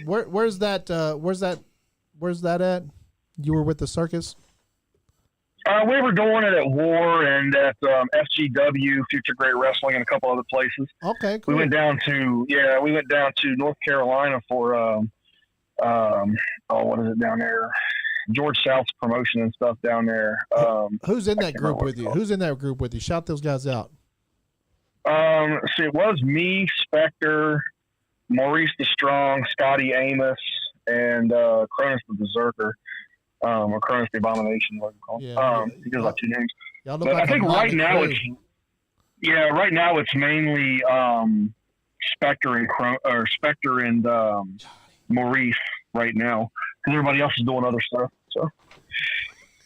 Where's that at? You were with the circus?
We were doing it at War and at FGW, Future Great Wrestling, and a couple other places.
Okay, cool.
We went down to North Carolina for what is it down there? George South's promotion and stuff down there.
Who's in that group with you? Who's in that group with you? Shout those guys out.
See, it was me, Spectre, Maurice the Strong, Scotty Amos, and Cronus the Berserker, or Cronus the Abomination, what you call.
Yeah,
he goes by two names.
Y'all look
But
like
I think
a
right now
crew.
it's mainly Spectre and Maurice right now, because everybody else is doing other stuff. So,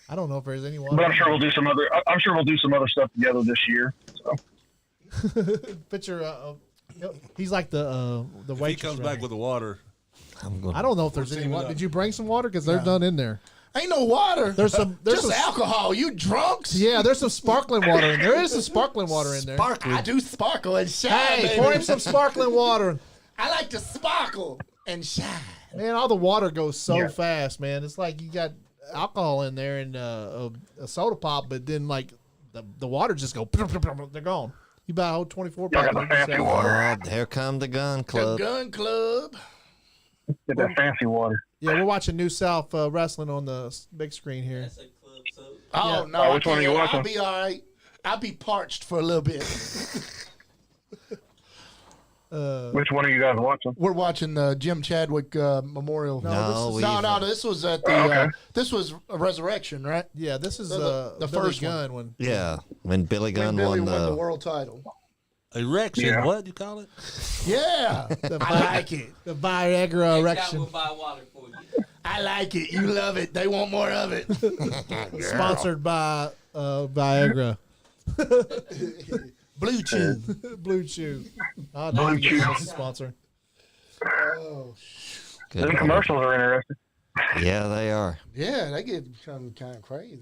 I don't know if there's anyone.
but I'm sure we'll do some other stuff together this year. So.
Picture. He's like the
If he
waitress.
comes
right?
back with the water.
I don't know if there's any water. Did you bring some water? Because they're done in there.
Ain't no water.
There's some
alcohol. You drunks?
Yeah, there's some sparkling water in there. There is some sparkling water in there.
I do sparkle and shine.
Hey,
baby.
pour him some sparkling water.
I like to sparkle and shine.
Man, all the water goes so fast, man. It's like you got alcohol in there and a soda pop, but then like the water just go. They're gone. You buy a whole 24 pack.
Oh, here come the gun club.
The gun club.
Get that fancy water.
Yeah, we're watching New South Wrestling on the big screen here.
That's a club soda.
Oh,
Yeah.
no.
Which one are you watching?
I'll be all right. I'll be parched for a little bit.
Which one are you guys watching?
We're watching the Jim Chadwick Memorial.
No,
This was at the. This was a Resurrection, right?
Yeah, this is
The
the
first
first Gunn one.
Yeah, when Billy
When
Gunn
Billy
won
won the
the.
world title.
Erection,
Yeah.
what you call it?
Yeah, I like it.
The Viagra
Next
erection,
guy will buy water for you.
I like it. You love it. They want more of it.
sponsored by Viagra.
Blue Chew.
Blue Chew. Oh,
Blue Chew.
That's a sponsor.
Good
Them
Lord.
commercials are interesting.
Yeah, they are.
Yeah, they get kind of crazy.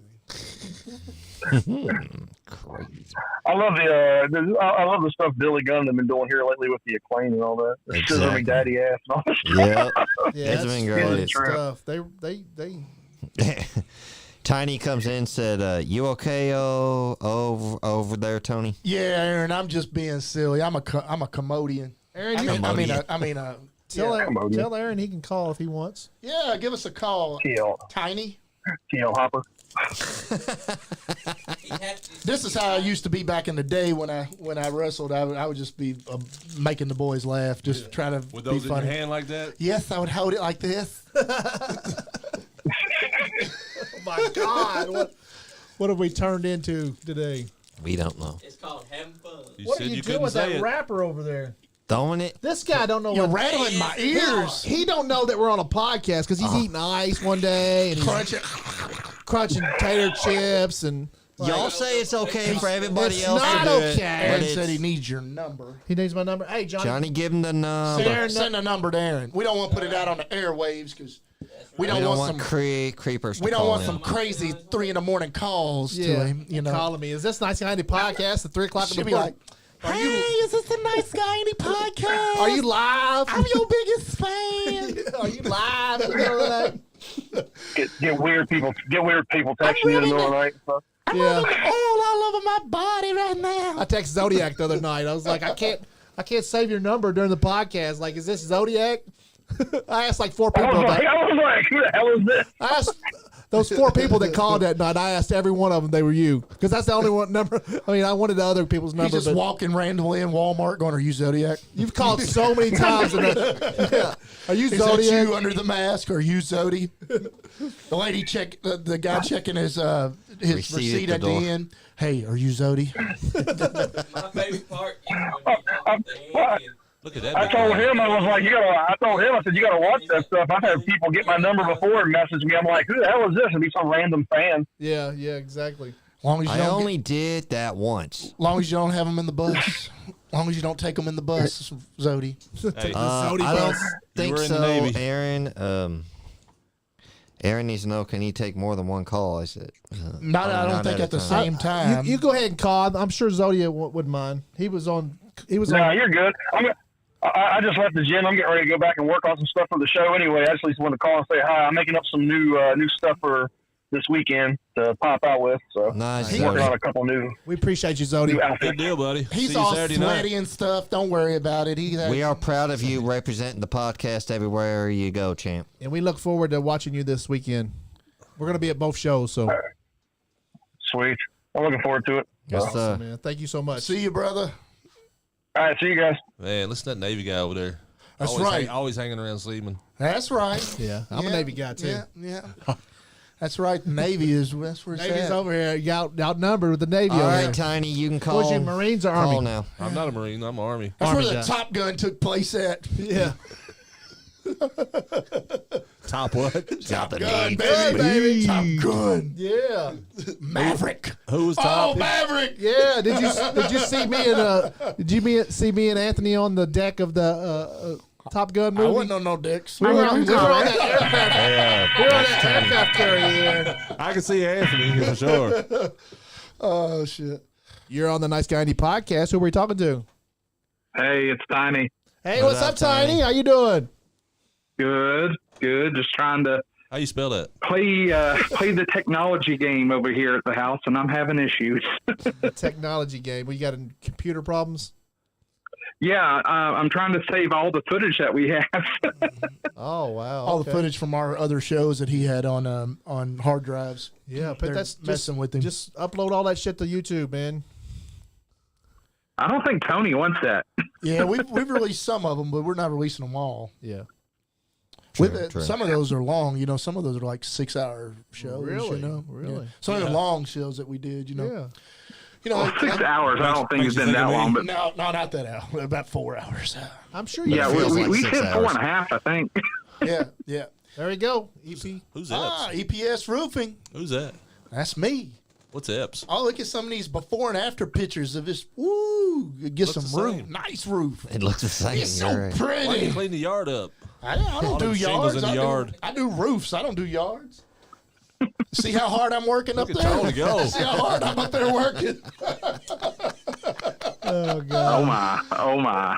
Crazy.
I love the stuff Billy Gunn have been doing here lately with the Acclaim and all that. The Scissor
Exactly.
McDaddy ass and all that.
Yeah.
Yeah,
It's
that's
been
good
great.
stuff. They
Tiny comes in and said, "You okay over there, Tony?"
Yeah, Aaron, I'm just being silly. I'm a commodian.
Aaron,
I
you
mean,
tell
yeah.
Aaron, tell Aaron he can call if he wants.
Yeah, give us a call, Tiny.
TL Hopper.
This is how I used to be back in the day when I wrestled. I would just be making the boys laugh, just try to
With
be
those in your
funny.
hand like that?
Yes, I would hold it like this.
Oh my God! What have we turned into today?
We don't know.
It's called having fun.
What are you doing with that rapper over there?
Throwing it.
This guy don't know.
You're
what
rattling my ears.
He don't know that we're on a podcast because he's eating ice one day and he's crunching tater chips and.
Y'all say it's okay for everybody
It's
else
not
to do
okay.
it.
Aaron
but
said he
it's-
needs your number.
He needs my number. Hey,
Johnny, give him the number.
Send a number to Aaron. We don't want to put it out on the airwaves because we don't want some
creepers. To
we don't
call
want
in.
some crazy 3 a.m. calls to
Yeah,
him. You know,
calling me. Is this Nice Guy Andy podcast at 3 o'clock in
she'll
the
be
morning?
like, "Hey, is this the Nice Guy Andy podcast?
Are you live?
I'm your biggest fan.
Are you live? In the middle of that?
Get weird people texting you in the middle of the night and stuff.
Yeah.
all over my body right now."
I texted Zodiac the other night. I was like, I can't save your number during the podcast. Like, is this Zodiac? I asked like 4 people.
I was like, who the hell is this?
I asked those 4 people that called that night. I asked every one of them they were you because that's the only one number. I mean, I wanted the other people's
He's
number.
just
But
walking randomly in Walmart, going, "Are you Zodiac?
you've called so many times. Yeah. Are you
Is
Zodiac?
that you under the mask? Are you Zodi?" The lady the guy checking his receipt at the end. "Hey, are you Zodi?"
My favorite part is when you hold the hand and
Look at that.
I
big
told
guy.
him, I said, you gotta watch that stuff. I've had people get my number before and message me. I'm like, who the hell is this? And be some random fan.
Yeah, exactly.
Long as you
I
don't
only did that once.
long as you don't have them in the bus. Long as you don't take them in the bus, Zodi.
Hey,
I don't think
were in the
so,
Navy.
Aaron. Aaron needs to know, can he take more than one call? I said,
I don't think at the same time.
You go ahead and call. I'm sure Zodiac wouldn't mind. He was on.
No, you're good. I just left the gym. I'm getting ready to go back and work on some stuff for the show anyway. I just wanted to call and say hi. I'm making up some new stuff for this weekend to pop out with. So
Nice,
I'm working
Zodi.
on a couple new
We appreciate you, Zodi.
outfits.
Good deal, buddy.
He's
See you
all
Saturday
sweaty
night.
and stuff. Don't worry about it.
we are proud of you representing the podcast everywhere you go, champ.
And we look forward to watching you this weekend. We're going to be at both shows, so.
Sweet. I'm looking forward to it.
Yes,
Awesome, man. Thank you so much.
See you, brother.
All right, see you guys.
Man, listen to that Navy guy over there.
That's
always
right.
Always hanging around sleeping.
That's right.
Yeah, I'm a Navy guy, too.
Yeah. That's right. The Navy is that's where it's
Navy's
at.
over here. You outnumbered with the Navy
All
over
right,
here.
Tiny, you can call.
Was you Marines or
Call
Army?
now.
I'm not a Marine. I'm Army.
That's
Army
where the
guy.
Top Gun took place at.
Yeah.
Top what?
Top
Gun, baby. Top Gun.
Yeah.
Maverick.
Who was
Oh,
top?
Maverick.
Yeah. Did you see me and see me and Anthony on the deck of the Top Gun movie?
I wasn't on no dicks.
We were on that aircraft. We were on that aircraft carrier there.
I can see Anthony for sure.
Oh shit.
You're on the Nice Guy Andy podcast. Who are we talking to?
Hey, it's Tiny.
Hey, what's up, Tiny? How you doing?
Good. Just trying to
How you spell that?
play the technology game over here at the house, and I'm having issues.
The technology game. We got computer problems.
Yeah, I'm trying to save all the footage that we have.
Oh wow!
All the footage from our other shows that he had on hard drives.
Yeah, but
They're
that's
messing with him.
Just upload all that shit to YouTube, man.
I don't think Tony wants that.
Yeah, we've released some of them, but we're not releasing them all.
Yeah.
True.
Some of those are long, some of those are like 6-hour shows.
Really?
Yeah. Some of the long shows that we did,
Yeah.
Well, 6 hours, I don't think it's been that long. But
no, not that hour. About 4 hours.
I'm sure.
Yeah, we
like
hit
6
4.5, I think.
Yeah.
There we go. EP.
Who's
EPS Roofing.
Who's that?
That's me.
What's Epps?
Oh, look at some of these before and after pictures of this. Woo! Get
Looks
some
the
roof.
same.
Nice roof.
It looks the same.
It's so
You're right.
Why you
pretty.
clean the yard up?
I don't
All
do
them shingles
yards.
in the yard.
I do roofs. I don't do yards. See how hard I'm working up
Look at
there?
Tony go.
See how hard I'm up there working?
Oh god.
Oh my.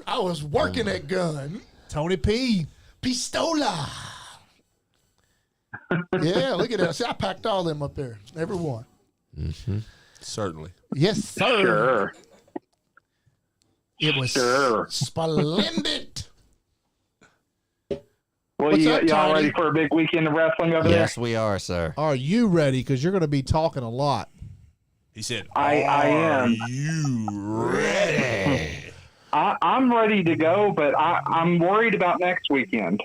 I was working that gun.
Tony P.
Pistola. Yeah, look at that. See, I packed all them up there. Every one.
Mm-hmm.
Certainly.
Yes, sir.
Sure.
It was splendid.
Well,
What's up,
y'all
Tony?
ready for a big weekend of wrestling over there?
Yes, we are, sir.
Are you ready? Because you're going to be talking a lot.
He said,
I am.
you ready?
I'm ready to go, but I'm worried about next weekend.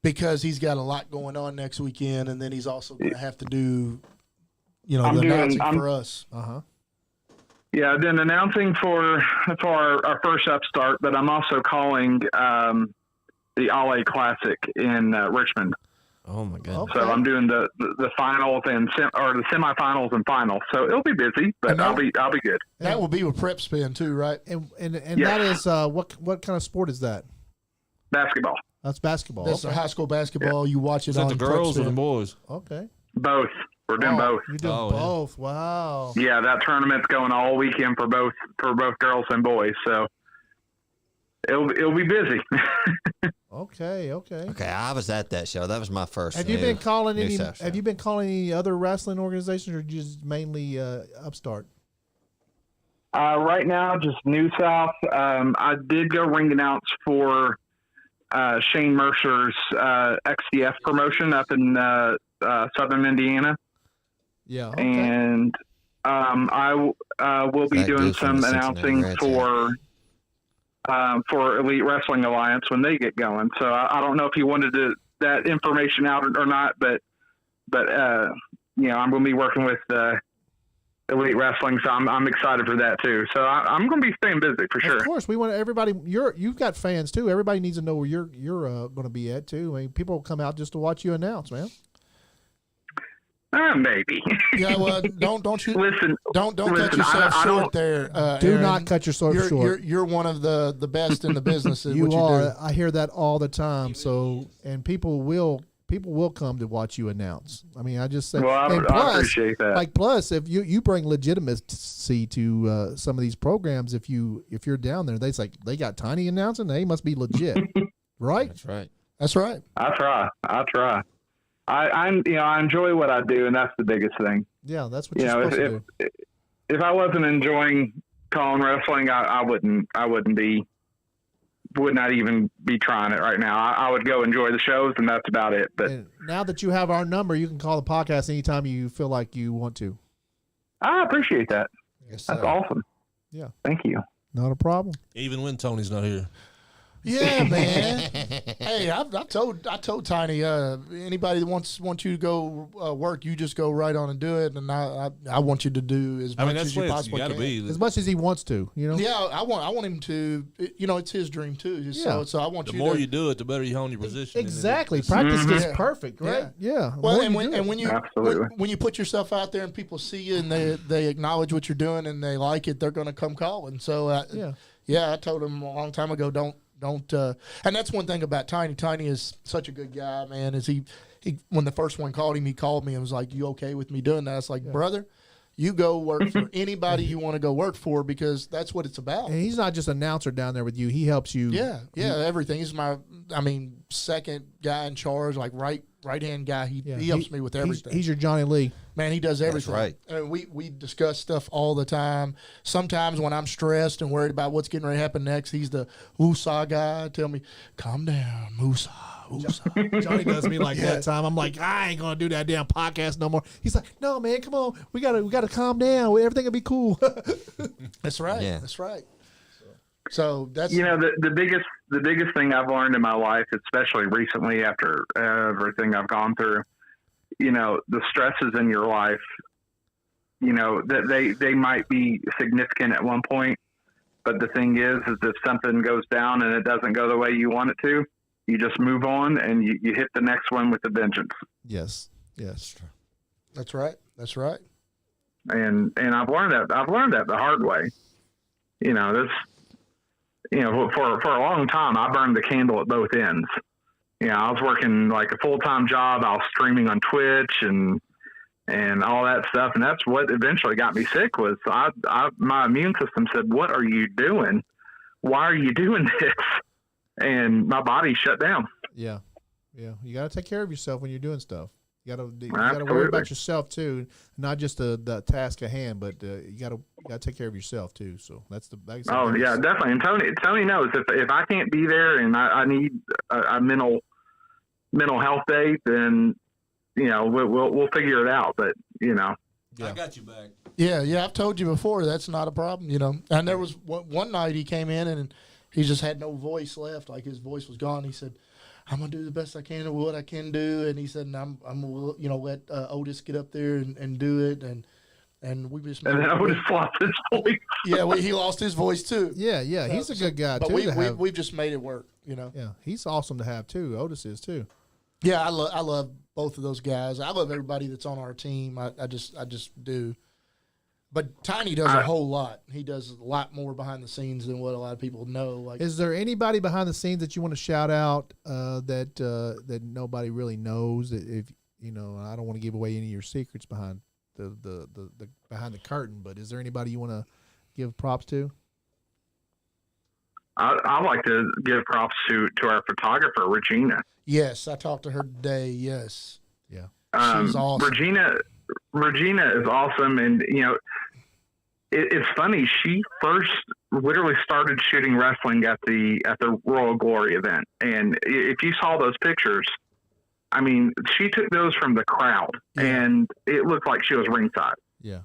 Because he's got a lot going on next weekend, and then he's also going to have to do, the
I'm
announcing for us.
Yeah, I've been announcing for our first upstart, but I'm also calling the All-A Classic in Richmond.
Oh my god.
So I'm doing the finals and the semifinals and finals. So it'll be busy, but I'll be good.
That will be with Prep Spin too, right?
And
Yes.
that is what kind of sport is that?
Basketball.
That's basketball.
That's
okay.
high school basketball. You watch it
Is that
on
the
Prep
girls or
Spin.
the boys?
Okay.
Both. We're doing both.
You're doing
Oh, yeah.
both. Wow.
Yeah, that tournament's going all weekend for both girls and boys. So it'll be busy.
Okay.
Okay, I was at that show. That was my first.
Have you been calling any?
South show.
Have you been calling any other wrestling organizations, or just mainly Upstart?
Right now, just New South. I did go ring announce for Shane Mercer's XDF promotion up in Southern Indiana.
Yeah. Okay.
And I will be
That
doing
dude from
some
the Cincinnati
announcing
Reds,
for Elite Wrestling Alliance when they get going. So I don't know if you wanted that information out or not, but I'm going to be working with Elite Wrestling, so I'm excited for that too. So I'm going to be staying busy for sure.
Of course, we want everybody. You've got fans too. Everybody needs to know where you're going to be at too. I mean, people will come out just to watch you announce, man.
Maybe.
Yeah, well, don't you
listen?
Don't cut
listen,
yourself
I
short
don't-
there.
Do
Aaron.
not cut yourself short.
You're one of the best in the business. At
You
what you
are.
do.
I hear that all the time. So, and people will come to watch you announce. I mean, I just say.
Well,
and
I appreciate that.
Like plus, if you bring legitimacy to some of these programs, if you're down there, they say they got Tiny announcing, they must be legit, right?
That's right.
That's right.
I try. I enjoy what I do, and that's the biggest thing.
Yeah, that's what you're supposed to do.
If I wasn't enjoying calling wrestling, I would not even be trying it right now. I would go enjoy the shows, and that's about it. But
And now that you have our number, you can call the podcast anytime you feel like you want to.
I appreciate that.
Yes,
That's
sir.
awesome.
Yeah.
Thank you.
Not a problem.
Even when Tony's not here.
Yeah, man. Hey, I told Tiny, anybody that wants you to go work, you just go right on and do it, and I want you to do as much
that's
as you
what
possibly
got to
can.
be.
As much as he wants to, you know.
Yeah, I want him to. It's his dream too.
Yeah.
So I want
The
you.
more
to,
you do it, the better you hone your position.
Exactly.
And
Practice gets
Yeah.
perfect, right? Yeah. The
Well,
more
and
you
when
do
and
it.
when you
Absolutely.
when you put yourself out there and people see you and they acknowledge what you're doing and they like it, they're going to come calling. So I told him a long time ago, don't. And that's one thing about Tiny. Tiny is such a good guy, man. Is he when the first one called him, he called me and was like, "You okay with me doing that?" I was like, "Brother, You go work for anybody you want to go work for because that's what it's about.
And he's not just an announcer down there with you. He helps you.
Yeah, everything. He's my, second guy in charge, like right-hand guy. He helps me with everything.
He's your Johnny Lee.
Man, he does everything.
That's right.
And we discuss stuff all the time. Sometimes when I'm stressed and worried about what's getting ready to happen next, he's the woosah guy. Tell me, calm down, woosah.
Johnny does me like that time. I'm like, I ain't gonna do that damn podcast no more. He's like, no, man, come on, we gotta calm down. Everything will be cool.
That's right.
Yeah.
That's right. So that's
the biggest thing I've learned in my life, especially recently after everything I've gone through. The stresses in your life. That they might be significant at one point, but the thing is if something goes down and it doesn't go the way you want it to, you just move on and you hit the next one with a vengeance.
Yes.
That's right. That's right.
And I've learned that the hard way. For a long time, I burned the candle at both ends. I was working like a full-time job. I was streaming on Twitch and all that stuff. And that's what eventually got me sick was my immune system said, what are you doing? Why are you doing this? And my body shut down.
Yeah. You got to take care of yourself when you're doing stuff. You got to worry about yourself too, not just the task at hand, but you got to take care of yourself too. So that's
definitely. And Tony knows if I can't be there and I need a mental health day, then we'll figure it out. But
I got you back.
Yeah. I've told you before that's not a problem. And there was one night he came in and he just had no voice left. Like his voice was gone. He said, I'm going to do the best I can of what I can do. And he said, and I'm going to, let Otis get up there and do it. And we just.
And then Otis lost his voice.
Yeah, he lost his voice too.
Yeah. He's a good guy
but
too.
We've just made it work,
Yeah, he's awesome to have too. Otis is too.
Yeah, I love both of those guys. I love everybody that's on our team. I just do. But Tiny does a whole lot. He does a lot more behind the scenes than what a lot of people know. Like,
is there anybody behind the scenes that you want to shout out that nobody really knows? If I don't want to give away any of your secrets behind the behind the curtain, but is there anybody you want to give props to?
I like to give props to our photographer Regina.
Yes, I talked to her today. Yes.
Yeah.
She's awesome.
Regina is awesome, and it's funny. She first literally started shooting wrestling at the Royal Glory event, and if you saw those pictures, I mean, she took those from the crowd, and it looked like she was ringside.
Yeah,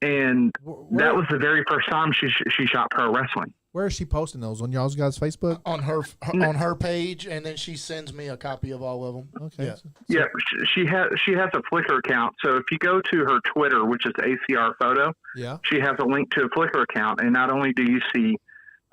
and that was the very first time she shot pro wrestling.
Where is she posting those? On y'all's guys' Facebook?
On her page, and then she sends me a copy of all of them.
Okay.
Yeah, she has a Flickr account. So if you go to her Twitter, which is ACR Photo, she has a link to a Flickr account. And not only do you see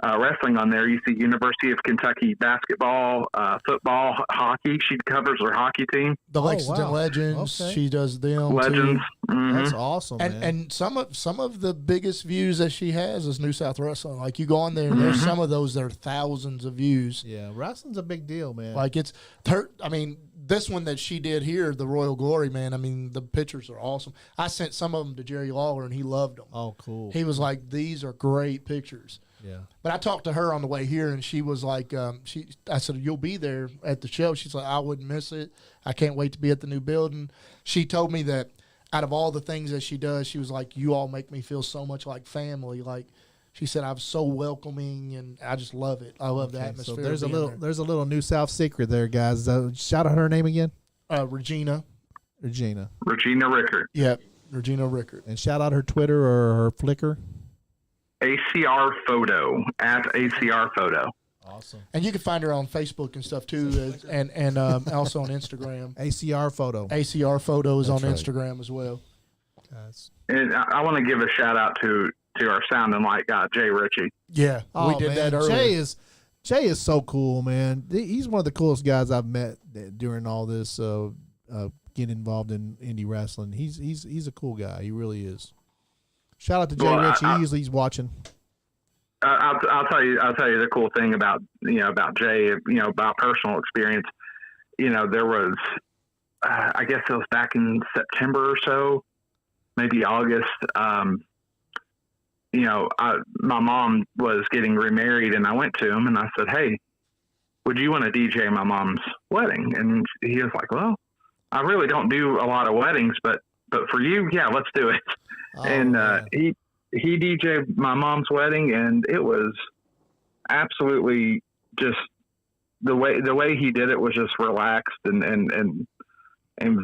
wrestling on there, you see University of Kentucky basketball, football, hockey. She covers her hockey team.
The Lexington Legends. Okay. She does them.
Legends.
Too.
Mm-hmm.
That's awesome.
And some of the biggest views that she has is New South Wrestling. Like you go on there, and there's some of those that are thousands of views.
Yeah, wrestling's a big deal, man.
Like it's her. I mean, this one that she did here, the Royal Glory, man. I mean, the pictures are awesome. I sent some of them to Jerry Lawler, and he loved them.
Oh, cool.
He was like, "These are great pictures."
Yeah.
But I talked to her on the way here, and she was like, I said, you'll be there at the show. She's like, I wouldn't miss it. I can't wait to be at the new building. She told me that out of all the things that she does, she was like, you all make me feel so much like family. Like she said, I'm so welcoming, and I just love it. I love the atmosphere.
So there's a little New South secret there, guys. Shout out her name again.
Regina
Rickert.
Yep, Regina Rickert.
And shout out her Twitter or her Flickr.
ACR Photo at ACR Photo.
Awesome.
And you can find her on Facebook and stuff too, and also on Instagram.
ACR Photo.
ACR Photo is on Instagram as well.
Guys.
And I want to give a shout out to our sound and light guy, Jay Ritchie.
Yeah, we did that earlier.
Jay is so cool, man. He's one of the coolest guys I've met during all this getting involved in indie wrestling. He's a cool guy. He really is. Shout out to Jay Ritchie. He's watching.
I'll tell you the cool thing about Jay, about personal experience. There was, I guess it was back in September or so, maybe August, my mom was getting remarried, and I went to him and I said, "Hey, would you want to DJ my mom's wedding?" And he was like, "Well, I really don't do a lot of weddings, but for you, yeah, let's do it."
Oh,
and he DJ'd my mom's wedding, and it was absolutely just the way he did it was just relaxed and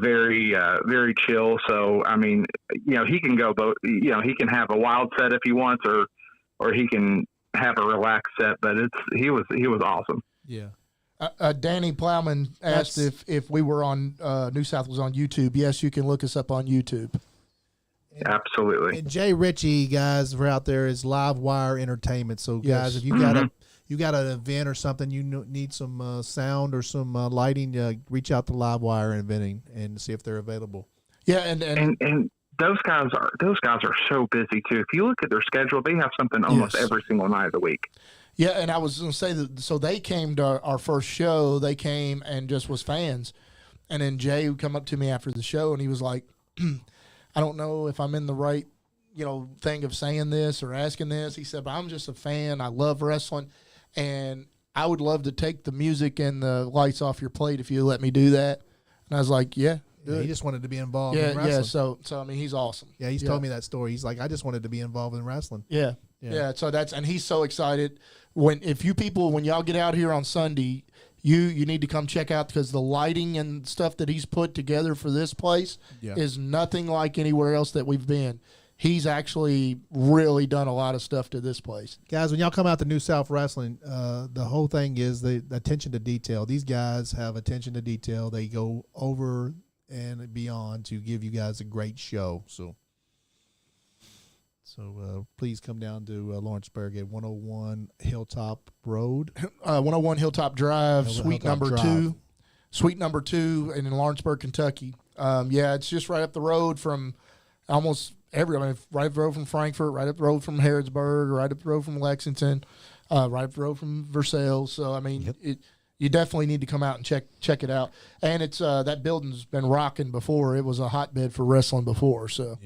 very very chill. So I mean, he can go both. He can have a wild set if he wants, or he can have a relaxed set. But he was awesome.
Yeah.
Dani Plowman asked if we were on New South was on YouTube. Yes, you can look us up on YouTube.
Absolutely.
And Jay Ritchie, guys, for out there is Live Wire Entertainment. So, guys, if you got an event or something, you need some sound or some lighting, reach out to Live Wire Inventing and see if they're available.
Yeah, and
those guys are so busy too. If you look at their schedule, they have something almost every single night of the week.
Yeah, and I was going to say that. So they came to our first show. They came and just was fans, and then Jay would come up to me after the show, and he was like, "I don't know if I'm in the right, thing of saying this or asking this." He said, "But I'm just a fan. I love wrestling, and I would love to take the music and the lights off your plate if you let me do that." And I was like, "Yeah."
He just wanted to be involved in wrestling.
Yeah, so I mean, he's awesome.
Yeah, he's told me that story. He's like, I just wanted to be involved in wrestling.
Yeah. So and he's so excited. When y'all get out here on Sunday, you need to come check out, because the lighting and stuff that he's put together for this place is nothing like anywhere else that we've been. He's actually really done a lot of stuff to this place.
Guys, when y'all come out to New South Wrestling, the whole thing is the attention to detail. These guys have attention to detail. They go over and beyond to give you guys a great show. So please come down to Lawrenceburg at 101 Hilltop Road.
101 Hilltop Drive, suite
Hilltop
number
Drive.
2. Suite number 2 in Lawrenceburg, Kentucky. It's just right up the road from almost right up the road from Frankfort, right up the road from Harrodsburg, right up the road from Lexington, right up the road from Versailles. So, I mean, you definitely need to come out and check it out. And it's that building's been rocking before. It was a hotbed for wrestling before. So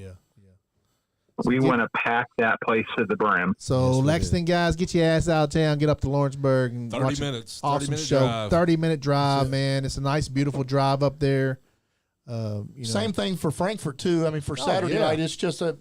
we want to pack that place to the brim.
So Lexington guys, get your ass out of town, get up to Lawrenceburg and
30
watch
minutes.
Awesome
30-minute
show.
drive.
30-minute drive, man. It's a nice, beautiful drive up there.
Same thing for Frankfort too. I mean, for Saturday night, it's just a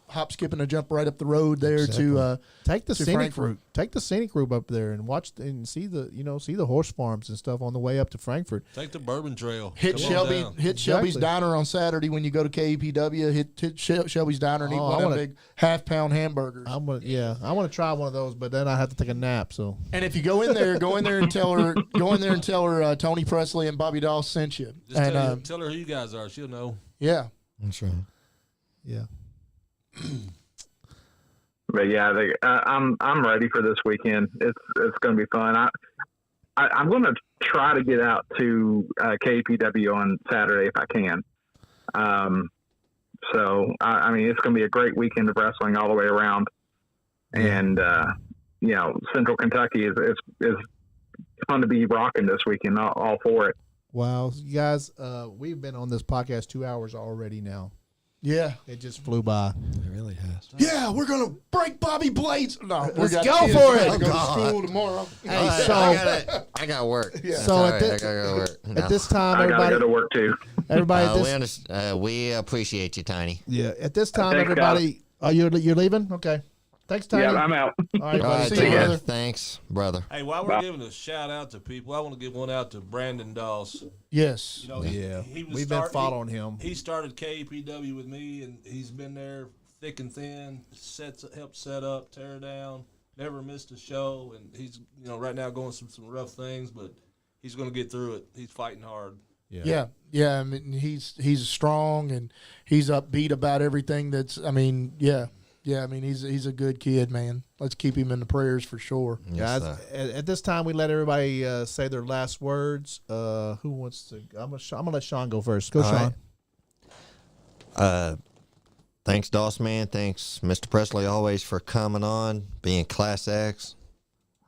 hop, skip, and a jump right up the road there to
take the scenic
Frankfurt.
route. Take the scenic route up there and watch and see the horse farms and stuff on the way up to Frankfurt.
Take the Bourbon Trail.
Hit Shelby's Diner on Saturday when you go to KEPW. Hit Shelby's Diner and eat one of them big half-pound hamburgers.
I want to try one of those, but then I have to take a nap. So,
and if you go in there and tell her Tony Presley and Bobby Doss sent you.
Just
And
tell her who you guys are. She'll know.
Yeah,
That's right.
yeah.
But yeah, I'm ready for this weekend. It's going to be fun. I'm going to try to get out to KPW on Saturday if I can. So I mean, it's going to be a great weekend of wrestling all the way around. And Central Kentucky is fun to be rocking this weekend. All for it.
Wow, you guys, we've been on this podcast 2 hours already now.
Yeah,
it just flew by.
It really has.
Yeah, we're gonna break Bobby Blades. No,
let's go for it.
Go to school tomorrow.
Hey, so
I got work.
Yeah.
So
I gotta go to work.
at this time,
I gotta
everybody,
go to work too.
everybody,
we appreciate you, Tiny.
yeah. At this time,
Thanks,
everybody, you're leaving. Okay, thanks, Tiny.
Yeah, I'm out.
All right,
All
buddy.
right,
See you, brother.
thanks, brother.
Hey, while we're giving a shout out to people, I want to give one out to Brandon Doss.
Yes.
Yeah,
he was
we've been following him.
He started KPW with me, and he's been there thick and thin. Helped set up, tear down. Never missed a show, and he's right now going through some rough things, but he's going to get through it. He's fighting hard.
Yeah. I mean, he's strong and he's upbeat about everything. I mean, he's a good kid, man. Let's keep him in the prayers for sure.
Guys, at this time, we let everybody say their last words. Who wants to? I'm gonna let Sean go first. Go,
All
Sean.
Thanks, DOSSMAN. Thanks, Mr. Presley, always for coming on, being Class X.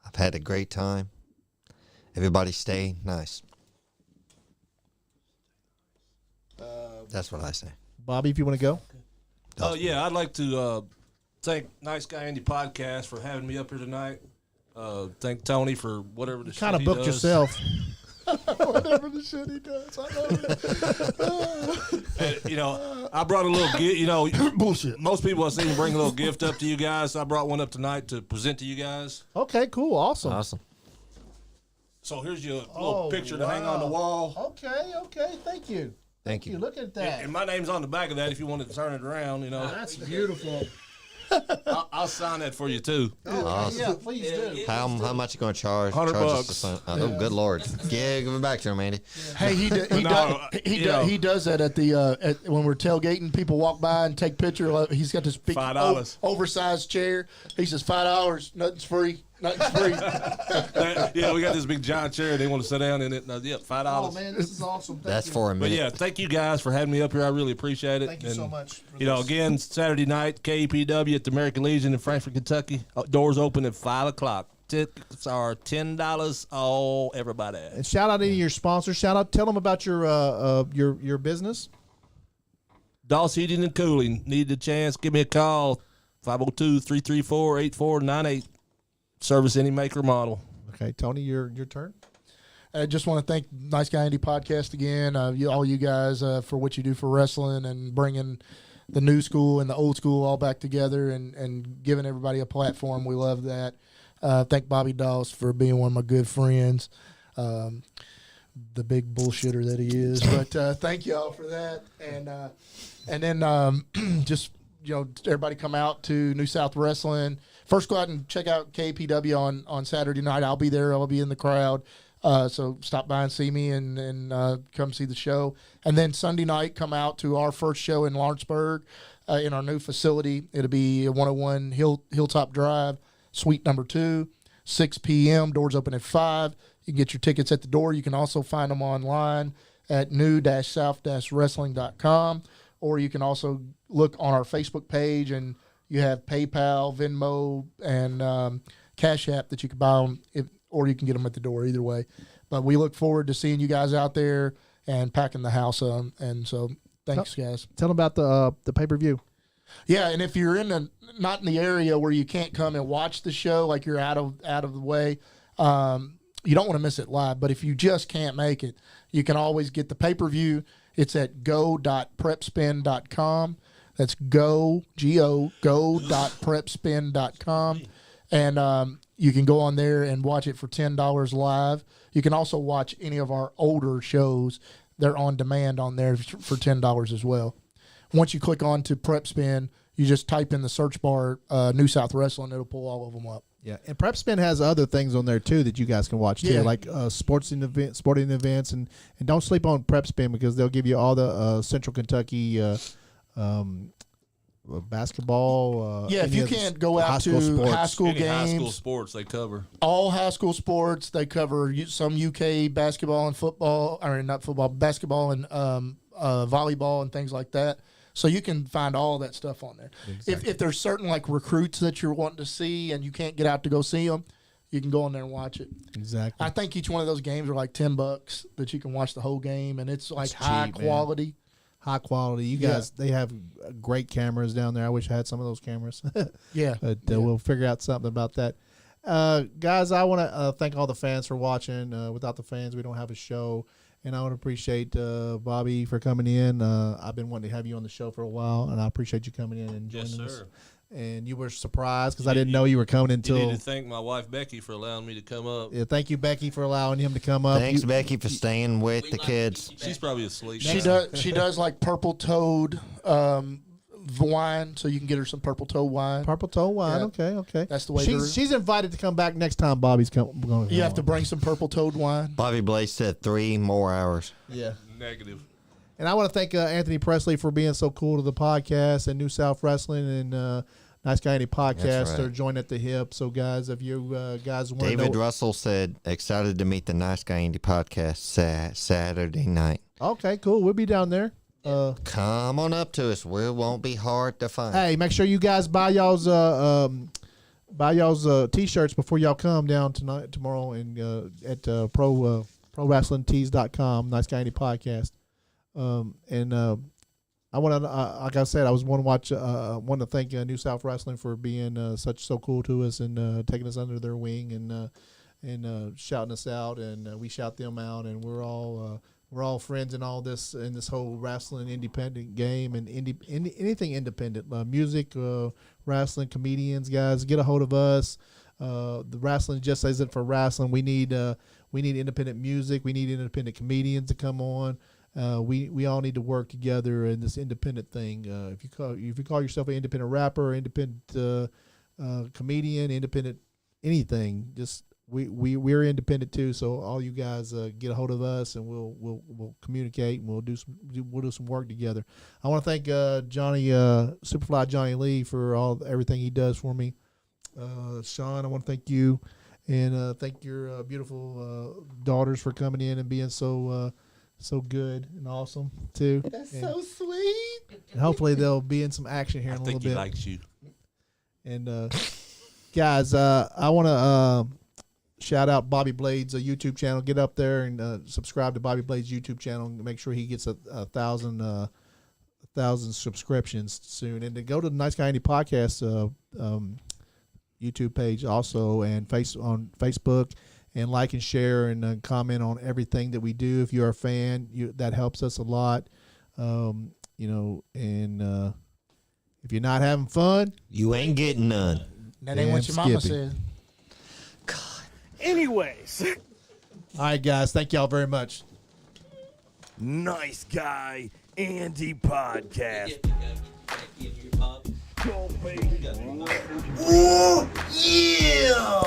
I've had a great time. Everybody stay nice. That's what I say.
Bobby, if you want to go.
Yeah, I'd like to thank Nice Guy Andy Podcast for having me up here tonight. Thank Tony for whatever the
Kind
shit
of booked
he does.
yourself.
Whatever the shit he does, I know it.
And, I brought a little gift.
Bullshit.
Most people I've seen bring a little gift up to you guys. I brought one up tonight to present to you guys.
Okay, cool, awesome.
So here's your little picture to hang on the wall.
Okay, thank you.
Thank you.
Look at that.
And my name's on the back of that if you wanted to turn it around,
That's beautiful.
I'll sign that for you too.
Awesome.
Yeah, please do.
How much you gonna charge?
$100
charge us
bucks.
to sign- Oh, good lord. Yeah, give it back to him, Andy.
Hey, he does that at the when we're tailgating. People walk by and take picture. He's got this big
$5.
oversized chair. He says $5. Nothing's free. Nothing's free.
Yeah, we got this big giant chair. They want to sit down in it. Yep, $5.
Oh man, this is awesome. Thank
That's
you.
for a
But
minute.
yeah, thank you guys for having me up here. I really appreciate it.
Thank you so much for
Again, Saturday night, KPW at the American Legion in Frankfort, Kentucky. Doors open at 5 o'clock. Tickets are $10 all, everybody.
And shout out any of your sponsors. Tell them about your business.
Doss Heating and Cooling. Need a chance? Give me a call. 502-334-8498. Service any maker model.
Okay, Tony, your turn.
I just want to thank Nice Guy Andy Podcast again, all you guys for what you do for wrestling and bringing the new school and the old school all back together and giving everybody a platform. We love that. Thank Bobby Doss for being one of my good friends, the big bullshitter that he is. But thank y'all for that. And then just everybody come out to New South Wrestling. First, go out and check out KPW on Saturday night. I'll be there. I'll be in the crowd. So stop by and see me and come see the show. And then Sunday night, come out to our first show in Lawrenceburg in our new facility. It'll be 101 Hilltop Drive, Suite number 2, 6 p.m. Doors open at 5. You can get your tickets at the door. You can also find them online at new-south-wrestling.com, or you can also look on our Facebook page, and you have PayPal, Venmo, and Cash App that you can buy them, or you can get them at the door, either way. But we look forward to seeing you guys out there and packing the house up. And so thanks, guys.
Tell them about the pay-per-view.
Yeah, and if you're not in the area where you can't come and watch the show, like you're out of the way, you don't want to miss it live. But if you just can't make it, you can always get the pay-per-view. It's at go.prepspin.com. That's go.prepspin.com. And you can go on there and watch it for $10 live. You can also watch any of our older shows. They're on demand on there for $10 as well. Once you click on to Prep Spin, you just type in the search bar New South Wrestling. It'll pull all of them up.
Yeah, and Prep Spin has other things on there too that you guys can watch too, like sporting events, and don't sleep on Prep Spin because they'll give you all the Central Kentucky basketball.
If you can't go out to high school games,
high school sports they cover.
All high school sports they cover. Some UK basketball and football, or not football, basketball and volleyball and things like that. So you can find all that stuff on there. Exactly. If there's certain like recruits that you're wanting to see and you can't get out to go see them, you can go on there and watch it.
Exactly.
I think each one of those games are like $10 that you can watch the whole game, and it's like high quality.
Man. High quality. You guys, they have great cameras down there. I wish I had some of those cameras. But we'll figure out something about that. Guys, I want to thank all the fans for watching. Without the fans, we don't have a show. And I want to appreciate Bobby for coming in. I've been wanting to have you on the show for a while, and I appreciate you coming in and joining us. And you were surprised because I didn't know you were coming until.
You need to thank my wife Becky for allowing me to come up.
Yeah, thank you, Becky, for allowing him to come up.
Thanks, Becky, for staying with the kids.
She's probably asleep.
She does like Purple Toad wine, so you can get her some Purple Toad wine.
Purple Toad wine, okay.
That's the way.
She's invited to come back next time. Bobby's going.
You have to bring some Purple Toad wine.
Bobby Blaze said 3 more hours.
Yeah.
Negative.
And I want to thank Anthony Presley for being so cool to the podcast and New South Wrestling and Nice Guy Andy Podcast. They're joined at the hip. So, guys, if you guys want to know.
David Russell said, excited to meet the Nice Guy Andy Podcast Saturday night.
Okay, cool. We'll be down there.
Come on up to us. We won't be hard to find.
Hey, make sure you guys buy y'all's T-shirts before y'all come down tomorrow, and at ProWrestlingTees.com. Nice Guy Andy Podcast. And I want to, like I said, I was want to thank New South Wrestling for being so cool to us and taking us under their wing and shouting us out, and we shout them out, and we're all friends in all this whole wrestling independent game and anything independent, music, wrestling, comedians, guys, get a hold of us. The wrestling just isn't for wrestling. We need independent music. We need independent comedians to come on. We all need to work together in this independent thing. If you call yourself an independent rapper, independent comedian, independent anything, just we're independent too. So all you guys get a hold of us, and we'll communicate, and we'll do some work together. I want to thank Johnny Superfly Johnny Lee for everything he does for me. Sean, I want to thank you, and thank your beautiful daughters for coming in and being so good and awesome too.
That's so sweet.
And hopefully they'll be in some action here in a little bit.
I think he likes you.
And guys, I want to shout out Bobby Blade's YouTube channel. Get up there and subscribe to Bobby Blade's YouTube channel and make sure he gets a thousand subscriptions soon. And to go to the Nice Guy Andy podcast YouTube page also, and on Facebook, and like and share and comment on everything that we do. If you're a fan, that helps us a lot. And if you're not having fun,
you ain't getting none.
That ain't what your mama said.
Anyways.
All right, guys. Thank y'all very much.
Nice Guy Andy podcast.
Ooh, yeah!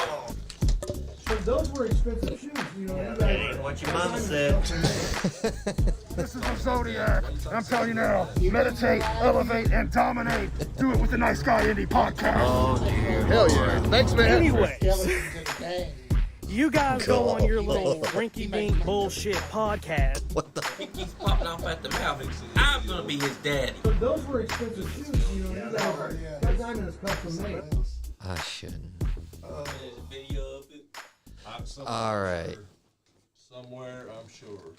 So those were expensive shoes, you know.
What your mama said.
This is the Zodiac. I'm telling you now, meditate, elevate, and dominate. Do it with the Nice Guy Indie podcast.
Oh, dear.
Hell yeah. Thanks, man.
Anyways, you guys go on your little rinky-dink bullshit podcast.
What the?
He keeps popping off at the mouth. I'm gonna be his daddy.
So those were expensive shoes, you know. That diamond is custom made.
I shouldn't.
There's a video of it.
All right.
Somewhere, I'm sure.